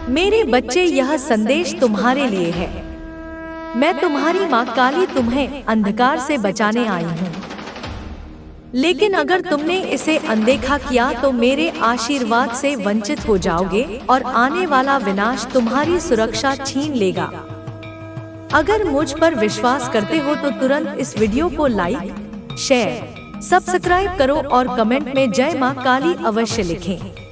मेरे बच्चे, यह संदेश तुम्हारे लिए है। मैं तुम्हारी माँ काली तुम्हें अंधकार से बचाने आई हूँ। लेकिन अगर तुमने इसे अनदेखा किया तो मेरे आशीर्वाद से वंचित हो जाओगे और आने वाला विनाश तुम्हारी सुरक्षा छीन लेगा। अगर मुझ पर विश्वास करते हो तो तुरंत इस वीडियो को लाइक, शेयर, सब्सक्राइब करो और कमेंट में जय माँ काली अवश्य लिखें।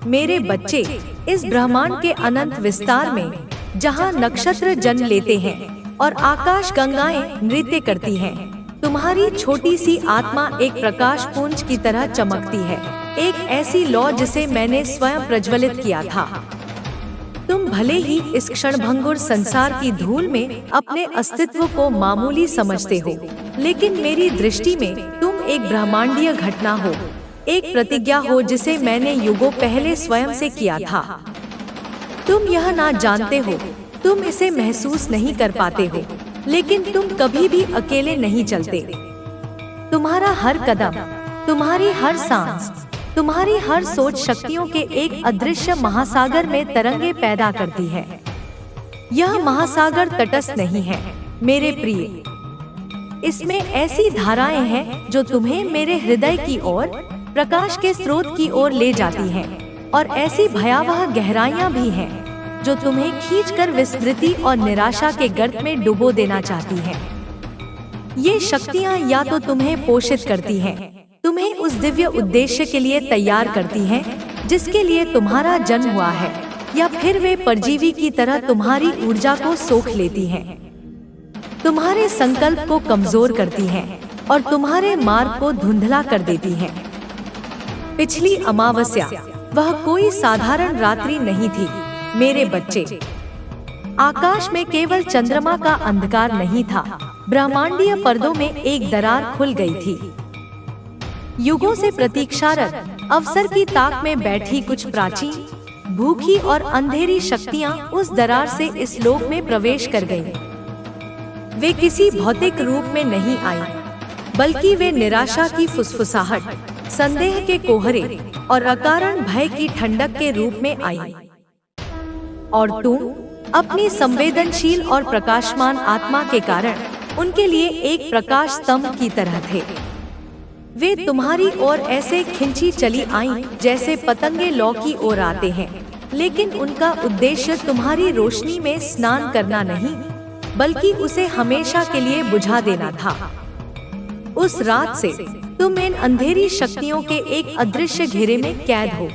मेरे बच्चे, इस ब्रह्मांड के अनंत विस्तार में जहाँ नक्षत्र जन्म लेते हैं और आकाश गंगाएं नृत्य करती हैं, तुम्हारी छोटी सी आत्मा एक प्रकाश पुंज की तरह चमकती है। एक ऐसी लौ जिसे मैंने स्वयं प्रज्वलित किया था। तुम भले ही इस क्षणभंगुर संसार की धूल में अपने अस्तित्व को मामूली समझते हो, लेकिन मेरी दृष्टि में तुम एक ब्रह्मांडीय घटना हो, एक प्रतिज्ञा हो जिसे मैंने युगों पहले स्वयं से किया था। तुम यह ना जानते हो, तुम इसे महसूस नहीं कर पाते हो, लेकिन तुम कभी भी अकेले नहीं चलते। तुम्हारा हर कदम, तुम्हारी हर सांस, तुम्हारी हर सोच शक्तियों के एक अदृश्य महासागर में तरंगे पैदा करती है। यह महासागर तटस्थ नहीं है मेरे प्रिय। इसमें ऐसी धाराएं हैं जो तुम्हें मेरे हृदय की ओर, प्रकाश के स्रोत की ओर ले जाती हैं, और ऐसी भयावह गहराइयां भी हैं जो तुम्हें खींचकर विस्मृति और निराशा के गर्त में डुबो देना चाहती हैं। ये शक्तियां या तो तुम्हें पोषित करती हैं, तुम्हें उस दिव्य उद्देश्य के लिए तैयार करती हैं जिसके लिए तुम्हारा जन्म हुआ है, या फिर वे परजीवी की तरह तुम्हारी ऊर्जा को सोख लेती हैं, तुम्हारे संकल्प को कमजोर करती हैं और तुम्हारे मार्ग को धुंधला कर देती हैं। पिछली अमावस्या वह कोई साधारण रात्रि नहीं थी मेरे बच्चे। आकाश में केवल चंद्रमा का अंधकार नहीं था, ब्रह्मांडीय पर्दों में एक दरार खुल गई थी। युगों से प्रतीक्षारत अवसर की ताक में बैठी कुछ प्राचीन, भूखी और अंधेरी शक्तियां उस दरार से इस लोक में प्रवेश कर गईं। वे किसी भौतिक रूप में नहीं आई, बल्कि वे निराशा की फुसफुसाहट, संदेह के कोहरे और अकारण भय की ठंडक के रूप में आई। और तुम अपनी संवेदनशील और प्रकाशमान आत्मा के कारण उनके लिए एक प्रकाश स्तंभ की तरह थे। वे तुम्हारी ओर ऐसे खिंची चली आईं जैसे पतंगे लौ की ओर आते हैं, लेकिन उनका उद्देश्य तुम्हारी रोशनी में स्नान करना नहीं, बल्कि उसे हमेशा के लिए बुझा देना था। उस रात से तुम इन अंधेरी शक्तियों के एक अदृश्य घेरे में कैद हो।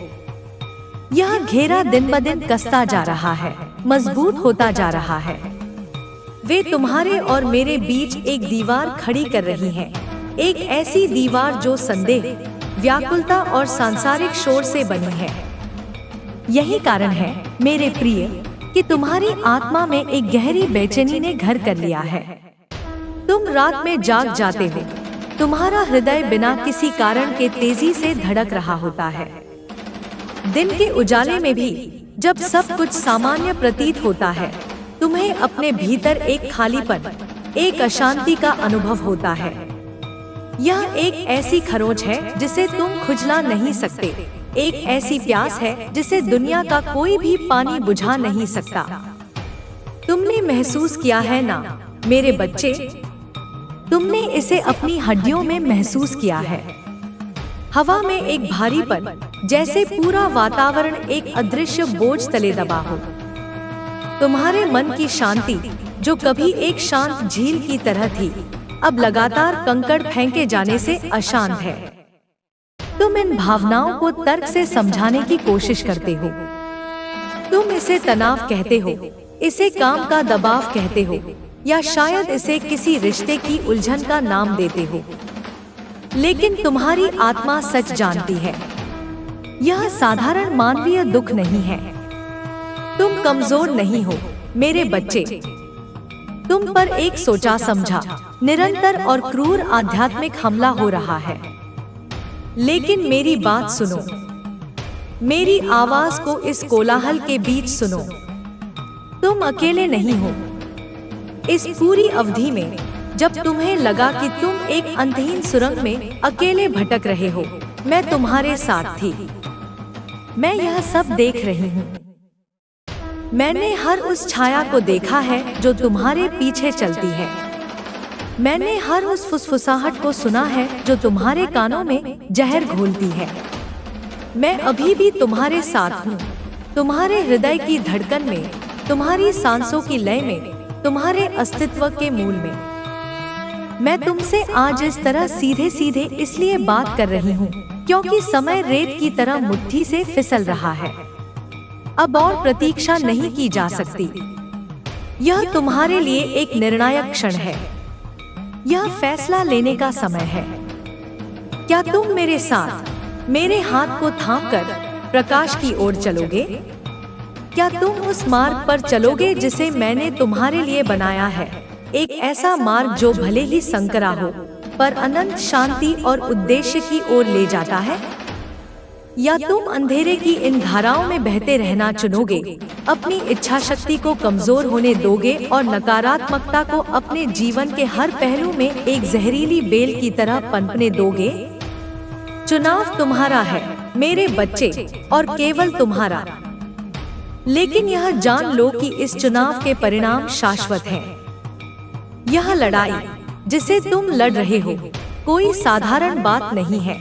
यह घेरा दिन ब दिन कसता जा रहा है, मजबूत होता जा रहा है। वे तुम्हारे और मेरे बीच एक दीवार खड़ी कर रही हैं, एक ऐसी दीवार जो संदेह, व्याकुलता और सांसारिक शोर से बनी है। यही कारण है मेरे प्रिय कि तुम्हारी आत्मा में एक गहरी बेचैनी ने घर कर लिया है। तुम रात में जाग जाते हो, तुम्हारा हृदय बिना किसी कारण के तेजी से धड़क रहा होता है। दिन के उजाले में भी जब सब कुछ सामान्य प्रतीत होता है, तुम्हें अपने भीतर एक खालीपन, एक अशांति का अनुभव होता है। यह एक ऐसी खरोंच है जिसे तुम खुजला नहीं सकते, एक ऐसी प्यास है जिसे दुनिया का कोई भी पानी बुझा नहीं सकता। तुमने महसूस किया है ना मेरे बच्चे, तुमने इसे अपनी हड्डियों में महसूस किया है। हवा में एक भारीपन, जैसे पूरा वातावरण एक अदृश्य बोझ तले दबा हो। तुम्हारे मन की शांति, जो कभी एक शांत झील की तरह थी, अब लगातार कंकड़ फेंके जाने से अशांत है। तुम इन भावनाओं को तर्क से समझाने की कोशिश करते हो। तुम इसे तनाव कहते हो, इसे काम का दबाव कहते हो, या शायद इसे किसी रिश्ते की उलझन का नाम देते हो। लेकिन तुम्हारी आत्मा सच जानती है, यह साधारण मानवीय दुख नहीं है। तुम कमजोर नहीं हो मेरे बच्चे। तुम पर एक सोचा समझा, निरंतर और क्रूर आध्यात्मिक हमला हो रहा है। लेकिन मेरी बात सुनो, मेरी आवाज को इस कोलाहल के बीच सुनो। तुम अकेले नहीं हो। इस पूरी अवधि में जब तुम्हें लगा कि तुम एक अंतहीन सुरंग में अकेले भटक रहे हो, मैं तुम्हारे साथ थी। मैं यह सब देख रही हूँ। मैंने हर उस छाया को देखा है जो तुम्हारे पीछे चलती है। मैंने हर उस फुसफुसाहट को सुना है जो तुम्हारे कानों में जहर घोलती है। मैं अभी भी तुम्हारे साथ हूँ, तुम्हारे हृदय की धड़कन में, तुम्हारी सांसों की लय में, तुम्हारे अस्तित्व के मूल में। मैं तुमसे आज इस तरह सीधे सीधे इसलिए बात कर रही हूँ क्योंकि समय रेत की तरह मुट्ठी से फिसल रहा है। अब और प्रतीक्षा नहीं की जा सकती। यह तुम्हारे लिए एक निर्णायक क्षण है। यह फैसला लेने का समय है। क्या तुम मेरे साथ मेरे हाथ को थामकर प्रकाश की ओर चलोगे? क्या तुम उस मार्ग पर चलोगे जिसे मैंने तुम्हारे लिए बनाया है? एक ऐसा मार्ग जो भले ही संकरा हो पर अनंत शांति और उद्देश्य की ओर ले जाता है? या तुम अंधेरे की इन धाराओं में बहते रहना चुनोगे, अपनी इच्छा शक्ति को कमजोर होने दोगे और नकारात्मकता को अपने जीवन के हर पहलू में एक जहरीली बेल की तरह पनपने दोगे? चुनाव तुम्हारा है मेरे बच्चे, और केवल तुम्हारा। लेकिन यह जान लो कि इस चुनाव के परिणाम शाश्वत हैं। यह लड़ाई जिसे तुम लड़ रहे हो कोई साधारण बात नहीं है।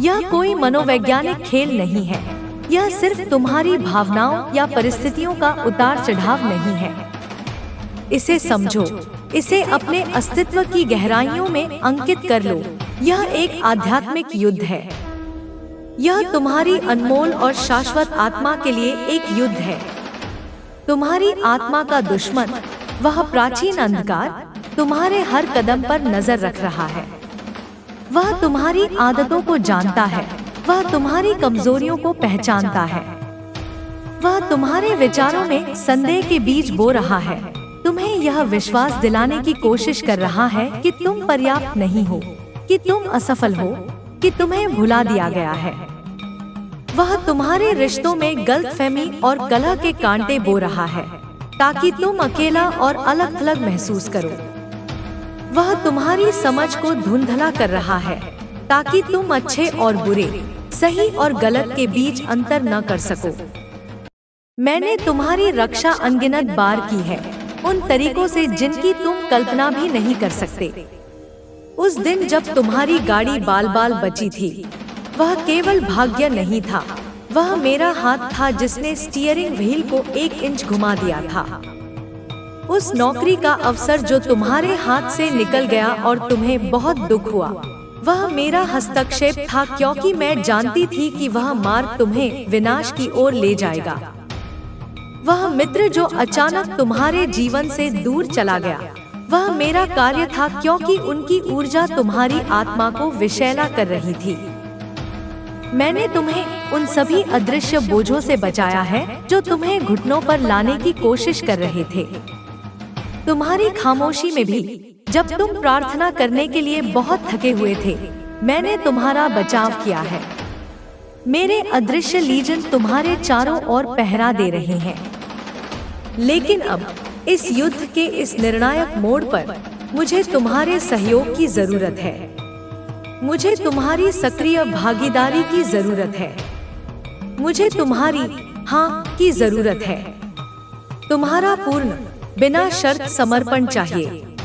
यह कोई मनोवैज्ञानिक खेल नहीं है। यह सिर्फ तुम्हारी भावनाओं या परिस्थितियों का उतार चढ़ाव नहीं है। इसे समझो, इसे अपने अस्तित्व की गहराइयों में अंकित कर लो। यह एक आध्यात्मिक युद्ध है। यह तुम्हारी अनमोल और शाश्वत आत्मा के लिए एक युद्ध है। तुम्हारी आत्मा का दुश्मन, वह प्राचीन अंधकार, तुम्हारे हर कदम पर नजर रख रहा है। वह तुम्हारी आदतों को जानता है, वह तुम्हारी कमजोरियों को पहचानता है, वह तुम्हारे विचारों में संदेह के बीज बो रहा है। तुम्हें यह विश्वास दिलाने की कोशिश कर रहा है कि तुम पर्याप्त नहीं हो, कि तुम असफल हो, कि तुम्हें भुला दिया गया है। वह तुम्हारे रिश्तों में गलतफहमी और कलह के कांटे बो रहा है ताकि तुम अकेला और अलग थलग महसूस करो। वह तुम्हारी समझ को धुंधला कर रहा है ताकि तुम अच्छे और बुरे, सही और गलत के बीच अंतर न कर सको। मैंने तुम्हारी रक्षा अनगिनत बार की है, उन तरीकों से जिनकी तुम कल्पना भी नहीं कर सकते। उस दिन जब तुम्हारी गाड़ी बाल बाल बची थी, वह केवल भाग्य नहीं था, वह मेरा हाथ था जिसने स्टीयरिंग व्हील को 1 इंच घुमा दिया था। उस नौकरी का अवसर जो तुम्हारे हाथ से निकल गया और तुम्हें बहुत दुख हुआ, वह मेरा हस्तक्षेप था क्योंकि मैं जानती थी कि वह मार्ग तुम्हें विनाश की ओर ले जाएगा। वह मित्र जो अचानक तुम्हारे जीवन से दूर चला गया, वह मेरा कार्य था क्योंकि उनकी ऊर्जा तुम्हारी आत्मा को विषैला कर रही थी। मैंने तुम्हें उन सभी अदृश्य बोझों से बचाया है जो तुम्हें घुटनों पर लाने की कोशिश कर रहे थे। तुम्हारी खामोशी में भी, जब तुम प्रार्थना करने के लिए बहुत थके हुए थे, मैंने तुम्हारा बचाव किया है। मेरे अदृश्य लीजन तुम्हारे चारों ओर पहरा दे रहे हैं। लेकिन अब इस युद्ध के इस निर्णायक मोड़ पर मुझे तुम्हारे सहयोग की जरूरत है। मुझे तुम्हारी सक्रिय भागीदारी की जरूरत है। मुझे तुम्हारी हाँ की जरूरत है। तुम्हारा पूर्ण, बिना शर्त समर्पण चाहिए।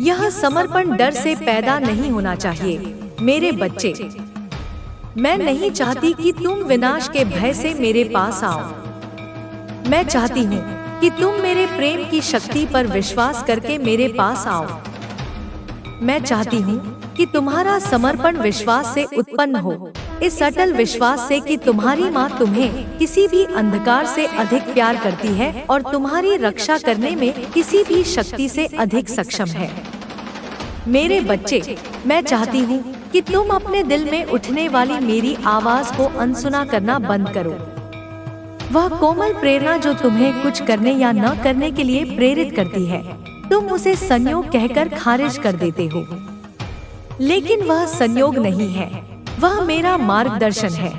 यह समर्पण डर से पैदा नहीं होना चाहिए। मेरे बच्चे, मैं नहीं चाहती कि तुम विनाश के भय से मेरे पास आओ। मैं चाहती हूँ कि तुम मेरे प्रेम की शक्ति पर विश्वास करके मेरे पास आओ। मैं चाहती हूँ कि तुम्हारा समर्पण विश्वास से उत्पन्न हो, इस अटल विश्वास से कि तुम्हारी माँ तुम्हें किसी भी अंधकार से अधिक प्यार करती है और तुम्हारी रक्षा करने में किसी भी शक्ति से अधिक सक्षम है। मेरे बच्चे, मैं चाहती हूँ कि तुम अपने दिल में उठने वाली मेरी आवाज को अनसुना करना बंद करो। वह कोमल प्रेरणा जो तुम्हें कुछ करने या न करने के लिए प्रेरित करती है, तुम उसे संयोग कहकर खारिज कर देते हो। लेकिन वह संयोग नहीं है, वह मेरा मार्गदर्शन है।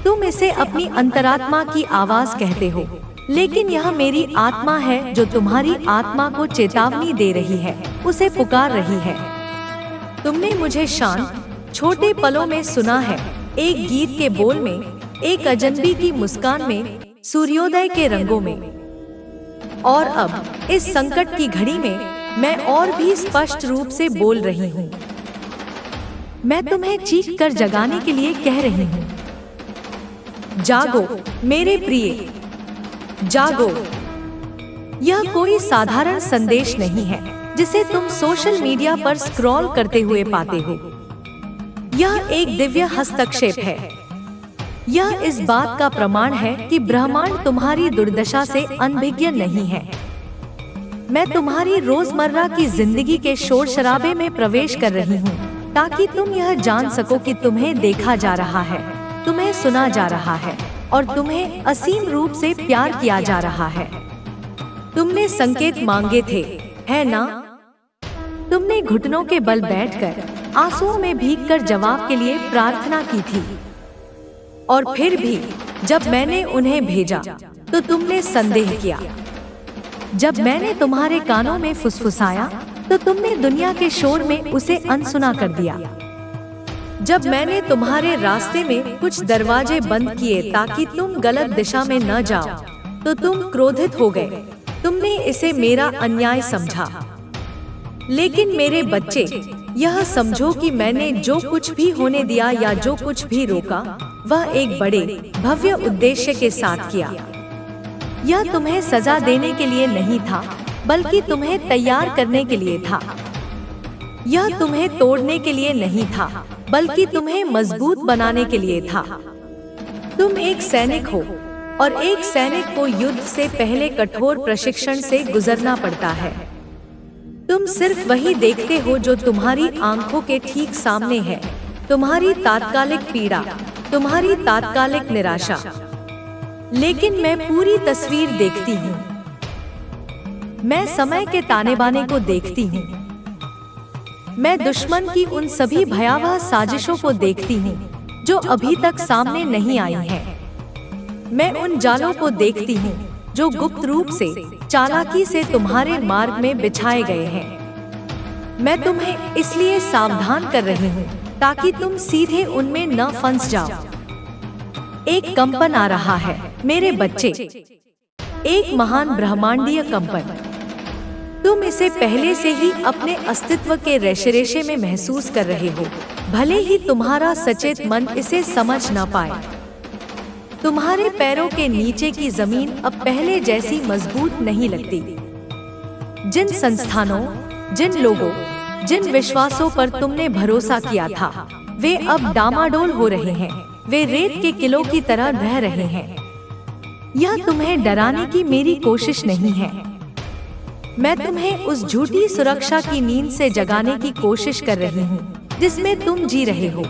तुम इसे अपनी अंतरात्मा की आवाज कहते हो, लेकिन यह मेरी आत्मा है जो तुम्हारी आत्मा को चेतावनी दे रही है, उसे पुकार रही है। तुमने मुझे शांत, छोटे पलों में सुना है, एक गीत के बोल में, एक अजनबी की मुस्कान में, सूर्योदय के रंगों में। और अब इस संकट की घड़ी में मैं और भी स्पष्ट रूप से बोल रही हूँ। मैं तुम्हें चीख कर जगाने के लिए कह रही हूँ, जागो मेरे प्रिय, जागो। यह कोई साधारण संदेश नहीं है जिसे तुम सोशल मीडिया पर स्क्रॉल करते हुए पाते हो। यह एक दिव्य हस्तक्षेप है। यह इस बात का प्रमाण है कि ब्रह्मांड तुम्हारी दुर्दशा से अनभिज्ञ नहीं है। मैं तुम्हारी रोजमर्रा की जिंदगी के शोर शराबे में प्रवेश कर रही हूँ ताकि तुम यह जान सको कि तुम्हें देखा जा रहा है, तुम्हें सुना जा रहा है और तुम्हें असीम रूप से प्यार किया जा रहा है। तुमने संकेत मांगे थे, है ना? तुमने घुटनों के बल बैठकर आंसुओं में भीगकर जवाब के लिए प्रार्थना की थी। और फिर भी जब मैंने उन्हें भेजा तो तुमने संदेह किया। जब मैंने तुम्हारे कानों में फुसफुसाया तो तुमने दुनिया के शोर में उसे अनसुना कर दिया। जब मैंने तुम्हारे रास्ते में कुछ दरवाजे बंद किए ताकि तुम गलत दिशा में न जाओ तो तुम क्रोधित हो गए। तुमने इसे मेरा अन्याय समझा। लेकिन मेरे बच्चे, यह समझो कि मैंने जो कुछ भी होने दिया या जो कुछ भी रोका वह एक बड़े भव्य उद्देश्य के साथ किया। यह तुम्हें सजा देने के लिए नहीं था, बल्कि तुम्हें तैयार करने के लिए था। यह तुम्हें तोड़ने के लिए नहीं था, बल्कि तुम्हें मजबूत बनाने के लिए था। तुम एक सैनिक हो और एक सैनिक को युद्ध से पहले कठोर प्रशिक्षण से गुजरना पड़ता है। तुम सिर्फ वही देखते हो जो तुम्हारी आंखों के ठीक सामने है, तुम्हारी तात्कालिक पीड़ा, तुम्हारी तात्कालिक निराशा। लेकिन मैं पूरी तस्वीर देखती हूँ। मैं समय के ताने बाने को देखती हूँ। मैं दुश्मन की उन सभी भयावह साजिशों को देखती हूँ जो अभी तक सामने नहीं आई हैं। मैं उन जालों को देखती हूँ जो गुप्त रूप से, चालाकी से तुम्हारे मार्ग में बिछाए गए हैं। मैं तुम्हें इसलिए सावधान कर रही हूँ ताकि तुम सीधे उनमें न फंस जाओ। एक कंपन आ रहा है मेरे बच्चे, एक महान ब्रह्मांडीय कंपन। तुम इसे पहले से ही अपने अस्तित्व के रेशेरेशे में महसूस कर रहे हो, भले ही तुम्हारा सचेत मन इसे समझ न पाए। तुम्हारे पैरों के नीचे की जमीन अब पहले जैसी मजबूत नहीं लगती। जिन संस्थानों, जिन लोगों, जिन विश्वासों पर तुमने भरोसा किया था, वे अब डामाडोल हो रहे हैं। वे रेत के किलों की तरह ढह रहे हैं। यह तुम्हें डराने की मेरी कोशिश नहीं है। मैं तुम्हें उस झूठी सुरक्षा की नींद से जगाने की कोशिश कर रही हूँ जिसमें तुम जी रहे हो।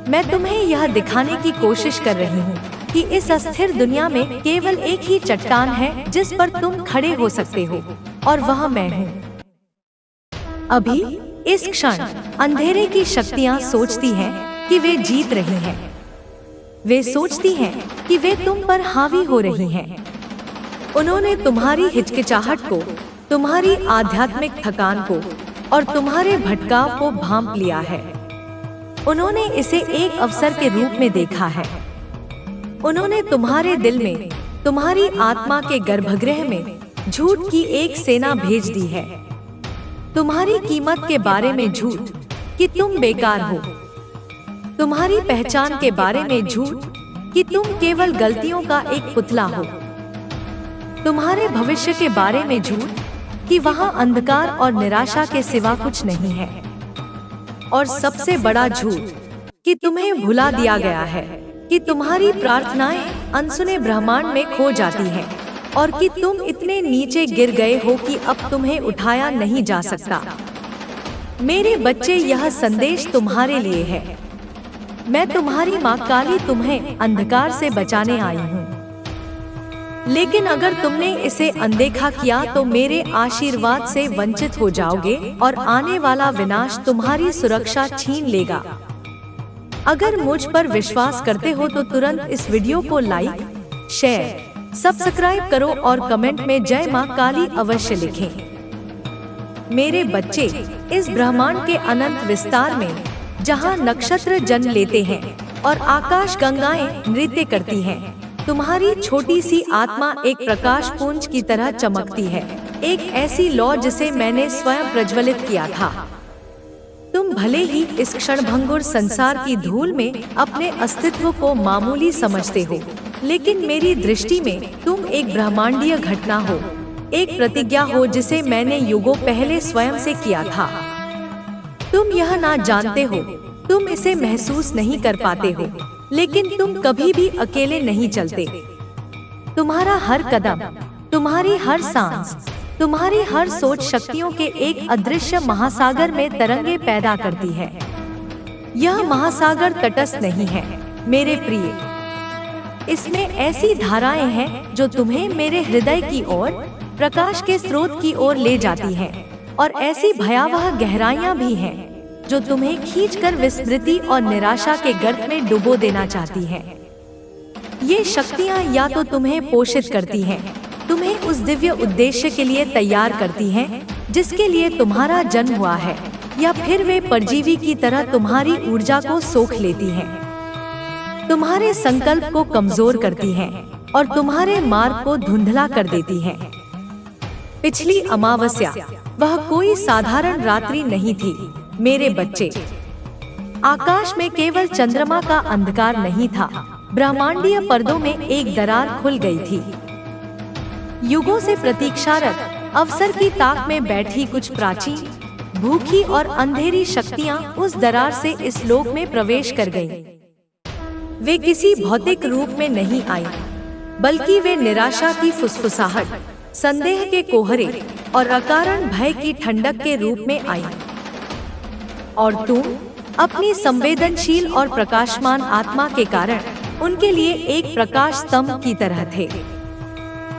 मैं तुम्हें यह दिखाने की कोशिश कर रही हूँ कि इस अस्थिर दुनिया में केवल एक ही चट्टान है जिस पर तुम खड़े हो सकते हो, और वह मैं हूँ। अभी इस क्षण अंधेरे की शक्तियाँ सोचती हैं कि वे जीत रही हैं। वे सोचती हैं कि वे तुम पर हावी हो रही हैं। उन्होंने तुम्हारी हिचकिचाहट को, तुम्हारी आध्यात्मिक थकान को और तुम्हारे भटकाव को भांप लिया है। उन्होंने इसे एक अवसर के रूप में देखा है। उन्होंने तुम्हारे दिल में, तुम्हारी आत्मा के गर्भगृह में झूठ की एक सेना भेज दी है। तुम्हारी कीमत के बारे में झूठ कि तुम बेकार हो, तुम्हारी पहचान के बारे में झूठ कि तुम केवल गलतियों का एक पुतला हो, तुम्हारे भविष्य के बारे में झूठ कि वहाँ अंधकार और निराशा के सिवा कुछ नहीं है, और सबसे बड़ा झूठ कि तुम्हें भुला दिया गया है कि तुम्हारी प्रार्थनाएं अनसुने ब्रह्मांड में खो जाती हैं और कि तुम इतने नीचे गिर गए हो कि अब तुम्हें उठाया नहीं जा सकता। मेरे बच्चे, यह संदेश तुम्हारे लिए है। मैं तुम्हारी माँ काली तुम्हें अंधकार से बचाने आई हूँ। लेकिन अगर तुमने इसे अनदेखा किया तो मेरे आशीर्वाद से वंचित हो जाओगे और आने वाला विनाश तुम्हारी सुरक्षा छीन लेगा। अगर मुझ पर विश्वास करते हो तो तुरंत इस वीडियो को लाइक, शेयर, सब्सक्राइब करो और कमेंट में जय माँ काली अवश्य लिखें। मेरे बच्चे, इस ब्रह्मांड के अनंत विस्तार में जहाँ नक्षत्र जन्म लेते हैं और आकाश गंगाएं नृत्य करती हैं, तुम्हारी छोटी सी आत्मा एक प्रकाश पुंज की तरह चमकती है, एक ऐसी लौ जिसे मैंने स्वयं प्रज्वलित किया था। तुम भले ही इस क्षणभंगुर संसार की धूल में अपने अस्तित्व को मामूली समझते हो, लेकिन मेरी दृष्टि में तुम एक ब्रह्मांडीय घटना हो, एक प्रतिज्ञा हो जिसे मैंने युगों पहले स्वयं से किया था। तुम यह ना जानते हो, तुम इसे महसूस नहीं कर पाते हो, लेकिन तुम कभी भी अकेले नहीं चलते। तुम्हारा हर कदम, तुम्हारी हर सांस, तुम्हारी हर सोच शक्तियों के एक अदृश्य महासागर में तरंगे पैदा करती है। यह महासागर तटस्थ नहीं है मेरे प्रिय। इसमें ऐसी धाराएं हैं जो तुम्हें मेरे हृदय की ओर, प्रकाश के स्रोत की ओर ले जाती हैं, और ऐसी भयावह गहराइयां भी हैं जो तुम्हें खींचकर विस्मृति और निराशा के गर्त में डुबो देना चाहती हैं। ये शक्तियां या तो तुम्हें पोषित करती हैं, तुम्हें उस दिव्य उद्देश्य के लिए तैयार करती हैं जिसके लिए तुम्हारा जन्म हुआ है, या फिर वे परजीवी की तरह तुम्हारी ऊर्जा को सोख लेती हैं, तुम्हारे संकल्प को कमजोर करती हैं और तुम्हारे मार्ग को धुंधला कर देती हैं। पिछली अमावस्या वह कोई साधारण रात्रि नहीं थी मेरे बच्चे। आकाश में केवल चंद्रमा का अंधकार नहीं था, ब्रह्मांडीय पर्दों में एक दरार खुल गई थी। युगों से प्रतीक्षारत अवसर की ताक में बैठी कुछ प्राचीन, भूखी और अंधेरी शक्तियां उस दरार से इस लोक में प्रवेश कर गईं। वे किसी भौतिक रूप में नहीं आई, बल्कि वे निराशा की फुसफुसाहट, संदेह के कोहरे और अकारण भय की ठंडक के रूप में आई। और तुम अपनी संवेदनशील और प्रकाशमान आत्मा के कारण उनके लिए एक प्रकाश स्तंभ की तरह थे।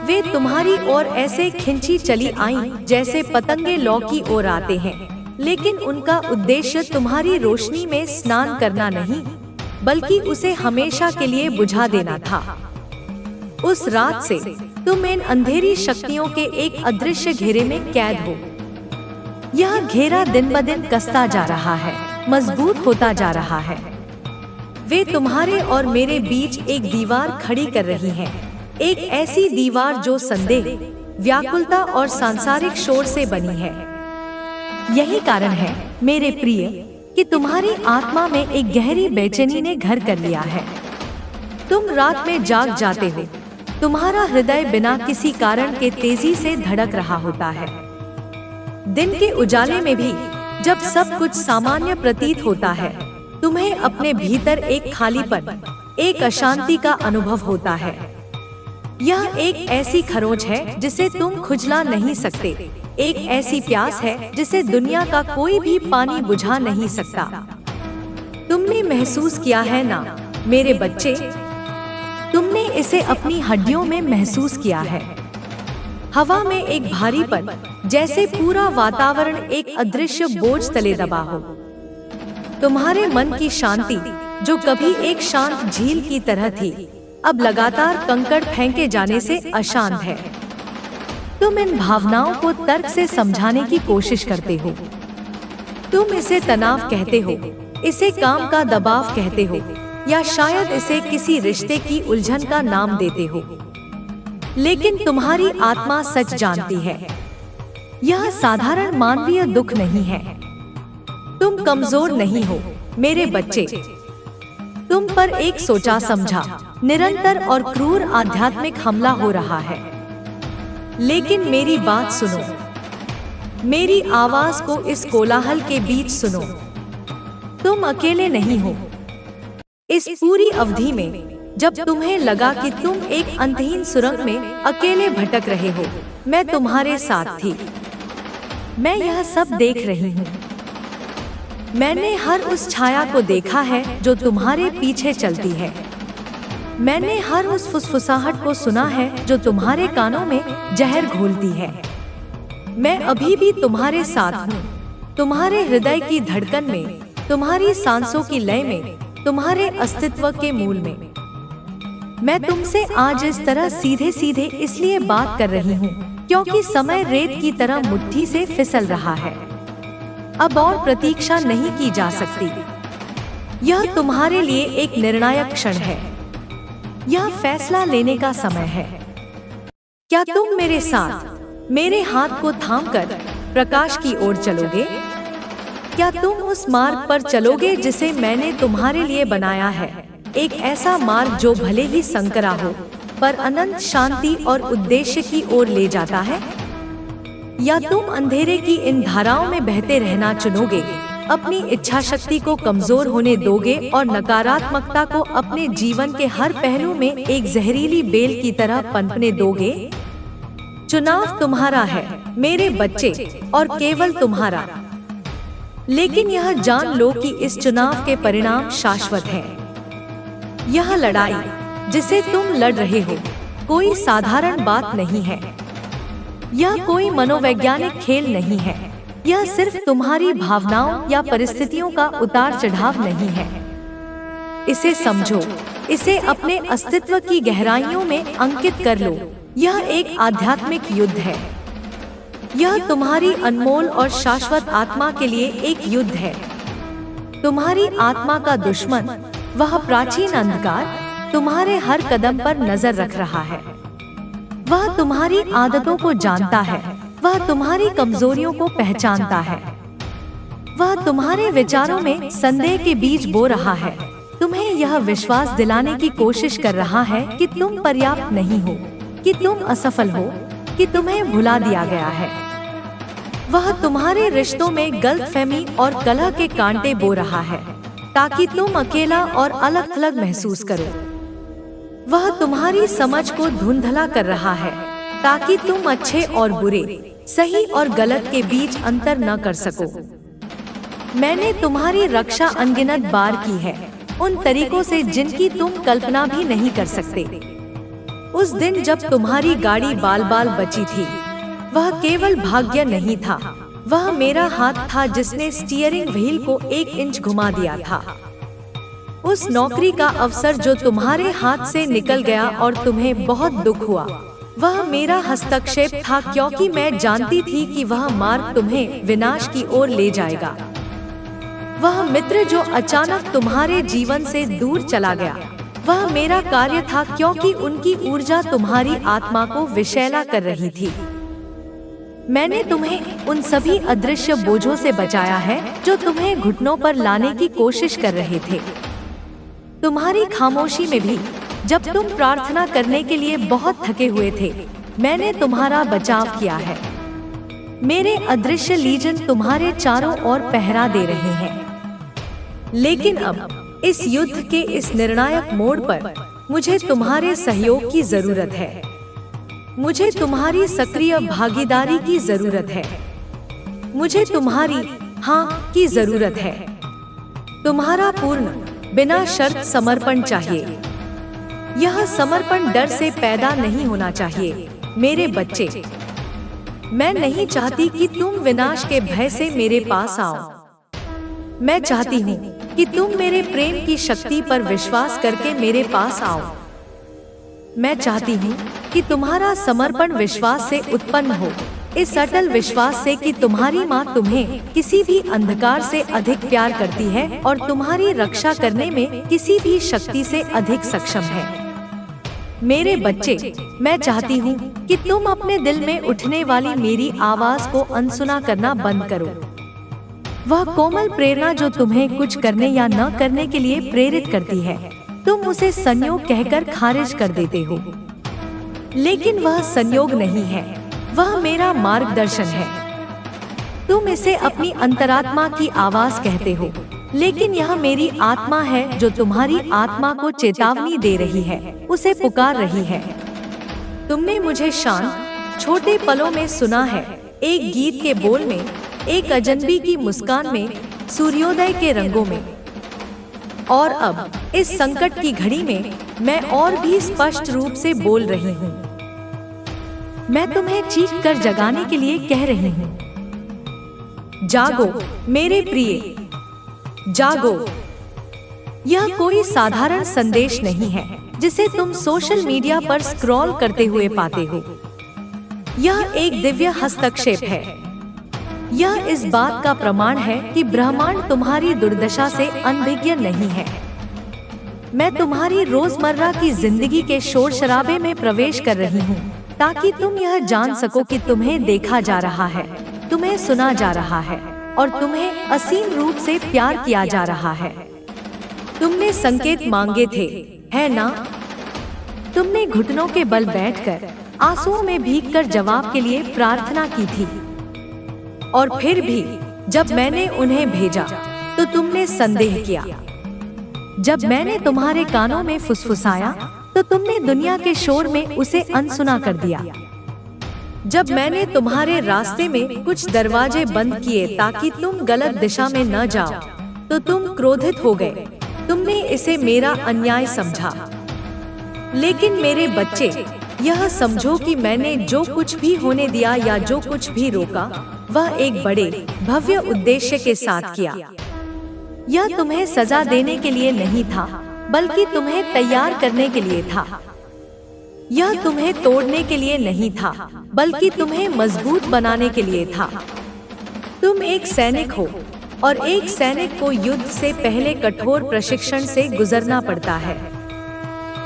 वे तुम्हारी ओर ऐसे खिंची चली आईं जैसे पतंगे लौ की ओर आते हैं, लेकिन उनका उद्देश्य तुम्हारी रोशनी में स्नान करना नहीं, बल्कि उसे हमेशा के लिए बुझा देना था। उस रात से तुम इन अंधेरी शक्तियों के एक अदृश्य घेरे में कैद हो। यह घेरा दिन ब दिन कसता जा रहा है, मजबूत होता जा रहा है। वे तुम्हारे और मेरे बीच एक दीवार खड़ी कर रही हैं, एक ऐसी दीवार जो संदेह, व्याकुलता और सांसारिक शोर से बनी है। यही कारण है मेरे प्रिय कि तुम्हारी आत्मा में एक गहरी बेचैनी ने घर कर लिया है। तुम रात में जाग जाते हो, तुम्हारा हृदय बिना किसी कारण के तेजी से धड़क रहा होता है। दिन के उजाले में भी जब सब कुछ सामान्य प्रतीत होता है, तुम्हें अपने भीतर एक खालीपन, एक अशांति का अनुभव होता है। यह एक ऐसी खरोंच है जिसे तुम खुजला नहीं सकते, एक ऐसी प्यास है जिसे दुनिया का कोई भी पानी बुझा नहीं सकता। तुमने महसूस किया है ना मेरे बच्चे, तुमने इसे अपनी हड्डियों में महसूस किया है। हवा में एक भारीपन, जैसे पूरा वातावरण एक अदृश्य बोझ तले दबा हो। तुम्हारे मन की शांति, जो कभी एक शांत झील की तरह थी, अब लगातार कंकड़ फेंके जाने से अशांत है। तुम इन भावनाओं को तर्क से समझाने की कोशिश करते हो। तुम इसे तनाव कहते हो, इसे काम का दबाव कहते हो, या शायद इसे किसी रिश्ते की उलझन का नाम देते हो। लेकिन तुम्हारी आत्मा सच जानती है, यह साधारण मानवीय दुख नहीं है। तुम कमजोर नहीं हो मेरे बच्चे। तुम पर एक सोचा समझा, निरंतर और क्रूर आध्यात्मिक हमला हो रहा है। लेकिन मेरी बात सुनो, मेरी आवाज को इस कोलाहल के बीच सुनो। तुम अकेले नहीं हो। इस पूरी अवधि में जब तुम्हें लगा कि तुम एक अंतहीन सुरंग में अकेले भटक रहे हो, मैं तुम्हारे साथ थी। मैं यह सब देख रही हूँ। मैंने हर उस छाया को देखा है जो तुम्हारे पीछे चलती है। मैंने हर उस फुसफुसाहट को सुना है जो तुम्हारे कानों में जहर घोलती है। मैं अभी भी तुम्हारे साथ हूँ, तुम्हारे हृदय की धड़कन में, तुम्हारी सांसों की लय में, तुम्हारे अस्तित्व के मूल में। मैं तुमसे आज इस तरह सीधे सीधे इसलिए बात कर रही हूँ क्योंकि समय रेत की तरह मुट्ठी से फिसल रहा है। अब और प्रतीक्षा नहीं की जा सकती। यह तुम्हारे लिए एक निर्णायक क्षण है। यह फैसला लेने का समय है। क्या तुम मेरे साथ मेरे हाथ को थामकर प्रकाश की ओर चलोगे? क्या तुम उस मार्ग पर चलोगे जिसे मैंने तुम्हारे लिए बनाया है, एक ऐसा मार्ग जो भले ही संकरा हो पर अनंत शांति और उद्देश्य की ओर ले जाता है? या तुम अंधेरे की इन धाराओं में बहते रहना चुनोगे, अपनी इच्छा शक्ति को कमजोर होने दोगे और नकारात्मकता को अपने जीवन के हर पहलू में एक जहरीली बेल की तरह पनपने दोगे? चुनाव तुम्हारा है मेरे बच्चे, और केवल तुम्हारा। लेकिन यह जान लो कि इस चुनाव के परिणाम शाश्वत हैं। यह लड़ाई जिसे तुम लड़ रहे हो कोई साधारण बात नहीं है। यह कोई मनोवैज्ञानिक खेल नहीं है। यह सिर्फ तुम्हारी भावनाओं या परिस्थितियों का उतार चढ़ाव नहीं है। इसे समझो, इसे अपने अस्तित्व की गहराइयों में अंकित कर लो। यह एक आध्यात्मिक युद्ध है। यह तुम्हारी अनमोल और शाश्वत आत्मा के लिए एक युद्ध है। तुम्हारी आत्मा का दुश्मन, वह प्राचीन अंधकार, तुम्हारे हर कदम पर नजर रख रहा है। वह तुम्हारी आदतों को जानता है, वह तुम्हारी कमजोरियों को पहचानता है, वह तुम्हारे विचारों में संदेह के बीज बो रहा है। तुम्हें यह विश्वास दिलाने की कोशिश कर रहा है कि तुम पर्याप्त नहीं हो, कि तुम असफल हो, कि तुम्हें भुला दिया गया है। वह तुम्हारे रिश्तों में गलतफहमी और कलह के कांटे बो रहा है ताकि तुम अकेला और अलग थलग महसूस करो। वह तुम्हारी समझ को धुंधला कर रहा है ताकि तुम अच्छे और बुरे, सही और गलत के बीच अंतर न कर सको। मैंने तुम्हारी रक्षा अनगिनत बार की है, उन तरीकों से जिनकी तुम कल्पना भी नहीं कर सकते। उस दिन जब तुम्हारी गाड़ी बाल बाल बची थी, वह केवल भाग्य नहीं था, वह मेरा हाथ था जिसने स्टीयरिंग व्हील को 1 इंच घुमा दिया था। उस नौकरी का अवसर जो तुम्हारे हाथ से निकल गया और तुम्हें बहुत दुख हुआ, वह मेरा हस्तक्षेप था, क्योंकि मैं जानती थी कि वह मार्ग तुम्हें विनाश की ओर ले जाएगा। वह मित्र जो अचानक तुम्हारे जीवन से दूर चला गया, वह मेरा कार्य था, क्योंकि उनकी ऊर्जा तुम्हारी आत्मा को विषैला कर रही थी। मैंने तुम्हें उन सभी अदृश्य बोझों से बचाया है जो तुम्हें घुटनों पर लाने की कोशिश कर रहे थे। तुम्हारी खामोशी में भी, जब तुम प्रार्थना करने के लिए बहुत थके हुए थे, मैंने तुम्हारा बचाव किया है। मेरे अदृश्य लीजन तुम्हारे चारों ओर पहरा दे रहे हैं। लेकिन अब इस युद्ध के इस निर्णायक मोड़ पर मुझे तुम्हारे सहयोग की जरूरत है। मुझे तुम्हारी सक्रिय भागीदारी की जरूरत है। मुझे तुम्हारी हाँ की जरूरत है। तुम्हारा पूर्ण, बिना शर्त समर्पण चाहिए। यह समर्पण डर से पैदा नहीं होना चाहिए मेरे बच्चे। मैं नहीं चाहती कि तुम विनाश के भय से मेरे पास आओ। मैं चाहती हूँ कि तुम मेरे प्रेम की शक्ति पर विश्वास करके मेरे पास आओ। मैं चाहती हूँ कि तुम्हारा समर्पण विश्वास से उत्पन्न हो, इस अटल विश्वास से कि तुम्हारी माँ तुम्हें किसी भी अंधकार से अधिक प्यार करती है और तुम्हारी रक्षा करने में किसी भी शक्ति से अधिक सक्षम है। मेरे बच्चे, मैं चाहती हूँ कि तुम अपने दिल में उठने वाली मेरी आवाज को अनसुना करना बंद करो। वह कोमल प्रेरणा जो तुम्हें कुछ करने या न करने के लिए प्रेरित करती है, तुम उसे संयोग कहकर खारिज कर देते हो। लेकिन वह संयोग नहीं है, वह मेरा मार्गदर्शन है। तुम इसे अपनी अंतरात्मा की आवाज कहते हो, लेकिन यह मेरी आत्मा है जो तुम्हारी आत्मा को चेतावनी दे रही है, उसे पुकार रही है। तुमने मुझे शांत, छोटे पलों में सुना है, एक गीत के बोल में, एक अजनबी की मुस्कान में, सूर्योदय के रंगों में। और अब इस संकट की घड़ी में मैं और भी स्पष्ट रूप से बोल रही हूँ। मैं तुम्हें चीख कर जगाने के लिए कह रही हूँ। जागो मेरे प्रिय, जागो। यह कोई साधारण संदेश नहीं है जिसे तुम सोशल मीडिया पर स्क्रॉल करते हुए पाते हो। यह एक दिव्य हस्तक्षेप है। यह इस बात का प्रमाण है कि ब्रह्मांड तुम्हारी दुर्दशा से अनभिज्ञ नहीं है। मैं तुम्हारी रोजमर्रा की जिंदगी के शोर शराबे में प्रवेश कर रही हूँ, ताकि तुम यह जान सको कि तुम्हें देखा जा रहा है, तुम्हें सुना जा रहा है और तुम्हें असीम रूप से प्यार किया जा रहा है। तुमने संकेत मांगे थे, है ना? तुमने घुटनों के बल बैठकर आंसुओं में भीगकर जवाब के लिए प्रार्थना की थी। और फिर भी जब मैंने उन्हें भेजा तो तुमने संदेह किया। जब मैंने तुम्हारे कानों में फुसफुसाया तो तुमने दुनिया के शोर में उसे अनसुना कर दिया। जब मैंने तुम्हारे रास्ते में कुछ दरवाजे बंद किए ताकि तुम गलत दिशा में न जाओ, तो तुम क्रोधित हो गए। तुमने इसे मेरा अन्याय समझा। लेकिन मेरे बच्चे, यह समझो कि मैंने जो कुछ भी होने दिया या जो कुछ भी रोका, वह एक बड़े भव्य उद्देश्य के साथ किया। यह तुम्हें सजा देने के लिए नहीं था, बल्कि तुम्हें तैयार करने के लिए था। यह तुम्हें तोड़ने के लिए नहीं था, बल्कि तुम्हें मजबूत बनाने के लिए था। तुम एक सैनिक हो और एक सैनिक को युद्ध से पहले कठोर प्रशिक्षण से गुजरना पड़ता है।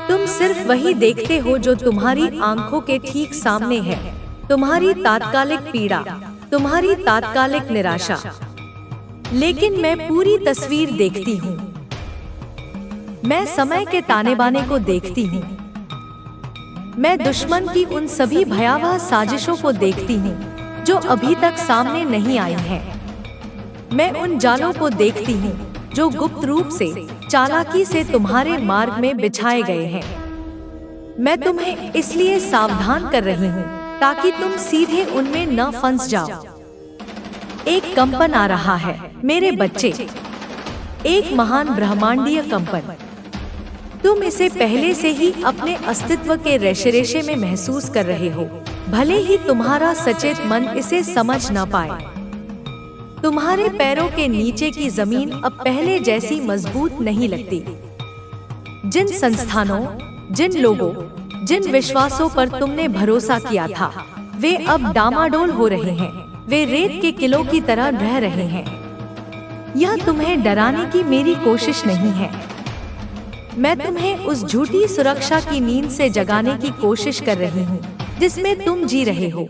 तुम सिर्फ वही देखते हो जो तुम्हारी आंखों के ठीक सामने है, तुम्हारी तात्कालिक पीड़ा, तुम्हारी तात्कालिक निराशा। लेकिन मैं पूरी तस्वीर देखती हूँ। मैं समय के ताने बाने को देखती हूँ। मैं दुश्मन की उन सभी भयावह साजिशों को देखती हूँ जो अभी तक सामने नहीं आई हैं। मैं उन जालों को देखती हूँ जो गुप्त रूप से, चालाकी से तुम्हारे मार्ग में बिछाए गए हैं। मैं तुम्हें इसलिए सावधान कर रही हूँ ताकि तुम सीधे उनमें न फंस जाओ। एक कंपन आ रहा है मेरे बच्चे, एक महान ब्रह्मांडीय कंपन। तुम इसे पहले से ही अपने अस्तित्व के रेशे में महसूस कर रहे हो, भले ही तुम्हारा सचेत मन इसे समझ न पाए। तुम्हारे पैरों के नीचे की जमीन अब पहले जैसी मजबूत नहीं लगती। जिन संस्थानों, जिन लोगों, जिन विश्वासों पर तुमने भरोसा किया था, वे अब डामाडोल हो रहे हैं। वे रेत के किलों की तरह रह रहे हैं। यह तुम्हें डराने की मेरी कोशिश नहीं है। मैं तुम्हें उस झूठी सुरक्षा की नींद से जगाने की कोशिश कर रही हूँ जिसमें तुम जी रहे हो।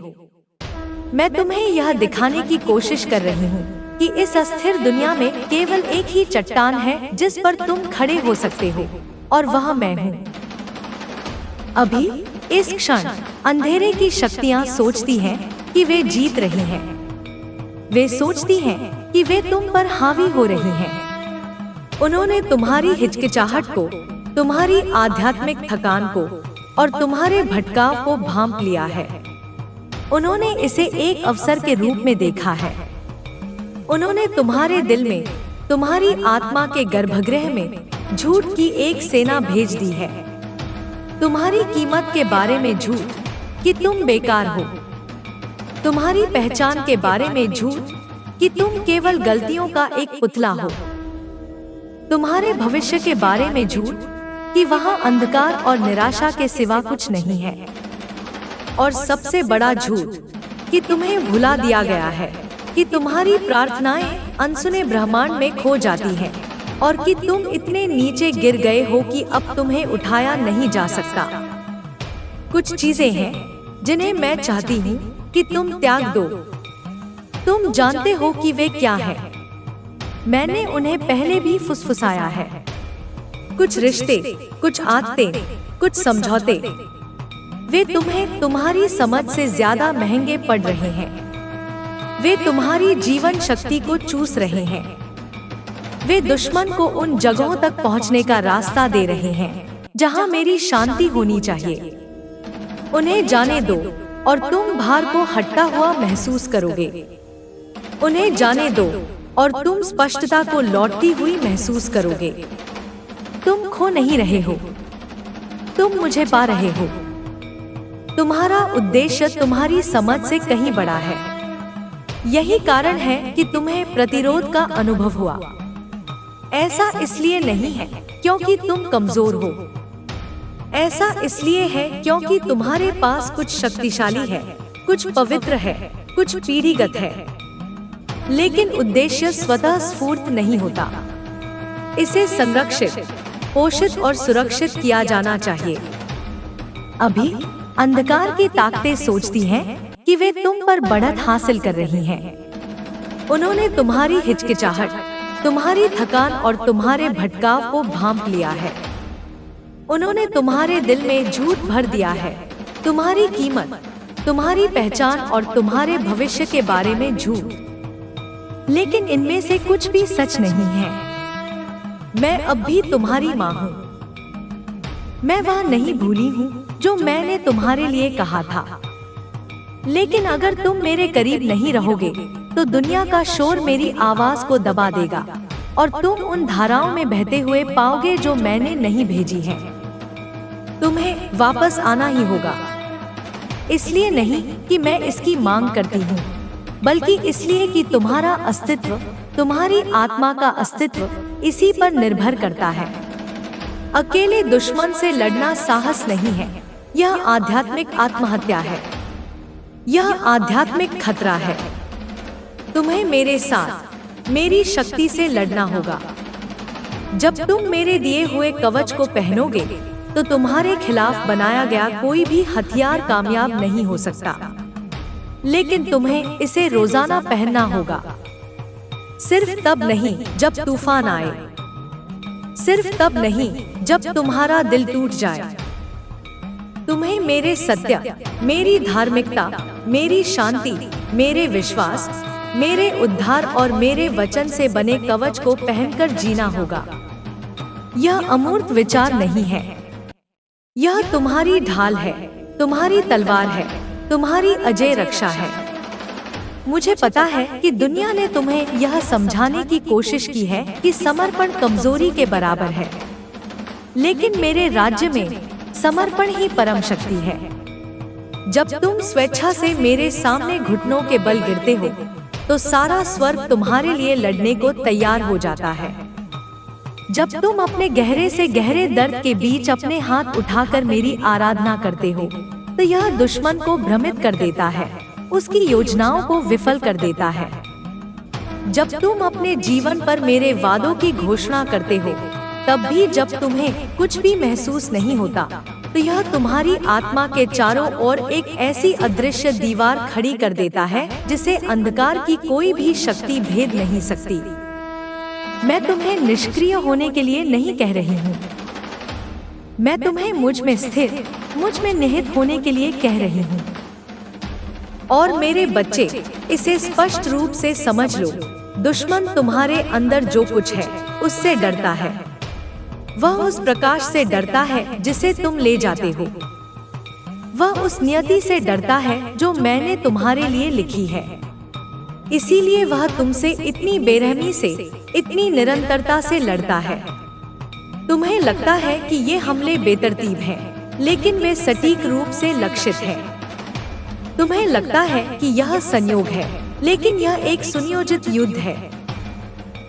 मैं तुम्हें यह दिखाने की कोशिश कर रही हूँ कि इस अस्थिर दुनिया में केवल एक ही चट्टान है जिस पर तुम खड़े हो सकते हो, और वह मैं हूँ। अभी इस क्षण अंधेरे की शक्तियाँ सोचती हैं कि वे जीत रही हैं। वे सोचती हैं कि वे तुम पर हावी हो रही हैं। उन्होंने तुम्हारी हिचकिचाहट को, तुम्हारी आध्यात्मिक थकान को और तुम्हारे भटकाव को भांप लिया है। उन्होंने इसे एक अवसर के रूप में देखा है। उन्होंने तुम्हारे दिल में, तुम्हारी आत्मा के गर्भगृह में झूठ की एक सेना भेज दी है। तुम्हारी कीमत के बारे में झूठ कि तुम बेकार हो, तुम्हारी पहचान के बारे में झूठ कि तुम केवल गलतियों का एक पुतला हो, तुम्हारे भविष्य के बारे में झूठ कि वहाँ अंधकार और निराशा के सिवा कुछ नहीं है, और सबसे बड़ा झूठ कि तुम्हें भुला दिया गया है, कि तुम्हारी प्रार्थनाएं अनसुने ब्रह्मांड में खो जाती हैं, और कि तुम इतने नीचे गिर गए हो कि अब तुम्हें उठाया नहीं जा सकता। कुछ चीजें हैं जिन्हें मैं चाहती हूँ कि तुम त्याग दो। तुम जानते हो कि वे क्या हैं। मैंने उन्हें पहले भी फुसफुसाया है। कुछ रिश्ते, कुछ आदतें, कुछ समझौते, वे तुम्हें तुम्हारी समझ से ज्यादा महंगे पड़ रहे हैं। वे तुम्हारी जीवन शक्ति को चूस रहे हैं। वे दुश्मन को उन जगहों तक पहुंचने का रास्ता दे रहे हैं जहां मेरी शांति होनी चाहिए। उन्हें जाने दो और तुम भार को हटता हुआ महसूस करोगे। उन्हें जाने दो और तुम स्पष्टता को लौटती हुई महसूस करोगे। तुम खो नहीं रहे हो, तुम मुझे पा रहे हो। तुम्हारा उद्देश्य तुम्हारी समझ से कहीं बड़ा है। यही कारण है कि तुम्हें प्रतिरोध का अनुभव हुआ। ऐसा इसलिए नहीं है क्योंकि तुम कमजोर हो, ऐसा इसलिए है क्योंकि तुम्हारे पास कुछ शक्तिशाली है, कुछ पवित्र है, कुछ पीढ़ीगत है। लेकिन उद्देश्य स्वतः स्फूर्त नहीं होता। इसे संरक्षित, पोषित और सुरक्षित किया जाना चाहिए। अभी अंधकार की ताकतें सोचती हैं कि वे तुम पर बढ़त हासिल कर रही हैं। उन्होंने तुम्हारी हिचकिचाहट, तुम्हारी थकान और तुम्हारे भटकाव को भांप लिया है। उन्होंने तुम्हारे दिल में झूठ भर दिया है, तुम्हारी कीमत, तुम्हारी पहचान और तुम्हारे भविष्य के बारे में झूठ। लेकिन इनमें से कुछ भी सच नहीं है। मैं अब भी तुम्हारी माँ हूँ। मैं वह नहीं भूली हूँ जो मैंने तुम्हारे लिए कहा था। लेकिन अगर तुम मेरे करीब नहीं रहोगे तो दुनिया का शोर मेरी आवाज को दबा देगा और तुम उन धाराओं में बहते हुए पाओगे जो मैंने नहीं भेजी है। तुम्हें वापस आना ही होगा, इसलिए नहीं कि मैं इसकी मांग करती हूँ, बल्कि इसलिए कि तुम्हारा अस्तित्व, तुम्हारी आत्मा का अस्तित्व इसी पर निर्भर करता है। अकेले दुश्मन से लड़ना साहस नहीं है, यह आध्यात्मिक आत्महत्या है, यह आध्यात्मिक खतरा है। तुम्हें मेरे साथ, मेरी शक्ति से लड़ना होगा। जब तुम मेरे दिए हुए कवच को पहनोगे तो तुम्हारे खिलाफ बनाया गया कोई भी हथियार कामयाब नहीं हो सकता। लेकिन तुम्हें इसे रोजाना पहनना होगा, सिर्फ तब नहीं जब तूफान आए, सिर्फ तब नहीं जब तुम्हारा दिल टूट जाए। तुम्हें मेरे सत्य, मेरी धार्मिकता, मेरी शांति, मेरे विश्वास, मेरे उद्धार और मेरे वचन से बने कवच को पहनकर जीना होगा। यह अमूर्त विचार नहीं है, यह तुम्हारी ढाल है, तुम्हारी तलवार है, तुम्हारी अजय रक्षा है। मुझे पता है कि दुनिया ने तुम्हें यह समझाने की कोशिश की है कि समर्पण कमजोरी के बराबर है, लेकिन मेरे राज्य में समर्पण ही परम शक्ति है। जब तुम स्वेच्छा से मेरे सामने घुटनों के बल गिरते हो तो सारा स्वर्ग तुम्हारे लिए लड़ने को तैयार हो जाता है। जब तुम अपने गहरे से गहरे दर्द के बीच अपने हाथ उठाकर मेरी आराधना करते हो तो यह दुश्मन को भ्रमित कर देता है, उसकी योजनाओं को विफल कर देता है। जब तुम अपने जीवन पर मेरे वादों की घोषणा करते हो तब भी जब तुम्हें कुछ भी महसूस नहीं होता तो यह तुम्हारी आत्मा के चारों ओर एक ऐसी अदृश्य दीवार खड़ी कर देता है जिसे अंधकार की कोई भी शक्ति भेद नहीं सकती। मैं तुम्हें निष्क्रिय होने के लिए नहीं कह रही हूँ, मैं तुम्हें मुझ में स्थिर, मुझ में निहित होने के लिए कह रही हूँ। और मेरे बच्चे, इसे स्पष्ट रूप से समझ लो, दुश्मन तुम्हारे अंदर जो कुछ है उससे डरता है। वह उस प्रकाश से डरता है जिसे तुम ले जाते हो। वह उस नियति से डरता है जो मैंने तुम्हारे लिए लिखी है। इसीलिए वह तुमसे इतनी बेरहमी से, इतनी निरंतरता से लड़ता है। तुम्हें लगता है कि ये हमले बेतरतीब हैं, लेकिन वे सटीक रूप से लक्षित हैं। तुम्हें लगता है कि यह संयोग है, लेकिन यह एक सुनियोजित युद्ध है।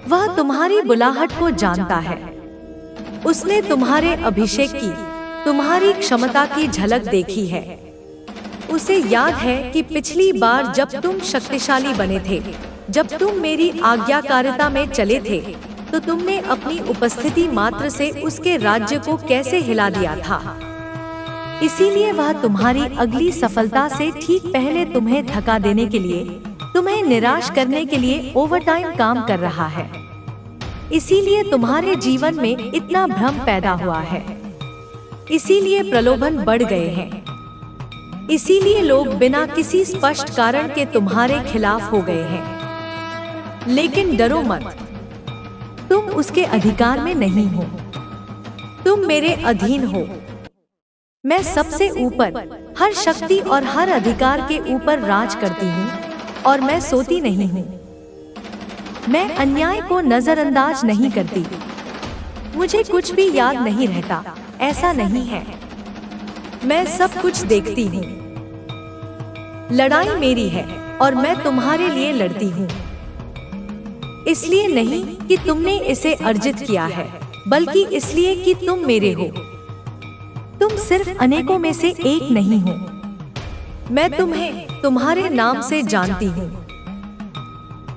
वह तुम्हारी बुलाहट को जानता है। उसने तुम्हारे अभिषेक की, तुम्हारी क्षमता की झलक देखी है। उसे याद है कि पिछली बार जब तुम शक्तिशाली बने थे, जब तुम मेरी आज्ञाकारिता में चले थे, तो तुमने अपनी उपस्थिति मात्र से उसके राज्य को कैसे हिला दिया था। इसीलिए वह तुम्हारी अगली सफलता से ठीक पहले तुम्हें थका देने के लिए, तुम्हें निराश करने के लिए ओवरटाइम काम कर रहा है। इसीलिए तुम्हारे जीवन में इतना भ्रम पैदा हुआ है। इसीलिए प्रलोभन बढ़ गए हैं। इसीलिए लोग बिना किसी स्पष्ट कारण के तुम्हारे खिलाफ हो गए हैं। लेकिन डरो मत, तुम उसके अधिकार में नहीं हो, तुम मेरे अधीन हो। मैं सबसे ऊपर, हर शक्ति और हर अधिकार के ऊपर राज करती हूँ और मैं सोती नहीं हूँ। मैं अन्याय को नजरअंदाज नहीं करती। मुझे कुछ भी याद नहीं रहता, ऐसा नहीं है। मैं सब कुछ देखती हूँ। लड़ाई मेरी है और मैं तुम्हारे लिए लड़ती हूँ। इसलिए नहीं कि तुमने इसे अर्जित किया है, बल्कि इसलिए कि तुम मेरे हो। तुम सिर्फ अनेकों में से एक नहीं हो। मैं तुम्हें तुम्हारे नाम से जानती हूँ।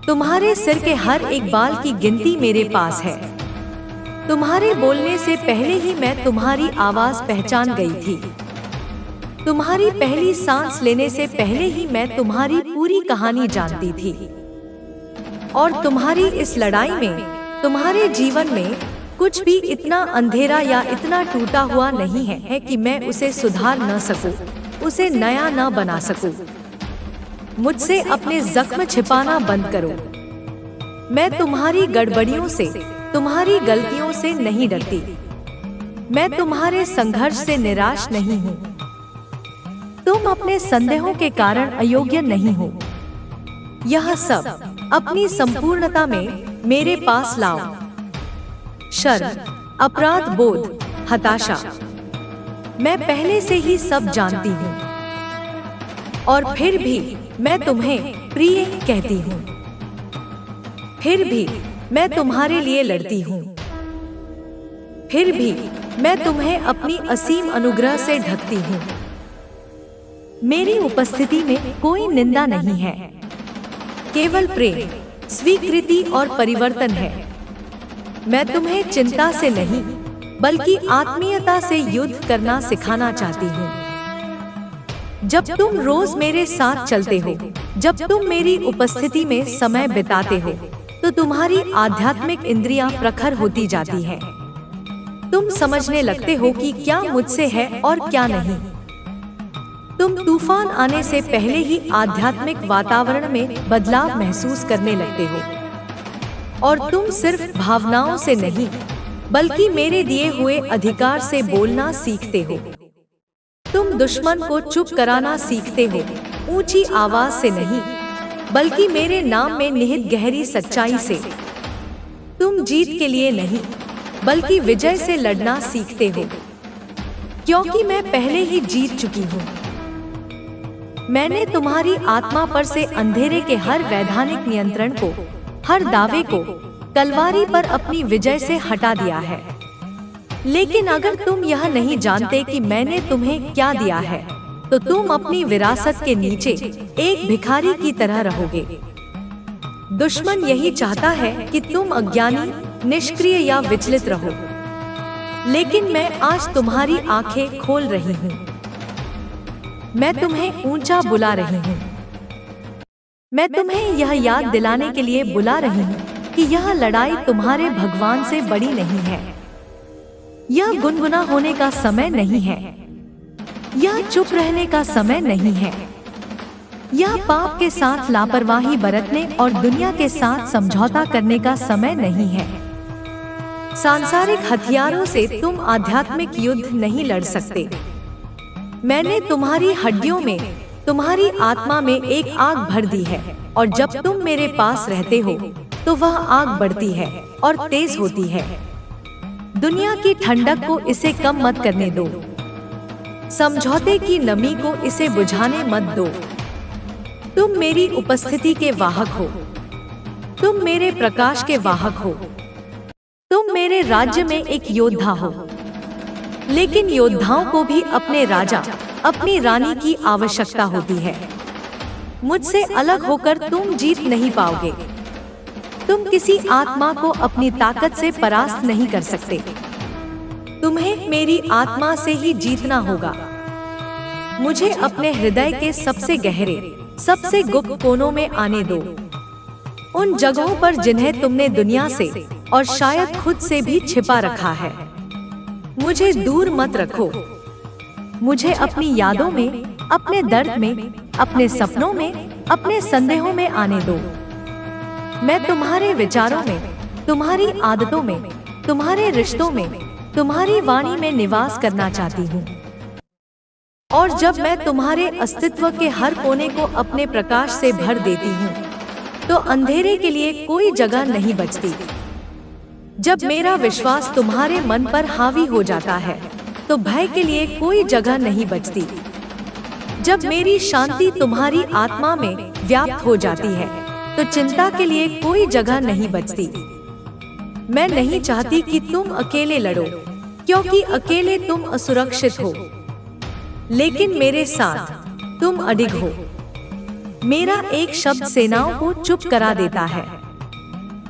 तुम्हारे सिर के हर एक बाल की गिनती मेरे पास है। तुम्हारे बोलने से पहले ही मैं तुम्हारी आवाज पहचान गई थी। तुम्हारी पहली सांस लेने से पहले ही मैं तुम्हारी पूरी कहानी जानती थी। और तुम्हारी इस लड़ाई में, तुम्हारे जीवन में कुछ भी इतना अंधेरा या इतना टूटा हुआ नहीं है कि मैं उसे सुधार न सकूं, उसे नया न बना सकूं। मुझसे अपने जख्म छिपाना बंद करो। मैं तुम्हारी गड़बड़ियों से, तुम्हारी गलतियों से नहीं डरती। मैं तुम्हारे संघर्ष से निराश नहीं हूँ। तुम अपने संदेहों के कारण अयोग्य नहीं हो। यह सब अपनी संपूर्णता में मेरे पास लाओ। शर्म, अपराध बोध, हताशा, मैं पहले से ही सब जानती हूँ। और फिर भी मैं तुम्हें प्रिय कहती हूँ। फिर भी मैं तुम्हारे लिए लड़ती हूँ। फिर भी मैं तुम्हें अपनी असीम अनुग्रह से ढकती हूँ। मेरी उपस्थिति में कोई निंदा नहीं है, केवल प्रेम, स्वीकृति और परिवर्तन है। मैं तुम्हें चिंता से नहीं, बल्कि आत्मीयता से युद्ध करना सिखाना चाहती हूँ। जब तुम रोज मेरे साथ चलते हो, जब तुम मेरी उपस्थिति में समय बिताते हो, तो तुम्हारी आध्यात्मिक इंद्रियां प्रखर होती जाती हैं। तुम समझने लगते हो कि क्या मुझसे है और क्या नहीं। तुम तूफान आने से पहले ही आध्यात्मिक वातावरण में बदलाव महसूस करने लगते हो। और तुम सिर्फ भावनाओं से नहीं, बल्कि मेरे दिए हुए अधिकार से बोलना सीखते हो। तुम दुश्मन को चुप कराना सीखते हो, ऊंची आवाज से नहीं, बल्कि मेरे नाम में निहित गहरी सच्चाई से। तुम जीत के लिए नहीं, बल्कि विजय से लड़ना सीखते हो, क्योंकि मैं पहले ही जीत चुकी हूँ। मैंने तुम्हारी आत्मा पर से अंधेरे के हर वैधानिक नियंत्रण को, हर दावे को तलवारी पर अपनी विजय से हटा दिया है। लेकिन अगर तुम यह नहीं जानते कि मैंने तुम्हें क्या दिया है, तो तुम अपनी विरासत के नीचे एक भिखारी की तरह रहोगे। दुश्मन यही चाहता है कि तुम अज्ञानी, निष्क्रिय या विचलित रहो। लेकिन मैं आज तुम्हारी आंखें खोल रही हूँ। मैं तुम्हें ऊंचा बुला रही हूँ। मैं तुम्हें यह याद दिलाने के लिए बुला रही हूँ कि यह लड़ाई तुम्हारे भगवान से बड़ी नहीं है। यह गुनगुना होने का समय नहीं है। यह चुप रहने का समय नहीं है। यह पाप के साथ लापरवाही बरतने और दुनिया के साथ समझौता करने का समय नहीं है। सांसारिक हथियारों से तुम आध्यात्मिक युद्ध नहीं लड़ सकते। मैंने तुम्हारी हड्डियों में, तुम्हारी आत्मा में एक आग भर दी है, और जब तुम मेरे पास रहते हो तो वह आग बढ़ती है और तेज होती है। दुनिया की ठंडक को इसे कम मत करने दो। समझौते की नमी को इसे बुझाने मत दो। तुम मेरी उपस्थिति के वाहक हो। तुम मेरे प्रकाश के वाहक हो। तुम मेरे राज्य में एक योद्धा हो। लेकिन योद्धाओं को भी अपने राजा, अपनी रानी की आवश्यकता होती है। मुझसे अलग होकर तुम जीत नहीं पाओगे। तुम किसी आत्मा को अपनी ताकत से परास्त नहीं कर सकते। तुम्हें मेरी आत्मा से ही जीतना होगा। मुझे अपने हृदय के सबसे गहरे, सबसे गुप्त कोनों में आने दो। उन जगहों पर जिन्हें तुमने दुनिया से और शायद खुद से भी छिपा रखा है। मुझे दूर मत रखो। मुझे अपनी यादों में, अपने दर्द में, अपने सपनों में, अपने संदेहों में आने दो। मैं तुम्हारे विचारों में, तुम्हारी आदतों में, तुम्हारे रिश्तों में, तुम्हारी वाणी में निवास करना चाहती हूँ। और जब मैं तुम्हारे अस्तित्व के हर कोने को अपने प्रकाश से भर देती हूँ, तो अंधेरे के लिए कोई जगह नहीं बचती। जब मेरा विश्वास तुम्हारे मन पर हावी हो जाता है, तो भय के लिए कोई जगह नहीं बचती। जब मेरी शांति तुम्हारी आत्मा में व्याप्त हो जाती है, तो चिंता के लिए कोई जगह नहीं बचती। मैं नहीं चाहती कि तुम अकेले लड़ो, क्योंकि अकेले तुम असुरक्षित हो। लेकिन मेरे साथ तुम अडिग हो। मेरा एक शब्द सेनाओं को चुप करा देता है।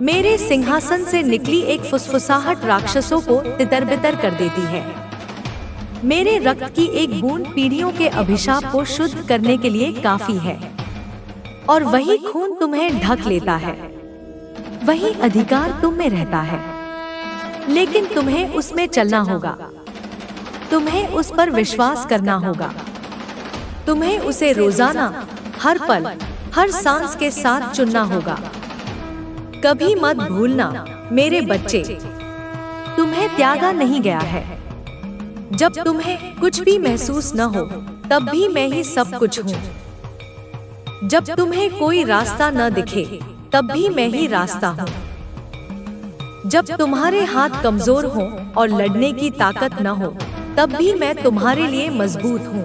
मेरे सिंहासन से निकली एक फुसफुसाहट राक्षसों को तितर-बितर कर देती है। मेरे रक्त की एक बूंद पीढ़ियों के अभिशाप को शुद्ध करने के लिए काफी है, और वही खून तुम्हें ढक लेता है। वही अधिकार तुम में रहता है, लेकिन तुम्हें उसमें चलना होगा। तुम्हें उस पर विश्वास करना होगा। तुम्हें उसे रोजाना, हर पल, हर सांस के साथ चुनना होगा। कभी मत भूलना मेरे बच्चे, तुम्हें त्यागा नहीं गया है। जब तुम्हें कुछ भी महसूस न हो, तब भी मैं ही सब कुछ हूँ। जब तुम्हें कोई रास्ता न दिखे, तब भी मैं ही रास्ता हूँ। जब तुम्हारे हाथ कमजोर हों और लड़ने की ताकत न हो, तब भी मैं तुम्हारे लिए मजबूत हूँ।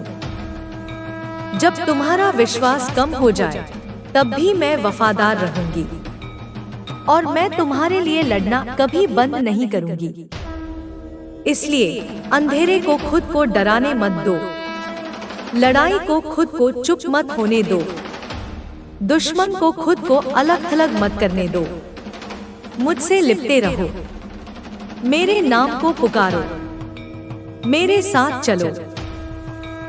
जब तुम्हारा विश्वास कम हो जाए, तब भी मैं वफादार रहूंगी, और मैं तुम्हारे लिए लड़ना कभी बंद नहीं करूंगी। इसलिए अंधेरे को खुद को डराने मत दो, लड़ाई को खुद को चुप मत होने दो, दुश्मन को खुद को अलग थलग मत करने दो। मुझसे लिपटे रहो, मेरे नाम को पुकारो, मेरे साथ चलो,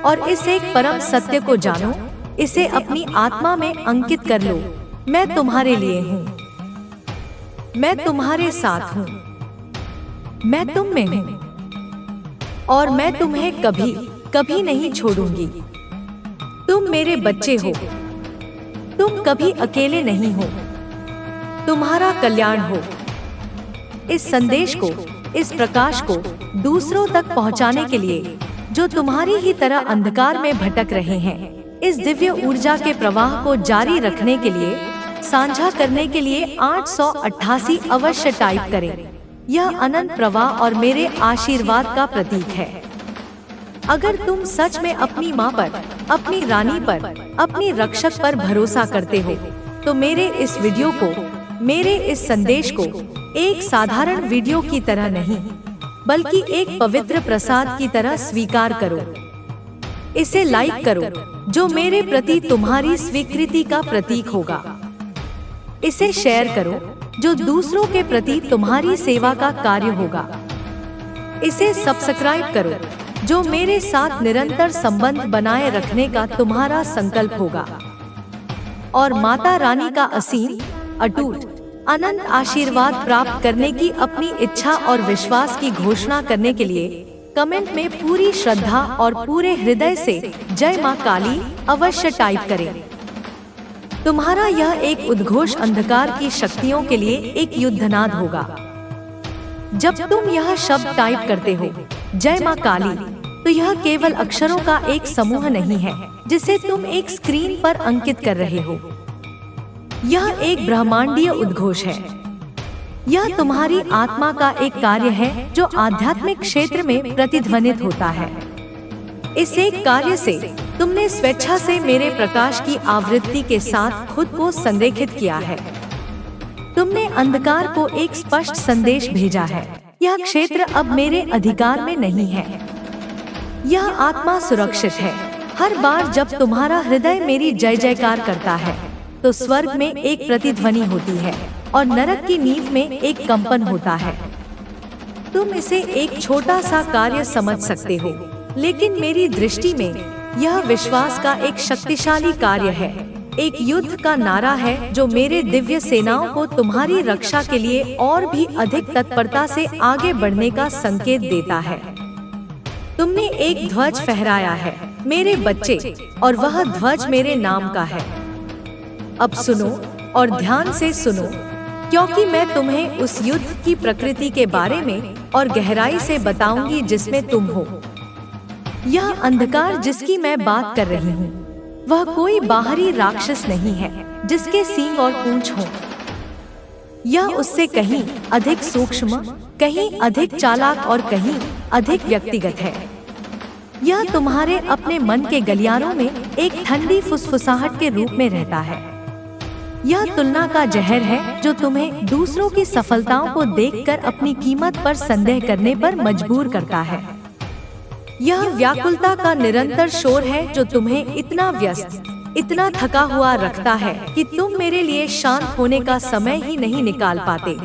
और इस एक परम सत्य को जानो, इसे अपनी आत्मा में अंकित कर लो। मैं तुम्हारे लिए हूँ, मैं तुम्हारे साथ हूँ, मैं तुम में हूँ, और मैं तुम्हें कभी कभी नहीं छोड़ूंगी। तुम मेरे बच्चे हो, तुम कभी अकेले नहीं हो, तुम्हारा कल्याण हो। इस संदेश को, इस प्रकाश को दूसरों तक पहुंचाने के लिए, जो तुम्हारी ही तरह अंधकार में भटक रहे हैं, इस दिव्य ऊर्जा के प्रवाह को जारी रखने के लिए, साझा करने के लिए 888 अवश्य टाइप करें। यह अनंत प्रवाह और मेरे आशीर्वाद का प्रतीक है। अगर तुम सच में अपनी माँ पर, अपनी रानी पर, अपनी रक्षक पर भरोसा करते हो, तो मेरे इस वीडियो को, मेरे इस संदेश को एक साधारण वीडियो की तरह नहीं, बल्कि एक पवित्र प्रसाद की तरह स्वीकार करो। इसे लाइक करो, जो मेरे प्रति तुम्हारी स्वीकृति का प्रतीक होगा। इसे शेयर करो, जो दूसरों के प्रति तुम्हारी सेवा का कार्य होगा। इसे सब्सक्राइब करो, जो मेरे साथ निरंतर संबंध बनाए रखने का तुम्हारा संकल्प होगा। और माता रानी का असीम, अटूट, अनंत आशीर्वाद प्राप्त करने की अपनी इच्छा और विश्वास की घोषणा करने के लिए कमेंट में पूरी श्रद्धा और पूरे हृदय से जय मां काली अवश्य टाइप करें। तुम्हारा यह एक उद्घोष अंधकार की शक्तियों के लिए एक युद्धनाद होगा। जब तुम यह शब्द टाइप करते हो, जय मां काली, तो यह केवल अक्षरों का एक समूह नहीं है जिसे तुम एक स्क्रीन पर अंकित कर रहे हो। यह एक ब्रह्मांडीय उद्घोष है। यह तुम्हारी आत्मा का एक कार्य है जो आध्यात्मिक क्षेत्र में प्रतिध्वनित होता है। इस एक कार्य से तुमने स्वेच्छा से मेरे प्रकाश की आवृत्ति के साथ खुद को संरेखित किया है। तुमने अंधकार को एक स्पष्ट संदेश भेजा है, यह क्षेत्र अब मेरे अधिकार में नहीं है। यह आत्मा सुरक्षित है। हर बार जब तुम्हारा हृदय मेरी जय जयकार करता है, तो स्वर्ग में एक प्रतिध्वनि होती है और नरक की नींव में एक कंपन होता है। तुम इसे एक छोटा सा कार्य समझ सकते हो, लेकिन मेरी दृष्टि में यह विश्वास का एक शक्तिशाली कार्य है, एक युद्ध का नारा है जो मेरे दिव्य सेनाओं को तुम्हारी रक्षा के लिए और भी अधिक तत्परता से आगे बढ़ने का संकेत देता है। तुमने एक ध्वज फहराया है मेरे बच्चे, और वह ध्वज मेरे नाम का है। अब सुनो और ध्यान से सुनो, क्योंकि मैं तुम्हें उस युद्ध की प्रकृति के बारे में और गहराई से बताऊंगी जिसमें तुम हो। यह अंधकार जिसकी मैं बात कर रही हूँ, वह कोई बाहरी राक्षस नहीं है जिसके सींग और पूंछ हो। यह उससे कहीं अधिक सूक्ष्म, कहीं अधिक चालाक और कहीं अधिक व्यक्तिगत है। यह तुम्हारे अपने मन के गलियारों में एक ठंडी फुसफुसाहट के रूप में रहता है। यह तुलना का जहर है जो तुम्हें दूसरों की सफलताओं को देखकर अपनी कीमत पर संदेह करने पर मजबूर करता है। यह व्याकुलता का निरंतर शोर है जो तुम्हें इतना व्यस्त, इतना थका हुआ रखता है कि तुम मेरे लिए शांत होने का समय ही नहीं निकाल पाते।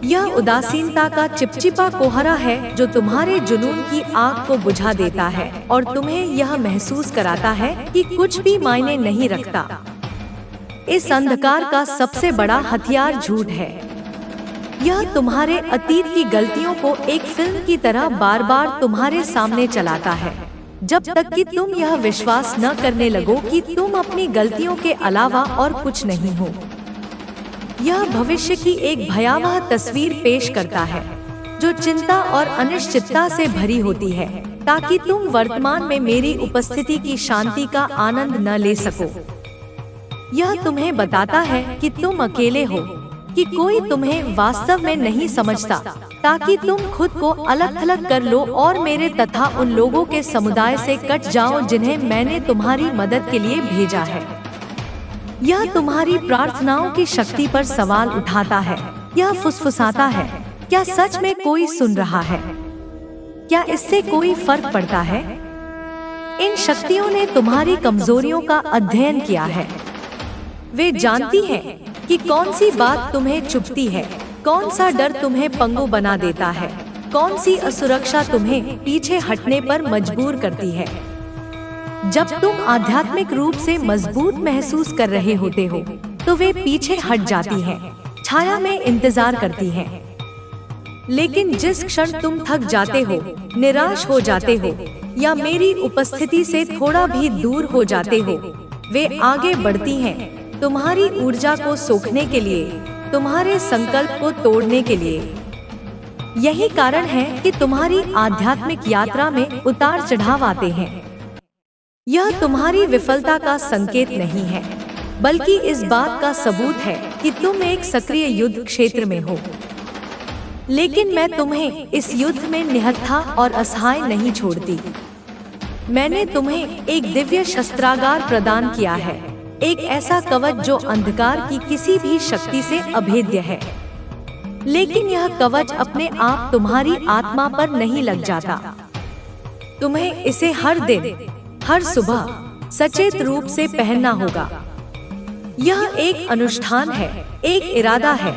यह उदासीनता का चिपचिपा कोहरा है जो तुम्हारे जुनून की आग को बुझा देता है और तुम्हें यह महसूस कराता है कि कुछ भी मायने नहीं रखता। इस अंधकार का सबसे बड़ा हथियार झूठ है। यह तुम्हारे अतीत की गलतियों को एक फिल्म की तरह बार बार तुम्हारे सामने चलाता है, जब तक कि तुम यह विश्वास न करने लगो कि तुम अपनी गलतियों के अलावा और कुछ नहीं हो। यह भविष्य की एक भयावह तस्वीर पेश करता है जो चिंता और अनिश्चितता से भरी होती है, ताकि तुम वर्तमान में मेरी उपस्थिति की शांति का आनंद न ले सको। यह तुम्हें बताता है कि तुम अकेले हो, कि कोई तुम्हें वास्तव में नहीं समझता, ताकि तुम खुद को अलग थलग कर लो और मेरे तथा उन लोगों के समुदाय से कट जाओ जिन्हें मैंने तुम्हारी मदद के लिए भेजा है। यह तुम्हारी प्रार्थनाओं की शक्ति पर सवाल उठाता है। यह फुसफुसाता है, क्या सच में कोई सुन रहा है? क्या इससे कोई फर्क पड़ता है? इन शक्तियों ने तुम्हारी कमजोरियों का अध्ययन किया है। वे जानती हैं कि कौन सी बात तुम्हें चुभती है, कौन सा डर तुम्हें पंगु बना देता है, कौन सी असुरक्षा तुम्हें पीछे हटने पर मजबूर करती है। जब तुम आध्यात्मिक रूप से मजबूत महसूस कर रहे होते हो, तो वे पीछे हट जाती हैं, छाया में इंतजार करती हैं। लेकिन जिस क्षण तुम थक जाते हो, निराश हो जाते हो या मेरी उपस्थिति से थोड़ा भी दूर हो जाते हो, वे आगे बढ़ती हैं, तुम्हारी ऊर्जा को सोखने के लिए, तुम्हारे संकल्प को तोड़ने के लिए। यही कारण है कि तुम्हारी आध्यात्मिक यात्रा में उतार चढ़ाव आते हैं। यह तुम्हारी विफलता का संकेत नहीं है, बल्कि इस बात का सबूत है कि तुम एक सक्रिय युद्ध क्षेत्र में हो। लेकिन मैं तुम्हें इस युद्ध में निहत्था और असहाय नहीं छोड़ती। मैंने तुम्हें एक दिव्य शस्त्रागार प्रदान किया है, एक ऐसा कवच जो अंधकार की किसी भी शक्ति से अभेद्य है। लेकिन यह कवच अपने आप तुम्हारी आत्मा पर नहीं लग जाता। तुम्हें इसे हर दिन, हर सुबह सचेत रूप से पहनना होगा। यह एक अनुष्ठान है, एक इरादा है,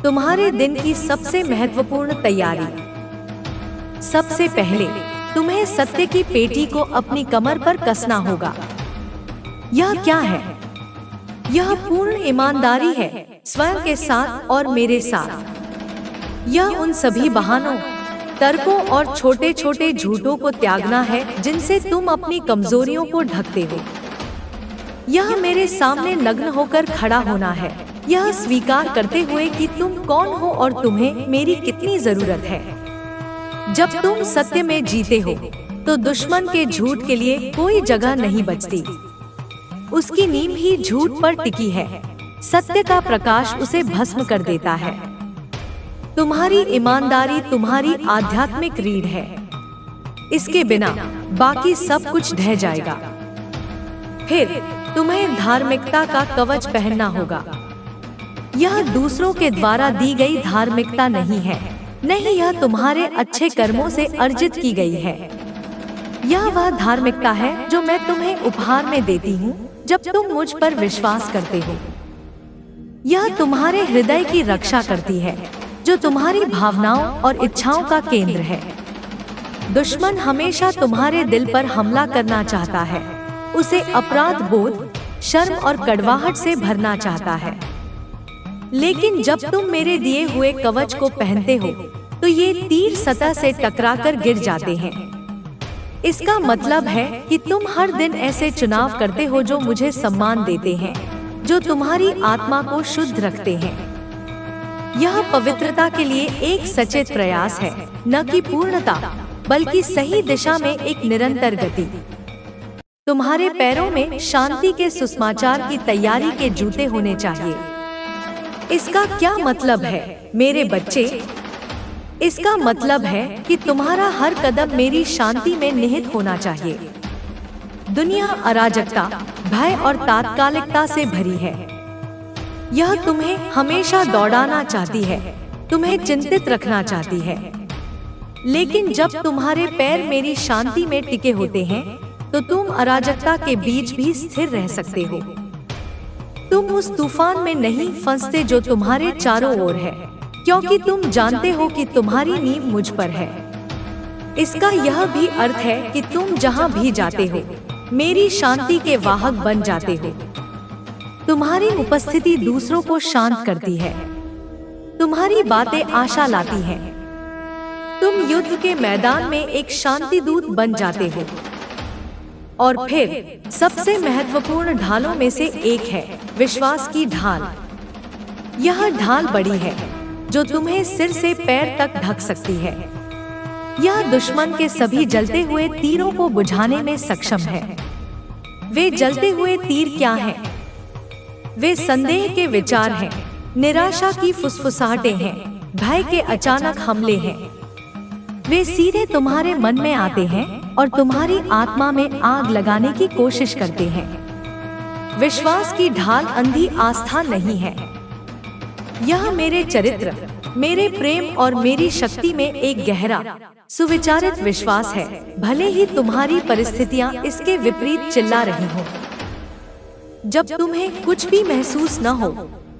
तुम्हारे दिन की सबसे महत्वपूर्ण तैयारी। सबसे पहले तुम्हें सत्य की पेटी को अपनी कमर पर कसना होगा। यह क्या है? यह पूर्ण ईमानदारी है, स्वयं के साथ और मेरे साथ। यह उन सभी बहानों, तर्कों और छोटे छोटे झूठों को त्यागना है जिनसे तुम अपनी कमजोरियों को ढकते हो। यह मेरे सामने नग्न होकर खड़ा होना है, यह स्वीकार करते हुए कि तुम कौन हो और तुम्हें मेरी कितनी जरूरत है। जब तुम सत्य में जीते हो, तो दुश्मन के झूठ के लिए कोई जगह नहीं बचती। उसकी नींव ही झूठ पर टिकी है, सत्य का प्रकाश उसे भस्म कर देता है। तुम्हारी ईमानदारी तुम्हारी आध्यात्मिक रीढ़ है, इसके बिना बाकी सब कुछ ढह जाएगा। फिर तुम्हें धार्मिकता का कवच पहनना होगा। यह दूसरों के द्वारा दी गई धार्मिकता नहीं है, नहीं, यह तुम्हारे अच्छे कर्मों से अर्जित की गई है। यह वह धार्मिकता है जो मैं तुम्हें उपहार में देती हूँ जब तुम मुझ पर विश्वास करते हो। यह तुम्हारे हृदय की रक्षा करती है, जो तुम्हारी भावनाओं और इच्छाओं का केंद्र है। दुश्मन हमेशा तुम्हारे दिल पर हमला करना चाहता है, उसे अपराध बोध, शर्म और कड़वाहट से भरना चाहता है। लेकिन जब तुम मेरे दिए हुए कवच को पहनते हो, तो ये तीर सतह से टकराकर गिर जाते हैं। इसका मतलब है कि तुम हर दिन ऐसे चुनाव करते हो जो मुझे सम्मान देते हैं, जो तुम्हारी आत्मा को शुद्ध रखते हैं। यह पवित्रता के लिए एक सचेत प्रयास है, न कि पूर्णता, बल्कि सही दिशा में एक निरंतर गति। तुम्हारे पैरों में शांति के सुसमाचार की तैयारी के जूते होने चाहिए। इसका क्या मतलब है, मेरे बच्चे? इसका मतलब है कि तुम्हारा हर कदम मेरी शांति में निहित होना चाहिए। दुनिया अराजकता, भय और तात्कालिकता से भरी है। यह तुम्हें हमेशा दौड़ाना चाहती है, तुम्हें चिंतित रखना चाहती है। लेकिन जब तुम्हारे पैर मेरी शांति में टिके होते हैं, तो तुम अराजकता के बीच भी स्थिर रह सकते हो। तुम उस तूफान में नहीं फंसते जो तुम्हारे चारों ओर है, क्योंकि तुम जानते हो कि तुम्हारी नींव मुझ पर है। इसका यह भी अर्थ है कि तुम जहाँ भी जाते हो, मेरी शांति के वाहक बन जाते हो। तुम्हारी उपस्थिति दूसरों को शांत करती है। तुम्हारी बातें आशा लाती हैं। तुम युद्ध के मैदान में एक शांति दूत बन जाते हो। और फिर सबसे महत्वपूर्ण ढालों में से एक है विश्वास की ढाल। यह ढाल बड़ी है जो तुम्हें सिर से पैर तक ढक सकती है। यह दुश्मन के सभी जलते हुए तीरों को बुझाने में सक्षम है। वे जलते हुए तीर क्या हैं? वे संदेह के विचार हैं, निराशा की फुसफुसाहटें हैं, भय के अचानक हमले हैं। वे सीधे तुम्हारे मन में आते हैं और तुम्हारी आत्मा में आग लगाने की कोशिश करते हैं। विश्वास की ढाल अंधी आस्था नहीं है। यह मेरे चरित्र, मेरे प्रेम और मेरी शक्ति में एक गहरा, सुविचारित विश्वास है, भले ही तुम्हारी परिस्थितियां इसके विपरीत चिल्ला रही हो। जब तुम्हें कुछ भी महसूस न हो,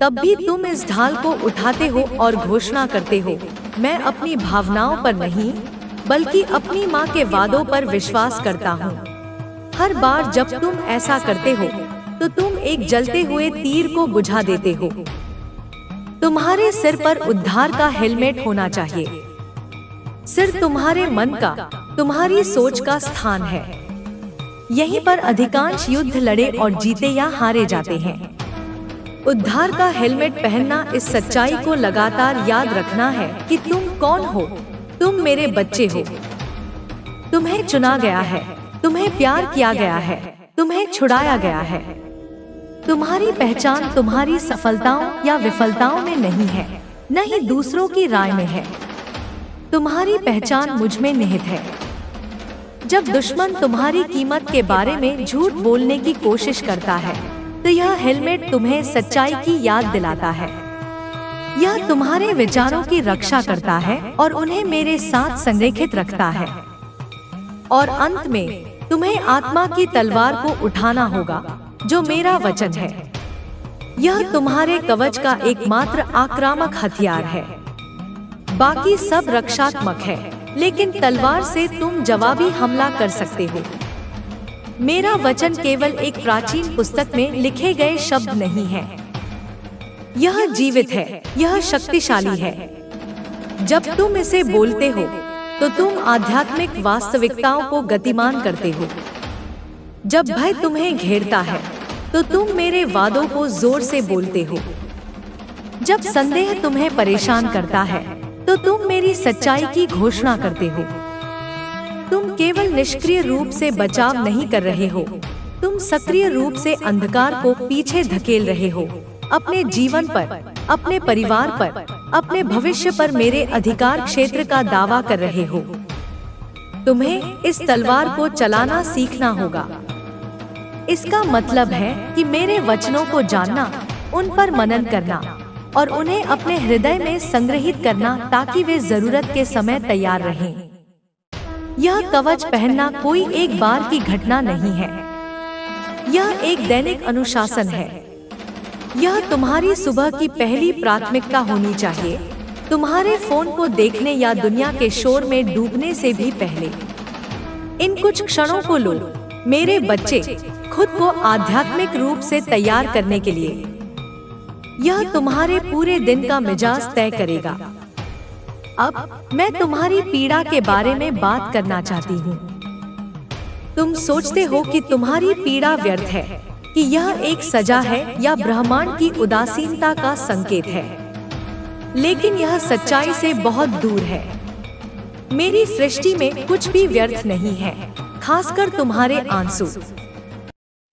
तब भी तुम इस ढाल को उठाते हो और घोषणा करते हो, मैं अपनी भावनाओं पर नहीं, बल्कि अपनी माँ के वादों पर विश्वास करता हूँ। हर बार जब तुम ऐसा करते हो, तो तुम एक जलते हुए तीर को बुझा देते हो। तुम्हारे सिर पर उद्धार का हेलमेट होना चाहिए। सिर तुम्हारे मन का, तुम्हारी सोच का स्थान है। यहीं पर अधिकांश युद्ध लड़े और जीते या हारे जाते हैं। उद्धार का हेलमेट पहनना इस सच्चाई को लगातार याद रखना है कि तुम कौन हो। तुम मेरे बच्चे हो। तुम्हें चुना गया है, तुम्हें प्यार किया गया है, तुम्हें छुड़ाया गया है। तुम्हारी पहचान तुम्हारी सफलताओं या विफलताओं में नहीं है, न ही दूसरों की राय में है। तुम्हारी पहचान मुझ में निहित है। जब दुश्मन तुम्हारी कीमत के बारे में झूठ बोलने की कोशिश करता है, तो यह हेलमेट तुम्हें सच्चाई की याद दिलाता है। यह तुम्हारे विचारों की रक्षा करता है और उन्हें मेरे साथ संरेखित रखता है। और अंत में तुम्हें आत्मा की तलवार को उठाना होगा, जो मेरा वचन है। यह तुम्हारे कवच का एकमात्र आक्रामक हथियार है। बाकी सब रक्षात्मक है, लेकिन तलवार से तुम जवाबी हमला कर सकते हो। मेरा वचन केवल एक प्राचीन पुस्तक में लिखे गए शब्द नहीं है। यह जीवित है, यह शक्तिशाली है। जब तुम इसे बोलते हो, तो तुम आध्यात्मिक वास्तविकताओं को गतिमान करते हो। जब भय तुम्हें घेरता है, तो तुम मेरे वादों को जोर से बोलते हो। जब संदेह तुम्हें परेशान करता है, तो तुम मेरी सच्चाई की घोषणा करते हो। तुम केवल निष्क्रिय रूप से बचाव नहीं कर रहे हो, तुम सक्रिय रूप से अंधकार को पीछे धकेल रहे हो। अपने जीवन पर, अपने परिवार पर, अपने भविष्य पर मेरे अधिकार क्षेत्र का दावा कर रहे हो। तुम्हें इस तलवार को चलाना सीखना होगा। इसका मतलब है कि मेरे वचनों को जानना, उन पर मनन करना और उन्हें अपने हृदय में संग्रहित करना, ताकि वे जरूरत के समय तैयार रहें। यह कवच पहनना कोई एक बार की घटना नहीं है। यह एक दैनिक अनुशासन है। यह तुम्हारी सुबह की पहली प्राथमिकता होनी चाहिए, तुम्हारे फोन को देखने या दुनिया के शोर में डूबने से भी पहले। इन कुछ क्षणों को लो, मेरे बच्चे, खुद को आध्यात्मिक रूप से तैयार करने के लिए। यह तुम्हारे पूरे दिन का मिजाज तय करेगा। अब मैं तुम्हारी पीड़ा के बारे में बात करना चाहती हूँ। तुम सोचते हो कि तुम्हारी पीड़ा व्यर्थ है, कि यह एक सजा है या ब्रह्मांड की उदासीनता का संकेत है। लेकिन यह सच्चाई से बहुत दूर है। मेरी सृष्टि में कुछ भी व्यर्थ नहीं है, खासकर तुम्हारे आंसू।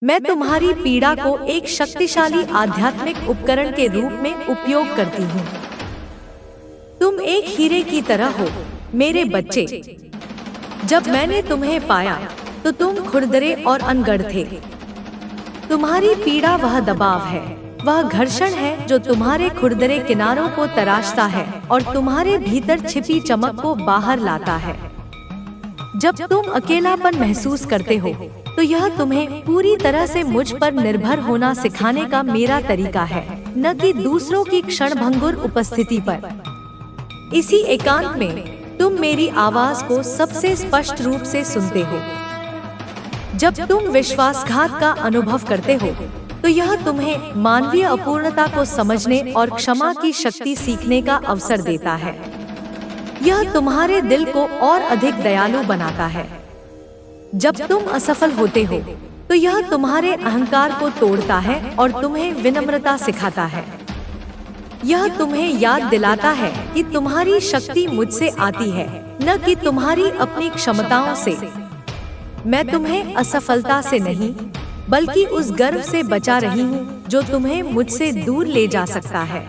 मैं तुम्हारी पीड़ा को एक शक्तिशाली आध्यात्मिक उपकरण के रूप में उपयोग करती हूँ। तुम एक हीरे की तरह हो, मेरे बच्चे। जब मैंने तुम्हें पाया, तो तुम खुरदरे और अनगढ़ थे। तुम्हारी पीड़ा वह दबाव है, वह घर्षण है जो तुम्हारे खुरदरे किनारों को तराशता है और तुम्हारे भीतर छिपी चमक को बाहर लाता है। जब तुम अकेलापन महसूस करते हो, तो यह तुम्हें पूरी तरह से मुझ पर निर्भर होना सिखाने का मेरा तरीका है, न कि दूसरों की क्षणभंगुर उपस्थिति पर। इसी एकांत में तुम मेरी आवाज को सबसे स्पष्ट रूप से सुनते हो। जब तुम विश्वासघात का अनुभव करते हो तो यह तुम्हें मानवीय अपूर्णता को समझने और क्षमा की शक्ति सीखने का अवसर देता है। यह तुम्हारे दिल को और अधिक दयालु बनाता है। जब तुम असफल होते हो तो यह तुम्हारे अहंकार को तोड़ता है और तुम्हें विनम्रता सिखाता है। यह तुम्हें याद दिलाता है कि तुम्हारी शक्ति मुझसे आती है, न कि तुम्हारी अपनी क्षमताओं से। मैं तुम्हें असफलता से नहीं, बल्कि उस गर्व से बचा रही हूँ जो तुम्हें मुझसे दूर ले जा सकता है।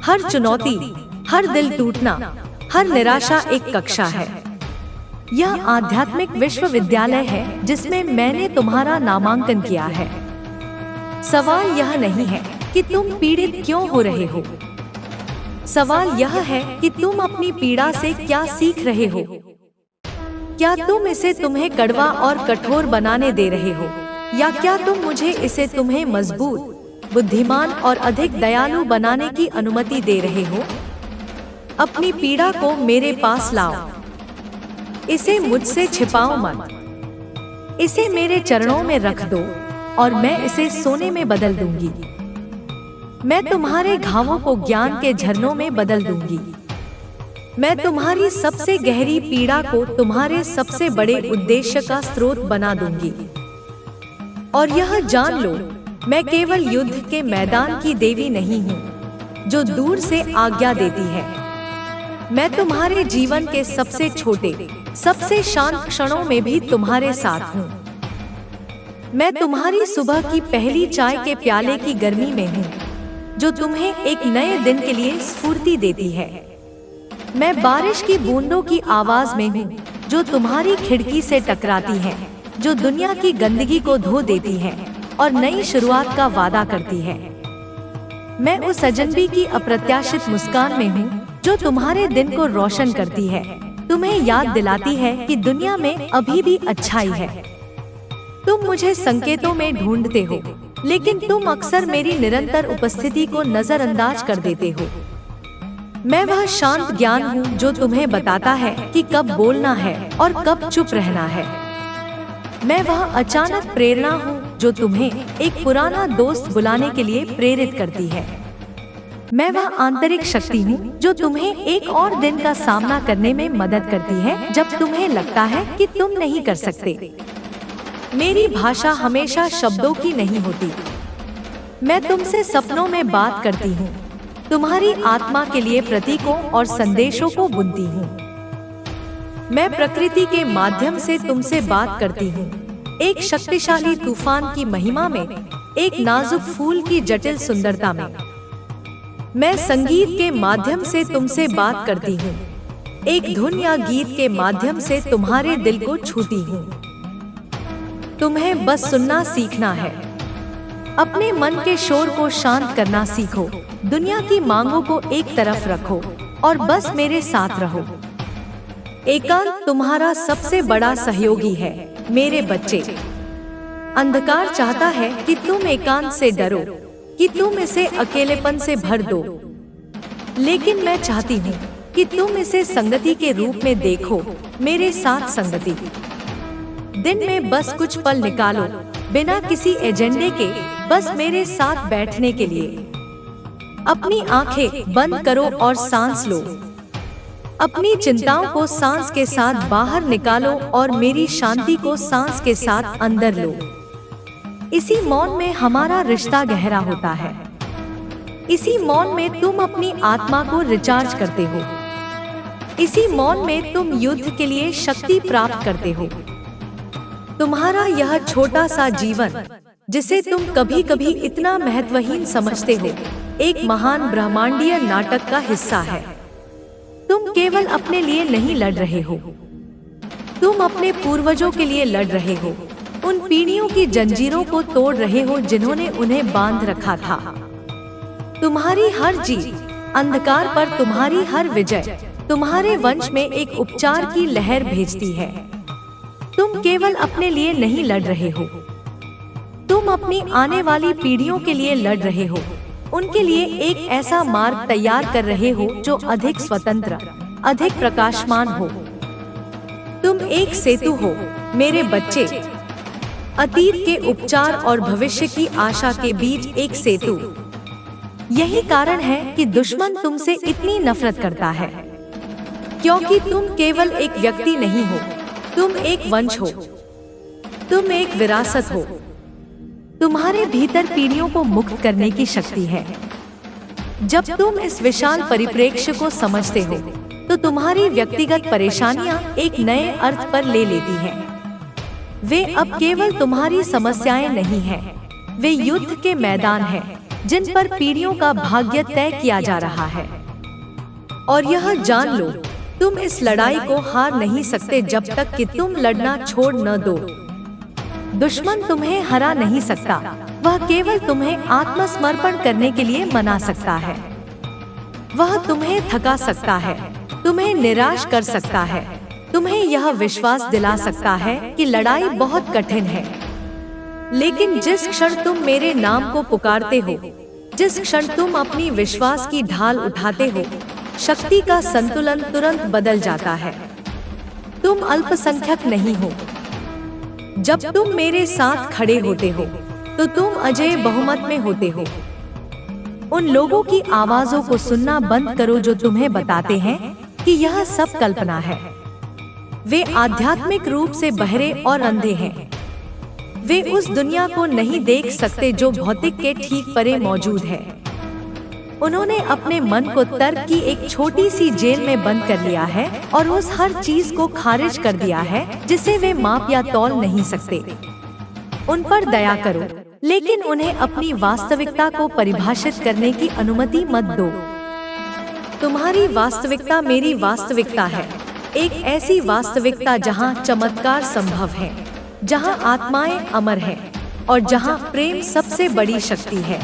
हर चुनौती, हर दिल टूटना, हर निराशा एक कक्षा है। यह आध्यात्मिक विश्वविद्यालय है जिसमें मैंने तुम्हारा नामांकन किया है। सवाल यह नहीं है कि तुम पीड़ित क्यों हो रहे हो। सवाल यह है कि तुम अपनी पीड़ा से क्या सीख रहे हो। क्या तुम इसे तुम्हें कड़वा और कठोर बनाने दे रहे हो, या क्या तुम मुझे इसे तुम्हें मजबूत, बुद्धिमान और अधिक दयालु बनाने की अनुमति दे रहे हो। अपनी पीड़ा को मेरे पास लाओ। इसे मुझसे छिपाओ मत। इसे मेरे चरणों में रख दो और मैं इसे सोने में बदल दूंगी। मैं तुम्हारे घावों को ज्ञान के झरनों में बदल दूंगी। मैं तुम्हारी सबसे गहरी पीड़ा को तुम्हारे सबसे बड़े उद्देश्य का स्रोत बना दूंगी। और यह जान लो, मैं केवल युद्ध के मैदान की देवी नहीं हूँ जो दूर से आज्ञा देती है। मैं तुम्हारे जीवन के सबसे छोटे, सबसे शांत क्षणों में भी तुम्हारे साथ हूँ। मैं तुम्हारी सुबह की पहली चाय के प्याले की गर्मी में हूँ जो तुम्हें एक नए दिन के लिए स्फूर्ति देती है। मैं बारिश की बूंदों की आवाज में हूँ जो तुम्हारी खिड़की से टकराती है, जो दुनिया की गंदगी को धो देती है और नई शुरुआत का वादा करती है। मैं उस अजनबी की अप्रत्याशित मुस्कान में हूँ जो तुम्हारे दिन को रोशन करती है, तुम्हें याद दिलाती है कि दुनिया में अभी भी अच्छाई है। तुम मुझे संकेतों में ढूंढते हो, लेकिन तुम अक्सर मेरी निरंतर उपस्थिति को नजरअंदाज कर देते हो। मैं वह शांत ज्ञान हूँ जो तुम्हें बताता है कि कब बोलना है और कब चुप रहना है। मैं वह अचानक प्रेरणा हूँ जो तुम्हें एक पुराना दोस्त बुलाने के लिए प्रेरित करती है। मैं वह आंतरिक शक्ति हूँ जो तुम्हें एक और दिन का सामना करने में मदद करती है जब तुम्हें लगता है कि तुम नहीं कर सकते। मेरी भाषा हमेशा शब्दों की नहीं होती। मैं तुमसे सपनों में बात करती हूँ, तुम्हारी आत्मा के लिए प्रतीकों और संदेशों को बुनती हूँ। मैं प्रकृति के माध्यम से तुमसे बात करती हूँ, एक शक्तिशाली तूफान की महिमा में, एक नाजुक फूल की जटिल सुंदरता में। मैं संगीत के माध्यम से तुमसे बात करती हूँ, एक धुन या गीत के माध्यम से तुम्हारे दिल को छूती हूँ। तुम्हें बस सुनना सीखना है। अपने मन के शोर को शांत करना सीखो, दुनिया की मांगों को एक तरफ रखो और बस मेरे साथ रहो। एकांत तुम्हारा सबसे बड़ा सहयोगी है मेरे बच्चे। अंधकार चाहता है कि तुम एकांत से डरो, कि तुम इसे अकेलेपन से भर दो, लेकिन मैं चाहती हूँ कि तुम इसे संगति के रूप में देखो, मेरे साथ संगति। दिन में बस कुछ पल निकालो, बिना किसी एजेंडे के, बस मेरे साथ बैठने के लिए। अपनी आंखें बंद करो और सांस लो। अपनी चिंताओं को सांस के साथ बाहर निकालो और मेरी शांति को सांस के साथ अंदर लो। इसी मौन में हमारा रिश्ता गहरा होता है। इसी मौन में तुम अपनी आत्मा को रिचार्ज करते हो। इसी मौन में तुम युद्ध के लिए शक्ति प्राप्त करते हो। तुम्हारा यह छोटा सा जीवन, जिसे तुम कभी कभी इतना महत्वहीन समझते हो, एक महान ब्रह्मांडीय नाटक का हिस्सा है। तुम केवल अपने लिए नहीं लड़ रहे हो, तुम अपने पूर्वजों के लिए लड़ रहे हो, उन पीढ़ियों की जंजीरों को तोड़ रहे हो जिन्होंने उन्हें बांध रखा था। तुम्हारी हर जीत, अंधकार पर तुम्हारी हर विजय, तुम्हारे वंश में एक उपचार की लहर भेजती है। तुम केवल अपने लिए नहीं लड़ रहे हो, तुम अपनी आने वाली पीढ़ियों के लिए लड़ रहे हो। उनके लिए एक ऐसा मार्ग तैयार कर रहे हो जो अधिक स्वतंत्र, अधिक प्रकाशमान हो। तुम एक सेतु हो मेरे बच्चे, अतीत के उपचार और भविष्य की आशा के बीच एक सेतु। यही कारण है कि दुश्मन तुमसे इतनी नफरत करता है, क्योंकि तुम केवल एक व्यक्ति नहीं हो, तुम एक वंश हो, तुम एक विरासत हो। तुम्हारे भीतर पीढ़ियों को मुक्त करने की शक्ति है। जब तुम इस विशाल परिप्रेक्ष्य को समझते हो तो तुम्हारी व्यक्तिगत परेशानियां एक नए अर्थ पर ले लेती हैं। वे अब केवल तुम्हारी समस्याएं नहीं हैं, वे युद्ध के मैदान हैं जिन पर पीढ़ियों का भाग्य तय किया जा रहा है। और यह जान लो, तुम इस लड़ाई को हार नहीं सकते जब तक कि तुम लड़ना छोड़ न दो। दुश्मन तुम्हें हरा नहीं सकता, वह केवल तुम्हें आत्मसमर्पण करने के लिए मना सकता है। वह तुम्हें थका सकता है, तुम्हें निराश कर सकता है, तुम्हें यह विश्वास दिला सकता है कि लड़ाई बहुत कठिन है। लेकिन जिस क्षण तुम मेरे नाम को पुकारते हो, जिस क्षण तुम अपनी विश्वास की ढाल उठाते हो, शक्ति का संतुलन तुरंत बदल जाता है। तुम अल्पसंख्यक नहीं हो। जब तुम मेरे साथ खड़े होते हो तो तुम अजेय बहुमत में होते हो। उन लोगों की आवाजों को सुनना बंद करो जो तुम्हें बताते हैं कि यह सब कल्पना है। वे आध्यात्मिक रूप से बहरे और अंधे हैं। वे उस दुनिया को नहीं देख सकते जो भौतिक के ठीक परे मौजूद है। उन्होंने अपने मन को तर्क की एक छोटी सी जेल में बंद कर लिया है और उस हर चीज को खारिज कर दिया है जिसे वे माप या तौल नहीं सकते। उन पर दया करो, लेकिन उन्हें अपनी वास्तविकता को परिभाषित करने की अनुमति मत दो। तुम्हारी वास्तविकता मेरी वास्तविकता है, एक ऐसी वास्तविकता जहां चमत्कार संभव है, जहां आत्माएं अमर हैं और जहां प्रेम सबसे बड़ी शक्ति है।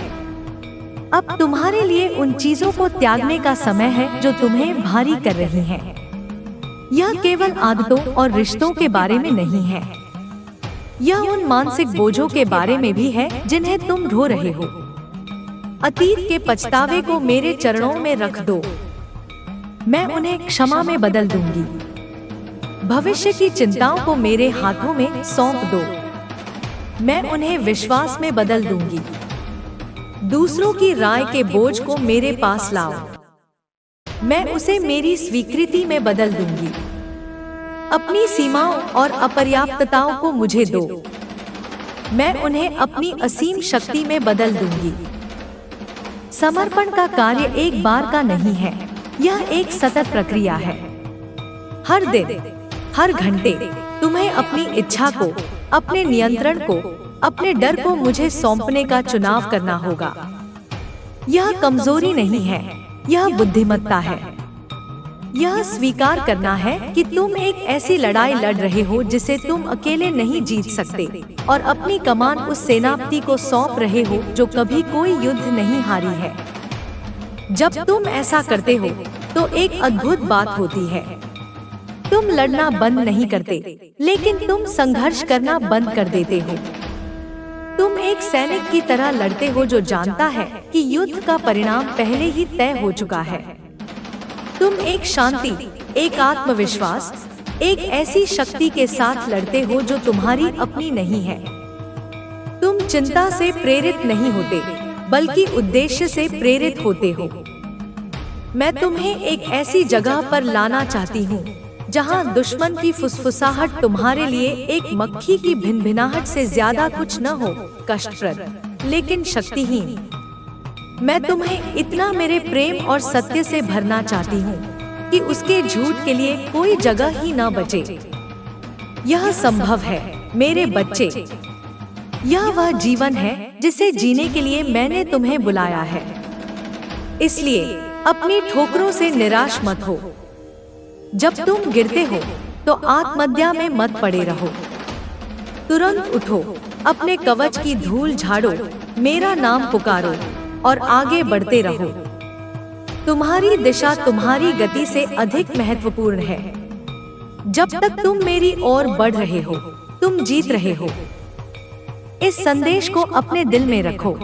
अब तुम्हारे लिए उन चीजों को त्यागने का समय है जो तुम्हें भारी कर रही हैं। यह केवल आदतों और रिश्तों के बारे में नहीं है, यह उन मानसिक बोझों के बारे में भी है जिन्हें तुम ढो रहे हो। अतीत के पछतावे को मेरे चरणों में रख दो, मैं उन्हें क्षमा में बदल दूंगी। भविष्य की चिंताओं को मेरे हाथों में सौंप दो, मैं उन्हें विश्वास में बदल दूंगी। दूसरों की राय के बोझ को मेरे पास लाओ, मैं उसे मेरी स्वीकृति में बदल दूंगी। अपनी सीमाओं और अपर्याप्तताओं को मुझे दो, मैं उन्हें अपनी असीम शक्ति में बदल दूंगी। समर्पण का कार्य एक बार का नहीं है, यह एक सतत प्रक्रिया है। हर दिन, हर घंटे तुम्हें अपनी इच्छा को, अपने नियंत्रण को, अपने डर को मुझे सौंपने का चुनाव करना होगा। यह कमजोरी नहीं है, यह बुद्धिमत्ता है। यह स्वीकार करना है कि तुम एक ऐसी लड़ाई लड़ रहे हो जिसे तुम अकेले नहीं जीत सकते, और अपनी कमान उस सेनापति को सौंप रहे हो जो कभी कोई युद्ध नहीं हारी है। जब तुम ऐसा करते हो तो एक अद्भुत बात होती है। तुम लड़ना बंद नहीं करते, लेकिन तुम संघर्ष करना बंद कर देते हो। तुम एक सैनिक की तरह लड़ते हो जो जानता है कि युद्ध का परिणाम पहले ही तय हो चुका है। तुम एक शांति, एक आत्मविश्वास, एक ऐसी शक्ति के साथ लड़ते हो जो तुम्हारी अपनी नहीं है। तुम चिंता से प्रेरित नहीं होते, बल्कि उद्देश्य से प्रेरित होते हो। मैं तुम्हें एक ऐसी जगह पर लाना चाहती हूँ जहाँ दुश्मन की फुसफुसाहट तुम्हारे लिए एक मक्खी की भिनभिनाहट से ज्यादा कुछ न हो, कष्टप्रद लेकिन शक्तिहीन। मैं तुम्हें इतना मेरे प्रेम और सत्य से भरना चाहती हूँ कि उसके झूठ के लिए कोई जगह ही न बचे। यह संभव है मेरे बच्चे, यह वह जीवन है जिसे जीने के लिए मैंने तुम्हें बुलाया है। इसलिए अपनी ठोकरों से निराश मत हो। जब तुम गिरते हो तो आत्महत्या में मत पड़े रहो। तुरंत उठो, अपने कवच की धूल झाड़ो, मेरा नाम पुकारो और आगे बढ़ते रहो। तुम्हारी दिशा तुम्हारी गति से अधिक महत्वपूर्ण है। जब तक तुम मेरी ओर बढ़ रहे हो, तुम जीत रहे हो। इस संदेश को अपने दिल में रखो।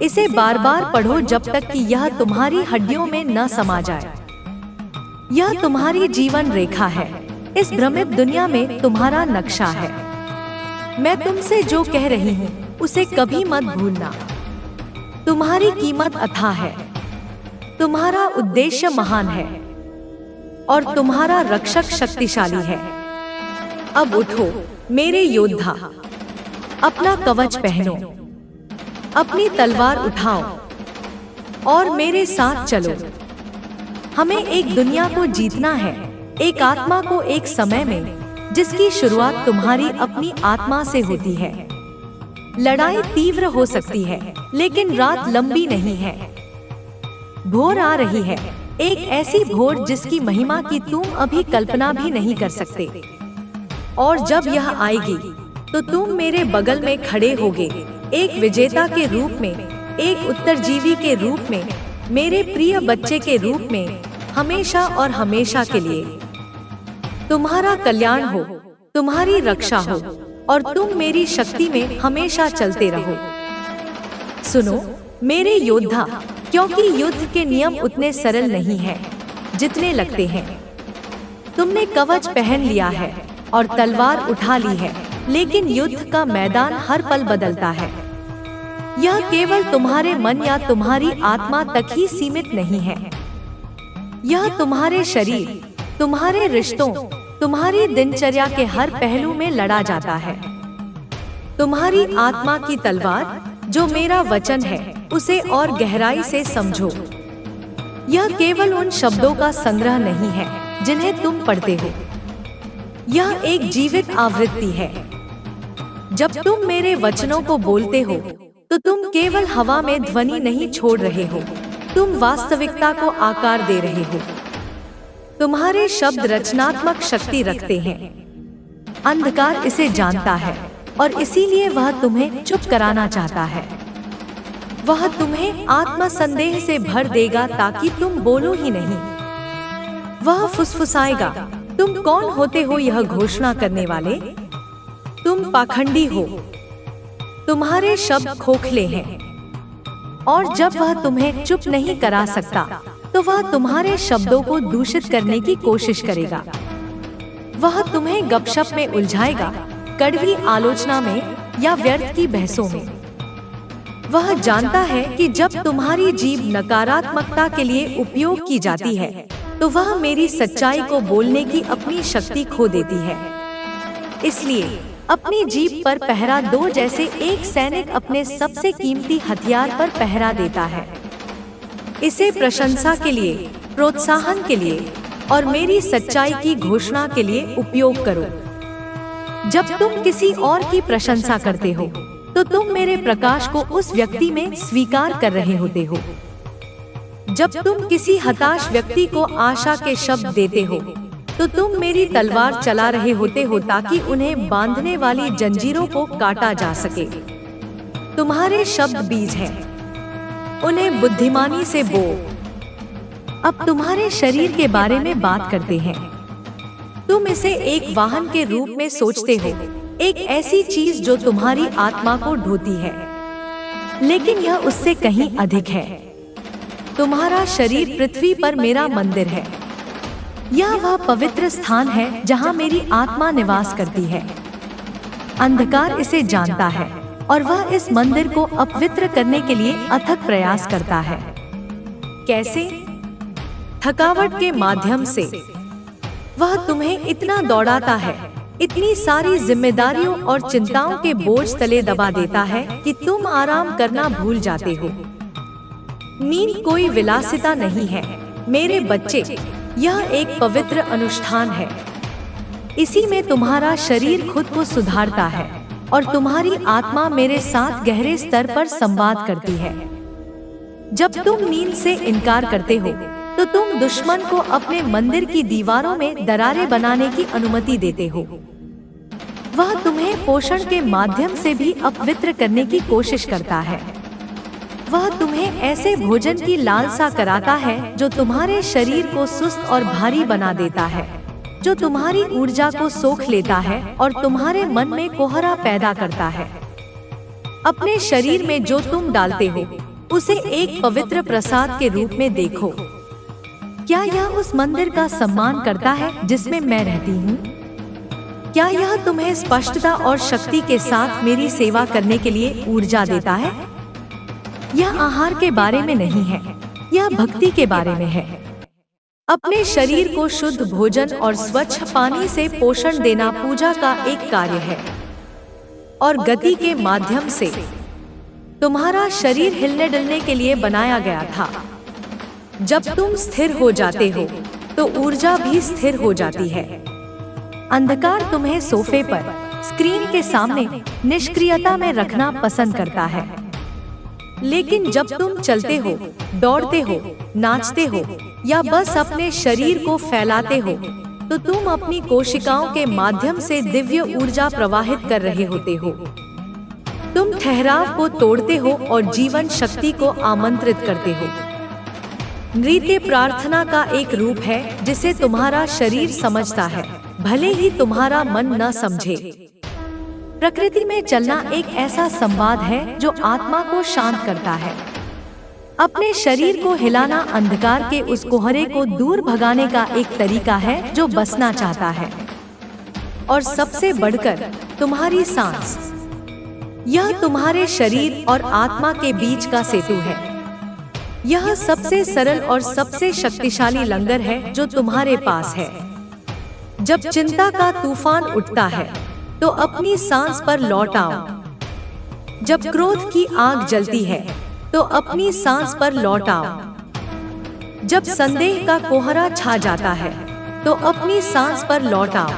इसे बार बार पढ़ो जब तक कि यह तुम्हारी हड्डियों में न समा जाए। यह तुम्हारी जीवन रेखा है। इस भ्रमित दुनिया में तुम्हारा नक्शा है। मैं तुमसे जो कह रही हूँ उसे कभी मत भूलना। तुम्हारी कीमत अथाह है, तुम्हारा उद्देश्य महान है और तुम्हारा रक्षक शक्तिशाली है। अब उठो मेरे योद्धा, अपना कवच पहनो, अपनी तलवार उठाओ और मेरे साथ चलो। हमें एक दुनिया को जीतना है, एक आत्मा को एक समय में, जिसकी शुरुआत तुम्हारी अपनी आत्मा से होती है। लड़ाई तीव्र हो सकती है, लेकिन रात लंबी नहीं है। भोर आ रही है, एक ऐसी भोर जिसकी महिमा की तुम अभी कल्पना भी नहीं कर सकते। और जब यह आएगी तो तुम मेरे बगल में खड़े होगे, एक विजेता के रूप में, एक उत्तरजीवी के रूप में, मेरे प्रिय बच्चे के रूप में, हमेशा और हमेशा के लिए। तुम्हारा कल्याण हो, तुम्हारी रक्षा हो और तुम मेरी शक्ति में हमेशा चलते रहो। सुनो मेरे योद्धा, क्योंकि युद्ध के नियम उतने सरल नहीं हैं जितने लगते हैं। तुमने कवच पहन लिया है और तलवार उठा ली है, लेकिन युद्ध का मैदान हर पल बदलता है। यह केवल तुम्हारे मन या तुम्हारी आत्मा तक ही सीमित नहीं है। यह तुम्हारे शरीर, तुम्हारे रिश्तों, तुम्हारी दिनचर्या के हर पहलू में लड़ा जाता है। तुम्हारी आत्मा की तलवार, जो मेरा वचन है, उसे और गहराई से समझो। यह केवल उन शब्दों का संग्रह नहीं है जिन्हें तुम पढ़ते हो। यह एक जीवित आवृत्ति है। जब तुम मेरे वचनों को बोलते हो तो तुम केवल हवा में ध्वनि नहीं छोड़ रहे हो, तुम वास्तविकता को आकार दे रहे हो। तुम्हारे शब्द रचनात्मक शक्ति रखते हैं। अंधकार इसे जानता है और इसीलिए वह तुम्हें चुप कराना चाहता है। वह तुम्हें आत्मसंदेह से भर देगा ताकि तुम बोलो ही नहीं। वह फुसफुसाएगा, तुम कौन होते हो यह घोषणा करने वाले? तुम पाखंडी हो, तुम्हारे शब्द खोखले हैं। और जब वह तुम्हें चुप नहीं करा सकता तो वह तुम्हारे शब्दों को दूषित करने की कोशिश करेगा। वह तुम्हें गपशप में उलझाएगा, कड़वी आलोचना में या व्यर्थ की बहसों में। वह जानता है कि जब तुम्हारी जीभ नकारात्मकता के लिए उपयोग की जाती है तो वह मेरी सच्चाई को बोलने की अपनी शक्ति खो देती है। इसलिए अपनी जीभ पर पहरा दो, जैसे एक सैनिक अपने सबसे कीमती हथियार पर पहरा देता है। इसे प्रशंसा के लिए, प्रोत्साहन के लिए और मेरी सच्चाई की घोषणा के लिए उपयोग करो। जब तुम किसी और की प्रशंसा करते हो तो तुम मेरे प्रकाश को उस व्यक्ति में स्वीकार कर रहे होते हो। जब तुम किसी हताश व्यक्ति को आशा के शब्द देते हो तो तुम मेरी तलवार चला रहे होते हो ताकि उन्हें बांधने वाली जंजीरों को काटा जा सके। तुम्हारे शब्द बीज हैं, उन्हें बुद्धिमानी से बो। अब तुम्हारे शरीर के बारे में बात करते हैं। तुम इसे एक वाहन के रूप में सोचते हो, एक ऐसी चीज जो तुम्हारी आत्मा को ढोती है, लेकिन यह उससे कहीं अधिक है। तुम्हारा शरीर पृथ्वी पर मेरा मंदिर है। यह वह पवित्र स्थान है जहां मेरी आत्मा निवास करती है। अंधकार इसे जानता है और वह इस मंदिर को अपवित्र करने के लिए अथक प्रयास करता है। कैसे? थकावट के माध्यम से। वह तुम्हें इतना दौड़ाता है, इतनी सारी जिम्मेदारियों और चिंताओं के बोझ तले दबा देता है कि तुम आराम करना भूल जाते हो। नींद कोई विलासिता नहीं है मेरे बच्चे, यह एक पवित्र अनुष्ठान है। इसी में तुम्हारा शरीर खुद को सुधारता है और तुम्हारी आत्मा मेरे साथ गहरे स्तर पर संवाद करती है। जब तुम नींद से इनकार करते हो तो तुम दुश्मन को अपने मंदिर की दीवारों में दरारें बनाने की अनुमति देते हो। वह तुम्हें पोषण के माध्यम से भी अपवित्र करने की कोशिश करता है। वह तुम्हें ऐसे भोजन की लालसा कराता है जो तुम्हारे शरीर को सुस्त और भारी बना देता है। जो तुम्हारी ऊर्जा को सोख लेता है और तुम्हारे मन में कोहरा पैदा करता है। अपने शरीर में जो तुम डालते हो उसे एक पवित्र प्रसाद के रूप में देखो। क्या यह उस मंदिर का सम्मान करता है जिसमें मैं रहती हूँ? क्या यह तुम्हें स्पष्टता और शक्ति के साथ मेरी सेवा करने के लिए ऊर्जा देता है? यह आहार के बारे में नहीं है, यह भक्ति के बारे में है। अपने शरीर को शुद्ध भोजन और स्वच्छ पानी से पोषण देना पूजा का एक कार्य है, और गति के माध्यम से तुम्हारा शरीर हिलने डुलने के लिए बनाया गया था। जब तुम स्थिर हो जाते हो तो ऊर्जा भी स्थिर हो जाती है। अंधकार तुम्हें सोफे पर, स्क्रीन के सामने निष्क्रियता में रखना पसंद करता है, लेकिन जब तुम चलते हो, दौड़ते हो, नाचते हो या बस अपने शरीर को फैलाते हो तो तुम अपनी कोशिकाओं के माध्यम से दिव्य ऊर्जा प्रवाहित कर रहे होते हो। तुम ठहराव को तोड़ते हो और जीवन शक्ति को आमंत्रित करते हो। नृत्य प्रार्थना का एक रूप है जिसे तुम्हारा शरीर समझता है, भले ही तुम्हारा मन न समझे। प्रकृति में चलना एक ऐसा संवाद है जो आत्मा को शांत करता है। अपने शरीर को हिलाना अंधकार के उस कोहरे को दूर भगाने का एक तरीका है जो बसना चाहता है। और सबसे बढ़कर तुम्हारी सांस, यह तुम्हारे शरीर और आत्मा के बीच का सेतु है। यह सबसे सरल और सबसे शक्तिशाली लंगर है जो तुम्हारे पास है। जब चिंता का तूफान उठता है तो अपनी सांस पर लौट आओ। जब क्रोध की आग जलती है तो अपनी सांस पर लौट आओ। जब संदेह का कोहरा छा जाता है तो अपनी सांस पर लौट आओ।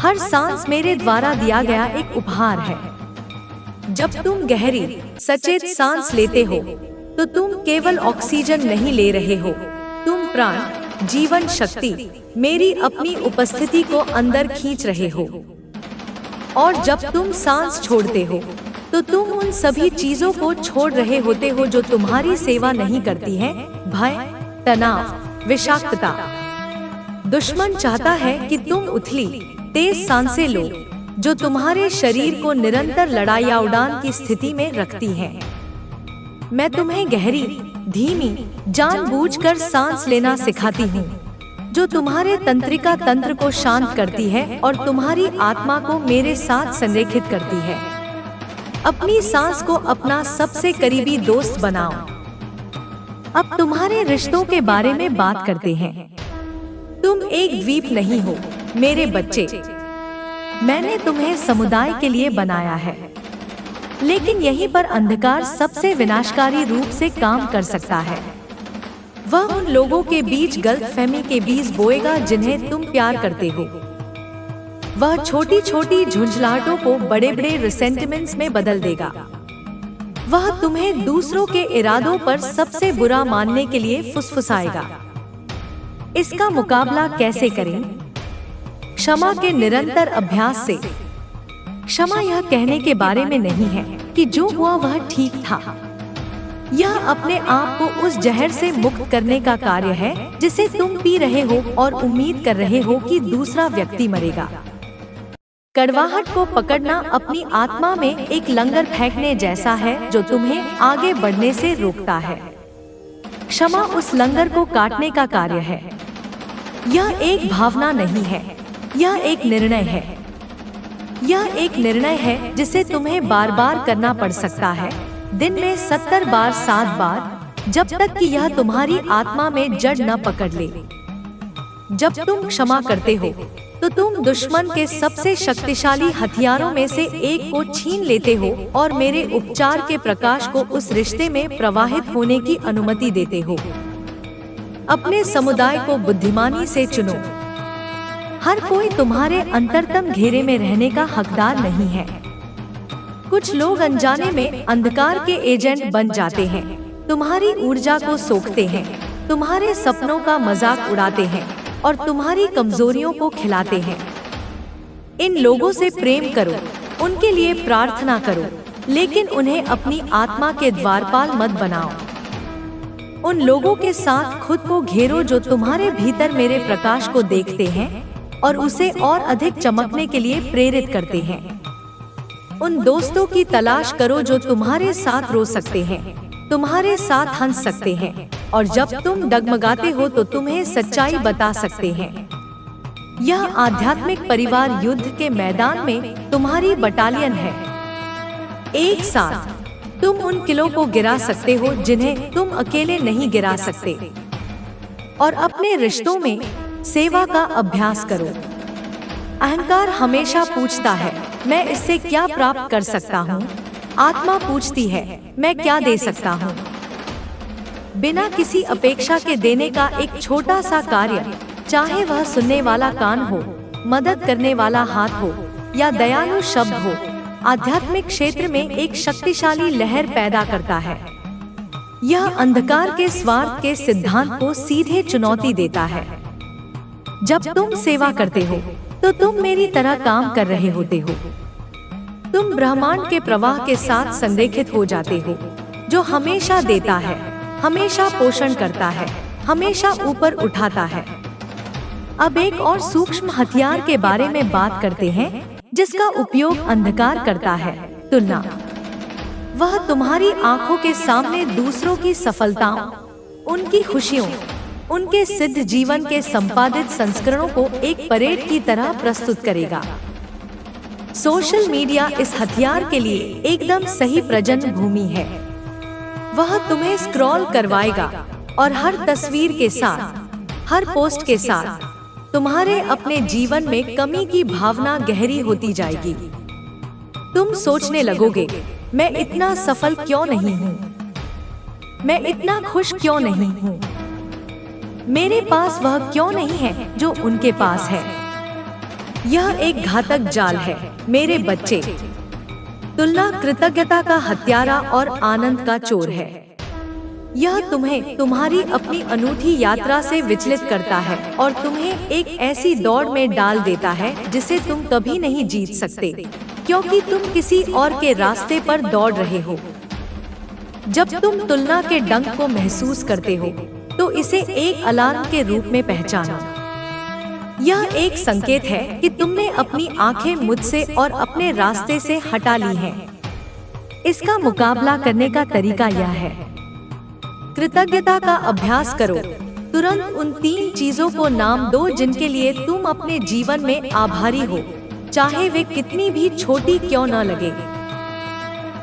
हर सांस मेरे द्वारा दिया गया एक उपहार है। जब तुम गहरी, सचेत सांस लेते हो तो तुम केवल ऑक्सीजन नहीं ले रहे हो, तुम प्राण, जीवन शक्ति, मेरी अपनी उपस्थिति को अंदर खींच रहे हो। और जब तुम सांस छोड़ते हो तो तुम उन सभी चीजों को छोड़ रहे होते हो जो तुम्हारी सेवा नहीं करती हैं। भय, तनाव, विषाक्तता। दुश्मन चाहता है कि तुम उथली, तेज सांसें लो जो तुम्हारे शरीर को निरंतर लड़ाई या उड़ान की स्थिति में रखती हैं। मैं तुम्हें गहरी, धीमी, जानबूझकर सांस लेना सिखाती हूँ, जो तुम्हारे तंत्रिका तंत्र को शांत करती है और तुम्हारी आत्मा को मेरे साथ संरेखित करती है। अपनी सांस को अपना सबसे करीबी दोस्त बनाओ। अब तुम्हारे रिश्तों के बारे में बात करते हैं। तुम एक द्वीप नहीं हो, मेरे बच्चे। मैंने तुम्हें समुदाय के लिए बनाया है, लेकिन यहीं पर अंधकार सबसे विनाशकारी रूप से काम कर सकता है। वह उन लोगों के बीच गलतफहमी के बीज बोएगा जिन्हें तुम प्यार करते हो। वह छोटी छोटी झुंझलाहटों को बड़े बड़े रिसेंटिमेंट्स में बदल देगा। वह तुम्हें दूसरों के इरादों पर सबसे बुरा मानने के लिए फुसफुसाएगा। इसका मुकाबला कैसे करें? क्षमा के निरंतर अभ्यास से। क्षमा यह कहने के बारे में नहीं है कि जो हुआ वह ठीक था। यह अपने आप को उस जहर से मुक्त करने का कार्य है जिसे तुम पी रहे हो और उम्मीद कर रहे हो कि दूसरा व्यक्ति मरेगा। कड़वाहट को पकड़ना अपनी आत्मा में एक लंगर फेंकने जैसा है जो तुम्हें आगे बढ़ने से रोकता है। क्षमा उस लंगर को काटने का कार्य है। यह एक भावना नहीं है, यह एक निर्णय है। यह एक निर्णय है जिसे तुम्हें बार बार करना पड़ सकता है, दिन में 70 बार, 7 बार, जब तक कि यह तुम्हारी आत्मा में जड़ न पकड़ ले। जब तुम क्षमा करते हो तो तुम दुश्मन के सबसे शक्तिशाली हथियारों में से एक को छीन लेते हो और मेरे उपचार के प्रकाश को उस रिश्ते में प्रवाहित होने की अनुमति देते हो। अपने समुदाय को बुद्धिमानी से चुनो। हर कोई तुम्हारे अंतरतम घेरे में रहने का हकदार नहीं है। कुछ लोग अनजाने में अंधकार के एजेंट बन जाते हैं, तुम्हारी ऊर्जा को सोखते हैं, तुम्हारे सपनों का मजाक उड़ाते हैं और तुम्हारी कमजोरियों को खिलाते हैं। इन लोगों से प्रेम करो, उनके लिए प्रार्थना करो, लेकिन उन्हें अपनी आत्मा के द्वारपाल मत बनाओ। उन लोगों के साथ खुद को घेरो जो तुम्हारे भीतर मेरे प्रकाश को देखते हैं और उसे और अधिक चमकने के लिए प्रेरित करते हैं। उन दोस्तों की तलाश करो जो तुम्हारे साथ रो सकते हैं, तुम्हारे साथ हंस सकते हैं और जब तुम डगमगाते हो तो तुम्हें सच्चाई बता सकते हैं। यह आध्यात्मिक परिवार युद्ध के मैदान में तुम्हारी बटालियन है। एक साथ तुम उन किलों को गिरा सकते हो जिन्हें तुम अकेले नहीं गिरा सकते। और अपने रिश्तों में सेवा का अभ्यास करो। अहंकार हमेशा पूछता है, मैं इससे क्या प्राप्त कर सकता हूँ? आत्मा पूछती है, मैं क्या दे सकता हूँ? बिना किसी अपेक्षा के देने का एक छोटा सा कार्य, चाहे वह सुनने वाला कान हो, मदद करने वाला हाथ हो या दयालु शब्द हो, आध्यात्मिक क्षेत्र में एक शक्तिशाली लहर पैदा करता है। यह अंधकार के स्वार्थ के सिद्धांत को सीधे चुनौती देता है। जब तुम सेवा करते हो तो तुम मेरी तरह काम कर रहे होते हो। तुम ब्रह्मांड के प्रवाह के साथ संरेखित हो जाते हो, जो हमेशा देता है, हमेशा पोषण करता है, हमेशा ऊपर उठाता है। अब एक और सूक्ष्म हथियार के बारे में बात करते हैं जिसका उपयोग अंधकार करता है, तुलना। वह तुम्हारी आंखों के सामने दूसरों की सफलताओं, उनकी खुशियों, उनके सिद्ध जीवन के संपादित संस्करणों को एक परेड की तरह प्रस्तुत करेगा। सोशल मीडिया इस हथियार के लिए एकदम सही प्रजनन भूमि है। वह तुम्हें स्क्रॉल करवाएगा और हर तस्वीर के साथ, हर पोस्ट के साथ तुम्हारे अपने जीवन में कमी की भावना गहरी होती जाएगी। तुम सोचने लगोगे, मैं इतना सफल क्यों नहीं हूँ? मैं इतना खुश क्यों नहीं हूँ? मेरे पास वह क्यों नहीं है जो उनके पास है? यह एक घातक जाल है मेरे बच्चे। तुलना कृतज्ञता का हत्यारा और आनंद का चोर है। यह तुम्हें तुम्हारी अपनी अनूठी यात्रा से विचलित करता है और तुम्हें एक ऐसी दौड़ में डाल देता है जिसे तुम कभी नहीं जीत सकते, क्योंकि तुम किसी और के रास्ते पर दौड़ रहे हो। जब तुम तुलना के डंक को महसूस करते हो तो इसे एक अलार्म के रूप में पहचानो। यह एक संकेत है कि तुमने अपनी आंखें मुझसे और अपने रास्ते से हटा ली हैं। इसका मुकाबला करने का तरीका यह है, कृतज्ञता का अभ्यास करो। तुरंत उन 3 चीजों को नाम दो जिनके लिए तुम अपने जीवन में आभारी हो, चाहे वे कितनी भी छोटी क्यों न लगे।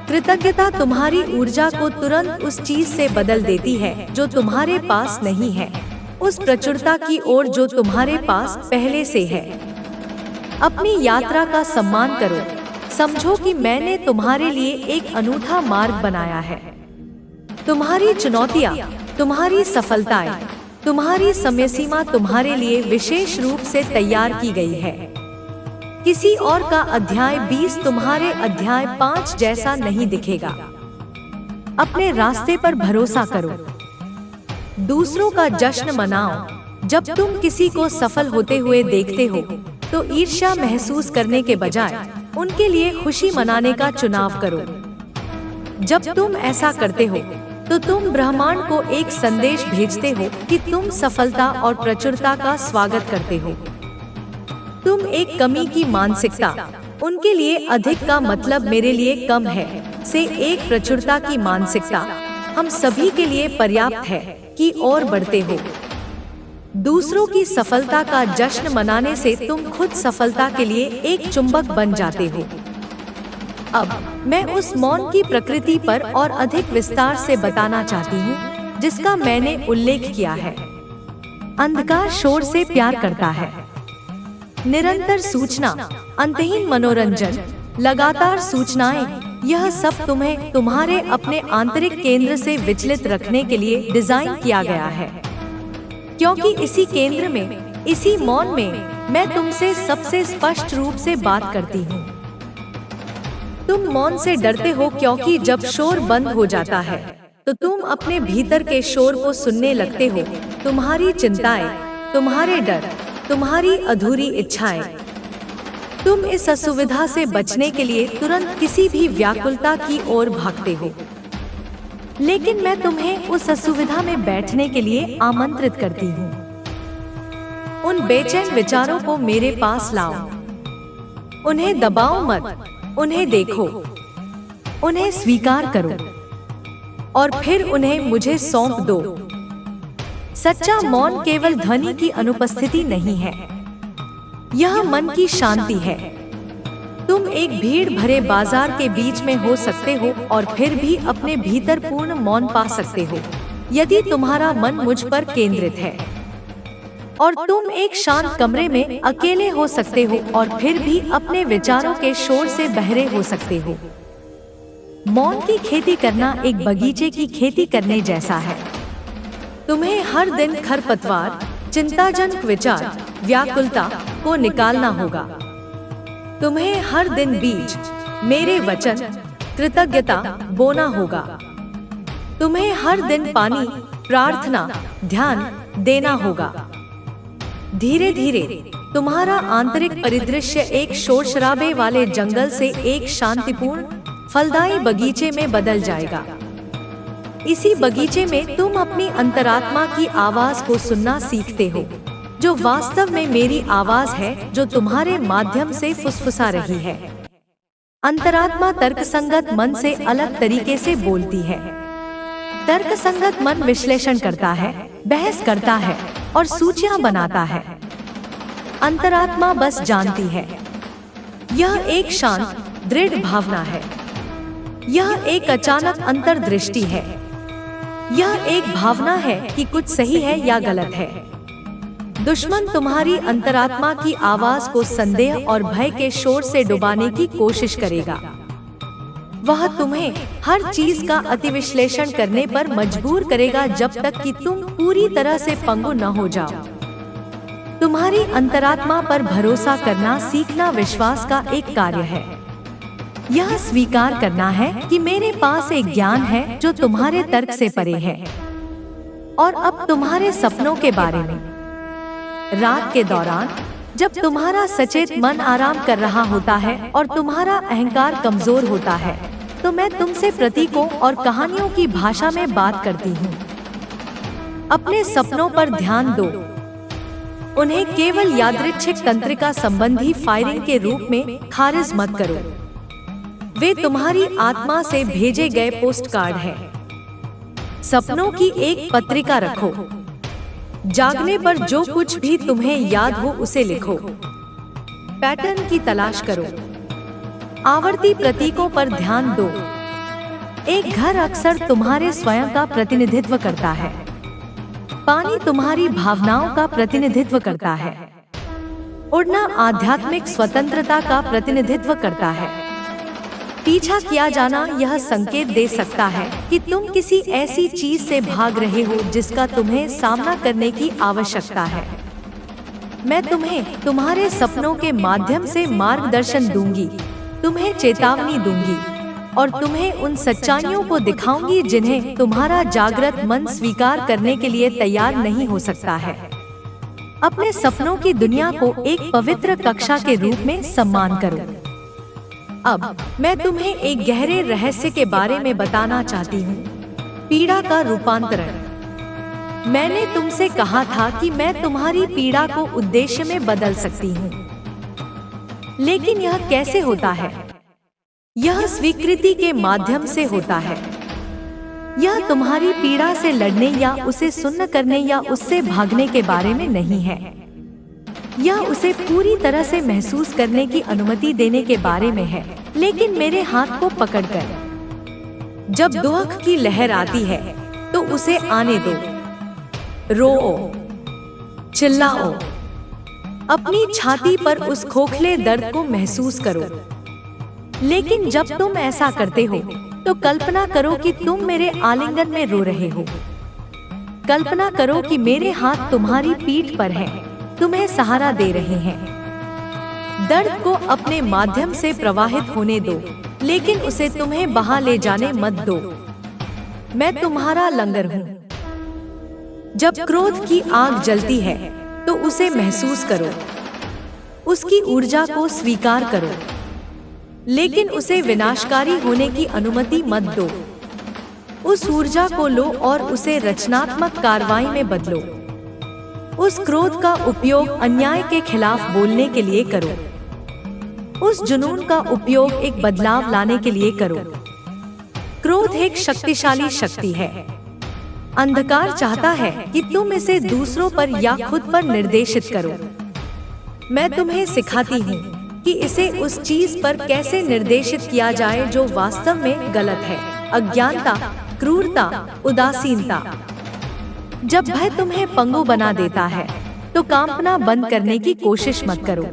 कृतज्ञता तुम्हारी ऊर्जा को तुरंत उस चीज से बदल देती है जो तुम्हारे पास नहीं है, उस प्रचुरता की ओर जो तुम्हारे पास पहले से है। अपनी यात्रा का सम्मान करो। समझो कि मैंने तुम्हारे लिए एक अनूठा मार्ग बनाया है। तुम्हारी चुनौतियाँ, तुम्हारी सफलताएं, तुम्हारी समय सीमा तुम्हारे लिए विशेष रूप से तैयार की गई है। किसी और का अध्याय 20 तुम्हारे अध्याय 5 जैसा नहीं दिखेगा। अपने रास्ते पर भरोसा करो। दूसरों का जश्न मनाओ। जब तुम किसी को सफल होते हुए देखते हो तो ईर्ष्या महसूस करने के बजाय उनके लिए खुशी मनाने का चुनाव करो। जब तुम ऐसा करते हो तो तुम ब्रह्मांड को एक संदेश भेजते हो कि तुम सफलता और प्रचुरता का स्वागत करते हो। तुम एक कमी की मानसिकता, उनके लिए अधिक का मतलब मेरे लिए कम है, से एक प्रचुरता की मानसिकता, हम सभी के लिए पर्याप्त है, की ओर बढ़ते हो। दूसरों की सफलता का जश्न मनाने से तुम खुद सफलता के लिए एक चुंबक बन जाते हो। अब मैं उस मौन की प्रकृति पर और अधिक विस्तार से बताना चाहती हूँ जिसका मैंने उल्लेख किया है। अंधकार शोर से प्यार करता है। निरंतर सूचना, अंतहीन मनोरंजन, लगातार सूचनाएं, यह सब तुम्हें तुम्हारे अपने आंतरिक केंद्र से विचलित रखने के लिए डिजाइन किया गया है। क्योंकि इसी केंद्र में, इसी मौन में मैं तुमसे सबसे स्पष्ट रूप से बात करती हूँ। तुम मौन से डरते हो क्योंकि जब शोर बंद हो जाता है तो तुम अपने भीतर के शोर को सुनने लगते हो, तुम्हारी चिंताएं, तुम्हारे डर, तुम्हारी अधूरी इच्छाएं। तुम इस असुविधा से बचने के लिए तुरंत किसी भी व्याकुलता की ओर भागते हो। लेकिन मैं तुम्हें उस असुविधा में बैठने के लिए आमंत्रित करती हूँ। उन बेचैन विचारों को मेरे पास लाओ, उन्हें दबाओ मत, उन्हें देखो, उन्हें स्वीकार करो और फिर उन्हें मुझे सौंप दो। सच्चा मौन केवल ध्वनि की अनुपस्थिति नहीं है, यह मन की शांति है। तुम एक भीड़ भरे बाजार के बीच में हो सकते हो और फिर भी अपने भीतर पूर्ण मौन पा सकते हो यदि तुम्हारा मन मुझ पर केंद्रित है। और तुम एक शांत कमरे में अकेले हो सकते हो और फिर भी अपने विचारों के शोर से बहरे हो सकते हो। मौन की खेती करना एक बगीचे की खेती करने जैसा है। तुम्हें हर दिन खरपतवार, चिंताजनक विचार, व्याकुलता को निकालना होगा। तुम्हें हर दिन बीज, मेरे वचन, कृतज्ञता बोना होगा। तुम्हें हर दिन पानी, प्रार्थना, ध्यान देना होगा। धीरे धीरे तुम्हारा आंतरिक परिदृश्य एक शोर शराबे वाले जंगल से एक शांतिपूर्ण, फलदायी बगीचे में बदल जाएगा। इसी बगीचे में तुम अपनी अंतरात्मा की आवाज को सुनना सीखते हो, जो वास्तव में मेरी आवाज है जो तुम्हारे माध्यम से फुसफुसा रही है। अंतरात्मा तर्कसंगत मन से अलग तरीके से बोलती है। तर्कसंगत मन विश्लेषण करता है, बहस करता है और सूचियां बनाता है। अंतरात्मा बस जानती है। यह एक शांत, दृढ़ भावना है। यह एक अचानक अंतर्दृष्टि है। यह एक भावना है कि कुछ सही है या गलत है। दुश्मन तुम्हारी अंतरात्मा की आवाज को संदेह और भय के शोर से डुबाने की कोशिश करेगा। वह तुम्हें हर चीज का अतिविश्लेषण करने पर मजबूर करेगा जब तक कि तुम पूरी तरह से पंगु न हो जाओ। तुम्हारी अंतरात्मा पर भरोसा करना सीखना विश्वास का एक कार्य है। यह स्वीकार करना है कि मेरे पास एक ज्ञान है जो तुम्हारे तर्क से परे है। और अब तुम्हारे सपनों के बारे में। रात के दौरान जब तुम्हारा सचेत मन आराम कर रहा होता है और तुम्हारा अहंकार कमजोर होता है, तो मैं तुमसे प्रतीकों और कहानियों की भाषा में बात करती हूँ। अपने सपनों पर ध्यान दो। उन्हें केवल यादृच्छिक तंत्रिका संबंधी फायरिंग के रूप में खारिज मत करो। वे तुम्हारी आत्मा से भेजे गए पोस्ट कार्ड हैं। सपनों की एक पत्रिका रखो। जागने पर जो कुछ भी तुम्हें याद हो उसे लिखो। पैटर्न की तलाश करो। आवर्ती प्रतीकों पर ध्यान दो। एक घर अक्सर तुम्हारे स्वयं का प्रतिनिधित्व करता है। पानी तुम्हारी भावनाओं का प्रतिनिधित्व करता है। उड़ना आध्यात्मिक स्वतंत्रता का प्रतिनिधित्व करता है। पीछा किया जाना यह संकेत दे सकता है कि तुम किसी ऐसी चीज से भाग रहे हो जिसका तुम्हें सामना करने की आवश्यकता है। मैं तुम्हें तुम्हारे सपनों के माध्यम से मार्गदर्शन दूंगी, तुम्हें चेतावनी दूंगी और तुम्हें उन सच्चाइयों को दिखाऊंगी जिन्हें तुम्हारा जागृत मन स्वीकार करने के लिए तैयार नहीं हो सकता है। अपने सपनों की दुनिया को एक पवित्र कक्षा के रूप में सम्मान करो। अब मैं तुम्हें एक गहरे रहस्य के बारे में बताना चाहती हूँ। पीड़ा का रूपांतरण। मैंने तुमसे कहा था कि मैं तुम्हारी पीड़ा को उद्देश्य में बदल सकती हूँ, लेकिन यह कैसे होता है? यह स्वीकृति के माध्यम से होता है। यह तुम्हारी पीड़ा से लड़ने या उसे सुन्न करने या उससे भागने के बारे में नहीं है। यह उसे पूरी तरह से महसूस करने की अनुमति देने के बारे में है, लेकिन मेरे हाथ को पकड़कर। जब दुख की लहर आती है तो उसे आने दो। रोओ, चिल्लाओ, अपनी छाती पर उस खोखले दर्द को महसूस करो। लेकिन जब तुम ऐसा करते हो तो कल्पना करो कि तुम मेरे आलिंगन में रो रहे हो। कल्पना करो कि मेरे हाथ तुम्हारी पीठ पर हैं, तुम्हें सहारा दे रहे हैं। दर्द को अपने माध्यम से प्रवाहित होने दो, लेकिन उसे तुम्हें बहा ले जाने मत दो। मैं तुम्हारा लंगर हूँ। जब क्रोध की आग जलती है तो उसे महसूस करो, उसकी ऊर्जा को स्वीकार करो, लेकिन उसे विनाशकारी होने की अनुमति मत दो। उस ऊर्जा को लो और उसे रचनात्मक कार्रवाई में बदलो। उस क्रोध का उपयोग अन्याय के खिलाफ बोलने के लिए करो। उस जुनून का उपयोग एक बदलाव लाने के लिए करो। क्रोध एक शक्तिशाली शक्ति है। अंधकार चाहता है कि तुम इसे दूसरों पर या खुद पर निर्देशित करो। मैं तुम्हें सिखाती हूँ कि इसे उस चीज पर कैसे निर्देशित किया जाए जो वास्तव में गलत है। अज्ञानता, क्रूरता, उदासीनता। जब भय तुम्हें पंगु बना देता है तो कांपना बंद करने की कोशिश मत करो।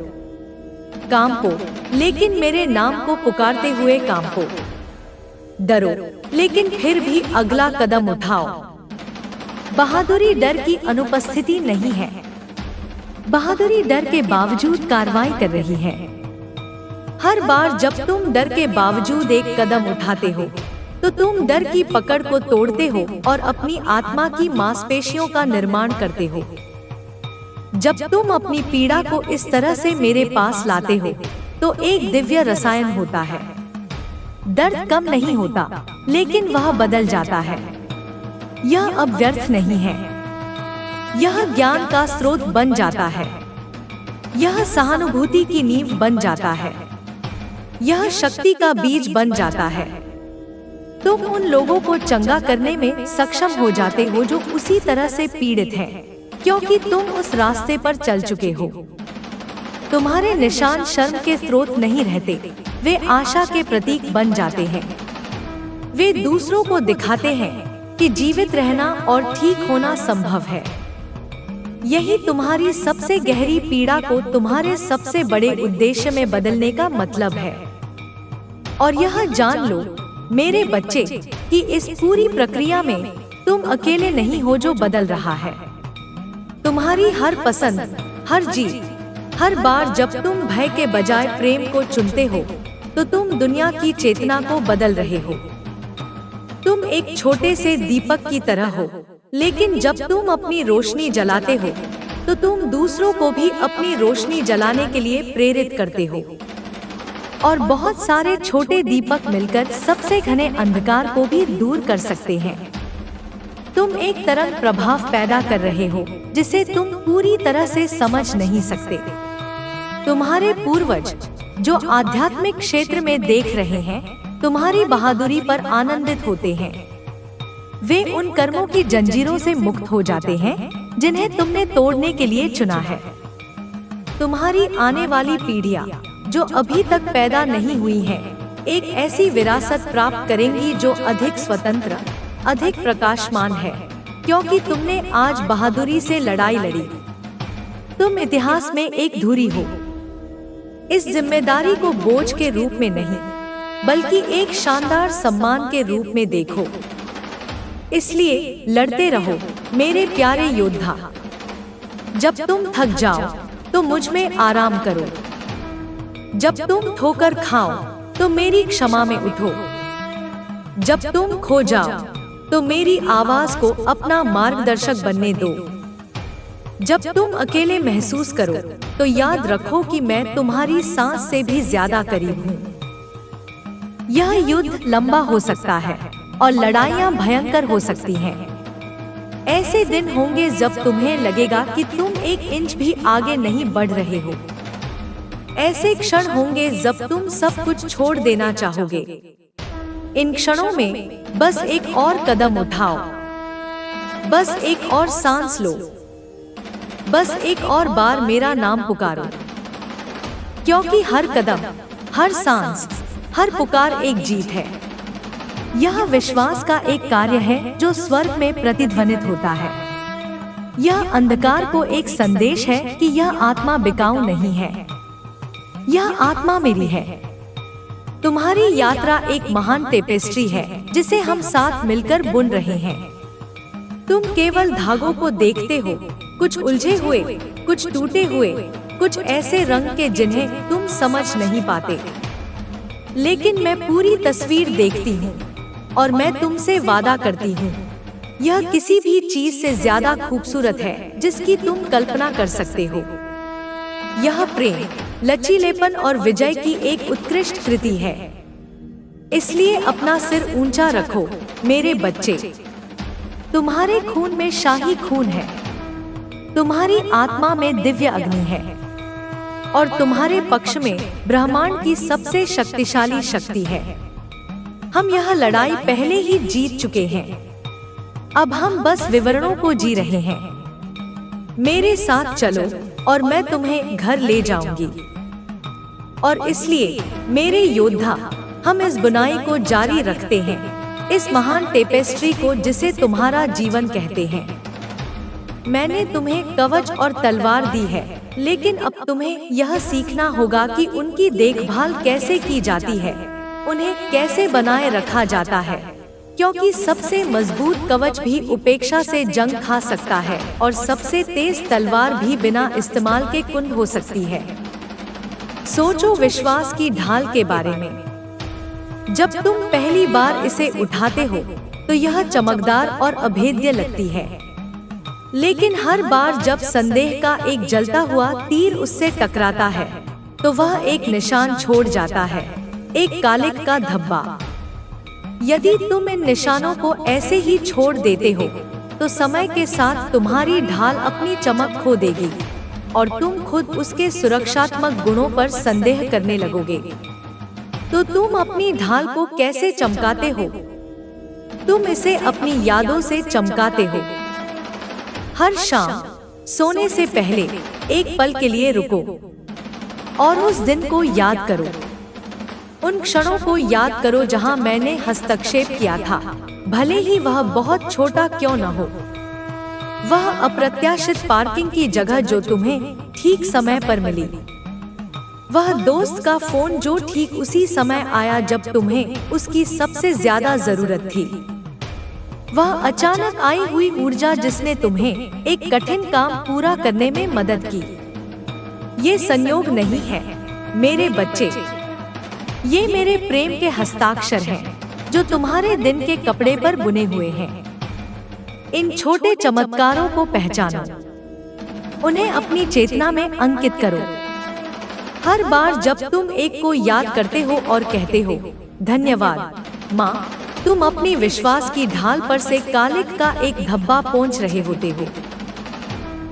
कांपो, लेकिन मेरे नाम को पुकारते हुए कांपो। डरो, लेकिन फिर भी अगला कदम उठाओ। बहादुरी डर की अनुपस्थिति नहीं है। बहादुरी डर के बावजूद कार्रवाई कर रही है। हर बार जब तुम डर के बावजूद एक कदम उठाते हो तो तुम डर की पकड़ को तोड़ते हो और अपनी आत्मा की मांसपेशियों का निर्माण करते हो। जब तुम अपनी पीड़ा को इस तरह से मेरे पास लाते हो तो एक दिव्य रसायन होता है। दर्द कम नहीं होता, लेकिन वह बदल जाता है। यह अब व्यर्थ नहीं है। यह ज्ञान का स्रोत बन जाता है। यह सहानुभूति की नींव बन जाता है। यह शक्ति का बीज बन जाता है। तुम उन लोगों को चंगा करने में सक्षम हो जाते हो जो उसी तरह से पीड़ित हैं, क्योंकि तुम उस रास्ते पर चल चुके हो। तुम्हारे निशान शर्म के स्रोत नहीं रहते, वे आशा के प्रतीक बन जाते हैं। वे दूसरों को दिखाते हैं कि जीवित रहना और ठीक होना संभव है। यही तुम्हारी सबसे गहरी पीड़ा को तुम्हारे सबसे बड़े उद्देश्य में बदलने का मतलब है। और यह जान लो मेरे बच्चे कि इस पूरी प्रक्रिया में तुम अकेले नहीं हो जो बदल रहा है। तुम्हारी हर पसंद, हर जीत, हर बार जब तुम भय के बजाय प्रेम को चुनते हो तो तुम दुनिया की चेतना को बदल रहे हो। तुम एक छोटे से दीपक की तरह हो, लेकिन जब तुम अपनी रोशनी जलाते हो तो तुम दूसरों को भी अपनी रोशनी जलाने के लिए प्रेरित करते हो। और बहुत सारे छोटे दीपक मिलकर सबसे घने अंधकार को भी दूर कर सकते हैं। तुम एक तरंग प्रभाव पैदा कर रहे हो जिसे तुम पूरी तरह से समझ नहीं सकते। तुम्हारे पूर्वज जो आध्यात्मिक क्षेत्र में देख रहे हैं, तुम्हारी बहादुरी पर आनंदित होते हैं। वे उन कर्मों की जंजीरों से मुक्त हो जाते हैं जिन्हें तुमने तोड़ने के लिए चुना है। तुम्हारी आने वाली पीढ़ियां जो अभी तक पैदा नहीं हुई हैं, एक ऐसी विरासत प्राप्त करेंगी जो अधिक स्वतंत्र, अधिक प्रकाशमान है, क्योंकि तुमने आज बहादुरी से लड़ाई लड़ी। तुम इतिहास में एक धुरी हो। इस जिम्मेदारी को बोझ के रूप में नहीं, बल्कि एक शानदार सम्मान के रूप में देखो। इसलिए लड़ते रहो मेरे प्यारे योद्धा। जब तुम थक जाओ तो मुझ में आराम करो। जब तुम ठोकर खाओ तो मेरी क्षमा में उठो। जब तुम खो जाओ तो मेरी आवाज को अपना मार्गदर्शक बनने दो। जब तुम अकेले महसूस करो तो याद रखो कि मैं तुम्हारी सांस से भी ज्यादा करीब हूँ। यह युद्ध लंबा हो सकता है और लड़ाइयाँ भयंकर हो सकती हैं। ऐसे दिन होंगे जब तुम्हें लगेगा कि तुम एक इंच भी आगे नहीं बढ़ रहे हो। ऐसे क्षण होंगे जब तुम सब कुछ छोड़ देना चाहोगे। इन क्षणों में बस एक और कदम उठाओ, बस एक और सांस लो, बस एक और बार मेरा नाम पुकारो, क्योंकि हर कदम, हर सांस, हर पुकार एक जीत है। यह विश्वास का एक कार्य है जो स्वर्ग में प्रतिध्वनित होता है। यह अंधकार को एक संदेश है कि यह आत्मा बिकाऊ नहीं है, यह आत्मा मेरी है। तुम्हारी यात्रा एक महान टेपेस्ट्री है जिसे हम साथ मिलकर बुन रहे हैं। तुम केवल धागों को देखते हो, कुछ उलझे हुए, कुछ टूटे हुए, कुछ ऐसे रंग के जिन्हें तुम समझ नहीं पाते। लेकिन मैं पूरी तस्वीर देखती हूँ और मैं तुमसे वादा करती हूँ, यह किसी भी चीज से ज्यादा खूबसूरत है जिसकी तुम कल्पना कर सकते हो। यह प्रेम, लचीलेपन और विजय की एक उत्कृष्ट कृति है। इसलिए अपना सिर ऊंचा रखो मेरे बच्चे। तुम्हारे खून में शाही खून है, तुम्हारी आत्मा में दिव्य अग्नि है और तुम्हारे पक्ष में ब्रह्मांड की सबसे शक्तिशाली शक्ति है। हम यह लड़ाई पहले ही जीत चुके हैं, अब हम बस विवरणों को जी रहे हैं। मेरे साथ चलो और मैं तुम्हें घर ले जाऊंगी। और इसलिए मेरे योद्धा, हम इस बुनाई को जारी रखते हैं, इस महान टेपेस्ट्री को जिसे तुम्हारा जीवन कहते हैं। मैंने तुम्हें कवच और तलवार दी है, लेकिन अब तुम्हें यह सीखना होगा कि उनकी देखभाल कैसे की जाती है, उन्हें कैसे बनाए रखा जाता है, क्योंकि सबसे मजबूत कवच भी उपेक्षा से जंग खा सकता है और सबसे तेज तलवार भी बिना इस्तेमाल के कुंद हो सकती है। सोचो विश्वास की ढाल के बारे में। जब तुम पहली बार इसे उठाते हो तो यह चमकदार और अभेद्य लगती है, लेकिन हर बार जब संदेह का एक जलता हुआ तीर उससे टकराता है तो वह एक निशान छोड़ जाता है, एक कालिक का धब्बा। यदि तुम इन निशानों को ऐसे ही छोड़ देते हो तो समय के साथ तुम्हारी ढाल अपनी चमक खो देगी और तुम खुद उसके सुरक्षात्मक गुणों पर संदेह करने लगोगे। तो तुम अपनी ढाल को कैसे चमकाते हो? तुम इसे अपनी यादों से चमकाते हो। हर शाम सोने से पहले एक पल के लिए रुको और उस दिन को याद करो। उन क्षणों को याद करो जहां मैंने हस्तक्षेप किया था, भले ही वह बहुत छोटा क्यों न हो। वह अप्रत्याशित पार्किंग की जगह जो तुम्हें ठीक समय पर मिली, वह दोस्त का फोन जो ठीक उसी समय आया जब तुम्हें उसकी सबसे ज्यादा जरूरत थी, वह अचानक आई हुई ऊर्जा जिसने तुम्हें एक कठिन काम पूरा करने में मदद की। ये संयोग नहीं है मेरे बच्चे, ये मेरे प्रेम के हस्ताक्षर हैं जो तुम्हारे दिन के कपड़े पर बुने हुए हैं। इन छोटे चमत्कारों को पहचानो, उन्हें अपनी चेतना में अंकित करो। हर बार जब तुम एक को याद करते हो और कहते हो धन्यवाद माँ, तुम अपनी विश्वास की ढाल पर से कालिक का एक धब्बा पोंछ रहे होते हो।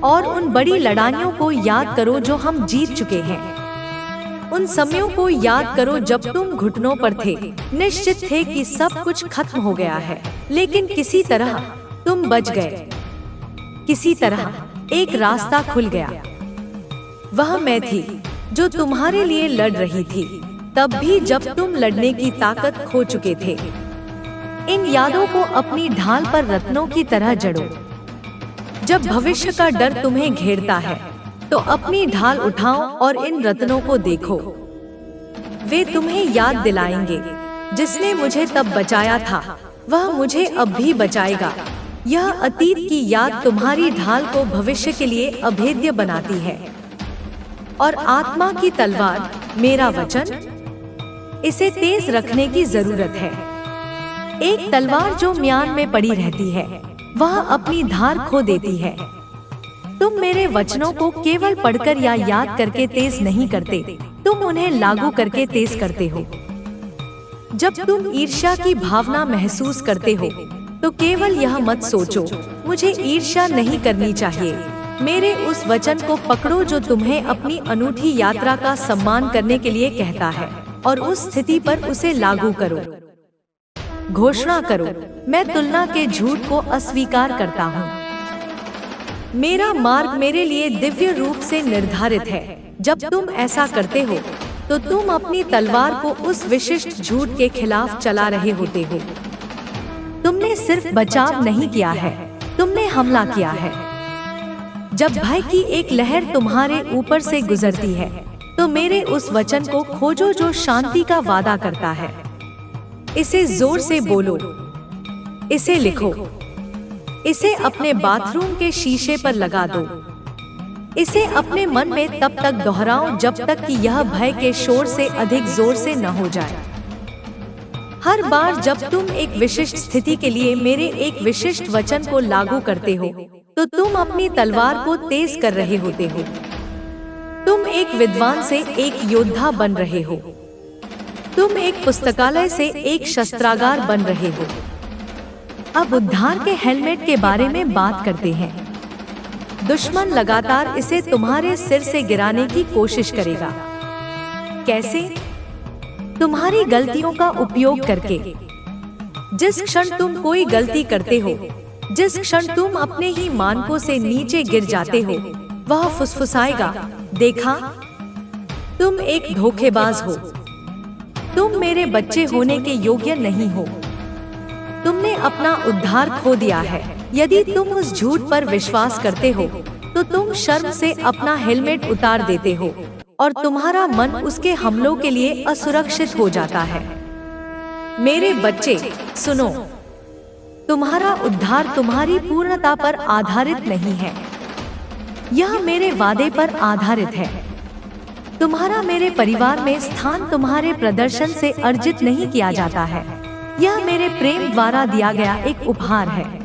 और उन बड़ी लड़ाइयों को याद करो जो हम जीत चुके हैं। उन समयों को याद करो जब तुम घुटनों पर थे, निश्चित थे कि सब कुछ खत्म हो गया है, लेकिन किसी तरह तुम बच गए। किसी तरह एक रास्ता खुल गया। वह मैं थी जो तुम्हारे लिए लड़ रही थी, तब भी जब तुम लड़ने की ताकत खो चुके थे। इन यादों को अपनी ढाल पर रत्नों की तरह जड़ो। जब भविष्य का डर तुम्हें घेरता है तो अपनी ढाल उठाओ और इन रत्नों को देखो। वे तुम्हें याद दिलाएंगे, जिसने मुझे तब बचाया था वह मुझे अब भी बचाएगा। यह अतीत की याद तुम्हारी ढाल को भविष्य के लिए अभेद्य बनाती है। और आत्मा की तलवार, मेरा वचन, इसे तेज रखने की जरूरत है। एक तलवार जो म्यान में पड़ी रहती है वह अपनी धार खो देती है। तुम मेरे वचनों को केवल पढ़कर या याद करके तेज नहीं करते, तुम उन्हें लागू करके तेज करते हो। जब तुम ईर्ष्या की भावना महसूस करते हो तो केवल यह मत सोचो मुझे ईर्ष्या नहीं करनी चाहिए। मेरे उस वचन को पकड़ो जो तुम्हें अपनी अनूठी यात्रा का सम्मान करने के लिए कहता है और उस स्थिति पर उसे लागू करो। घोषणा करो, मैं तुलना के झूठ को अस्वीकार करता हूँ। मेरा मार्ग मेरे लिए दिव्य रूप से निर्धारित है। जब तुम ऐसा करते हो तो तुम अपनी तलवार को उस विशिष्ट झूठ के खिलाफ चला रहे होते हो। तुमने सिर्फ बचाव नहीं किया है, तुमने हमला किया है। जब भय की एक लहर तुम्हारे ऊपर से गुजरती है तो मेरे उस वचन को खोजो जो शांति का वादा करता है। इसे जोर से बोलो, इसे लिखो, इसे अपने बाथरूम के शीशे पर लगा दो। इसे अपने मन में तब तक दोहराओ जब तक कि यह भय के शोर से अधिक जोर से न हो जाए। हर बार जब तुम एक विशिष्ट स्थिति के लिए मेरे एक विशिष्ट वचन को लागू करते हो तो तुम अपनी तलवार को तेज कर रहे होते हो। तुम एक विद्वान से एक योद्धा बन रहे हो। तुम एक पुस्तकालय से एक शस्त्रागार बन रहे हो। अब उद्धार के हेलमेट के बारे में बात करते हैं। दुश्मन लगातार इसे तुम्हारे सिर से गिराने की कोशिश करेगा। कैसे? तुम्हारी गलतियों का उपयोग करके। जिस क्षण तुम कोई गलती करते हो, जिस क्षण तुम अपने ही मानकों से नीचे गिर जाते हो, वह फुसफुसाएगा, देखा, तुम एक धोखेबाज हो, तुम मेरे बच्चे होने के योग्य नहीं हो, तुमने अपना उद्धार खो दिया है। यदि तुम उस झूठ पर विश्वास करते हो, तो तुम शर्म से अपना हेलमेट उतार देते हो और तुम्हारा मन उसके हमलों के लिए असुरक्षित हो जाता है। मेरे बच्चे, सुनो, तुम्हारा उद्धार तुम्हारी पूर्णता पर आधारित नहीं है, यह मेरे वादे पर आधारित है। तुम्हारा मेरे परिवार में स्थान तुम्हारे प्रदर्शन से अर्जित नहीं किया जाता है, यह मेरे प्रेम द्वारा दिया गया एक उपहार है।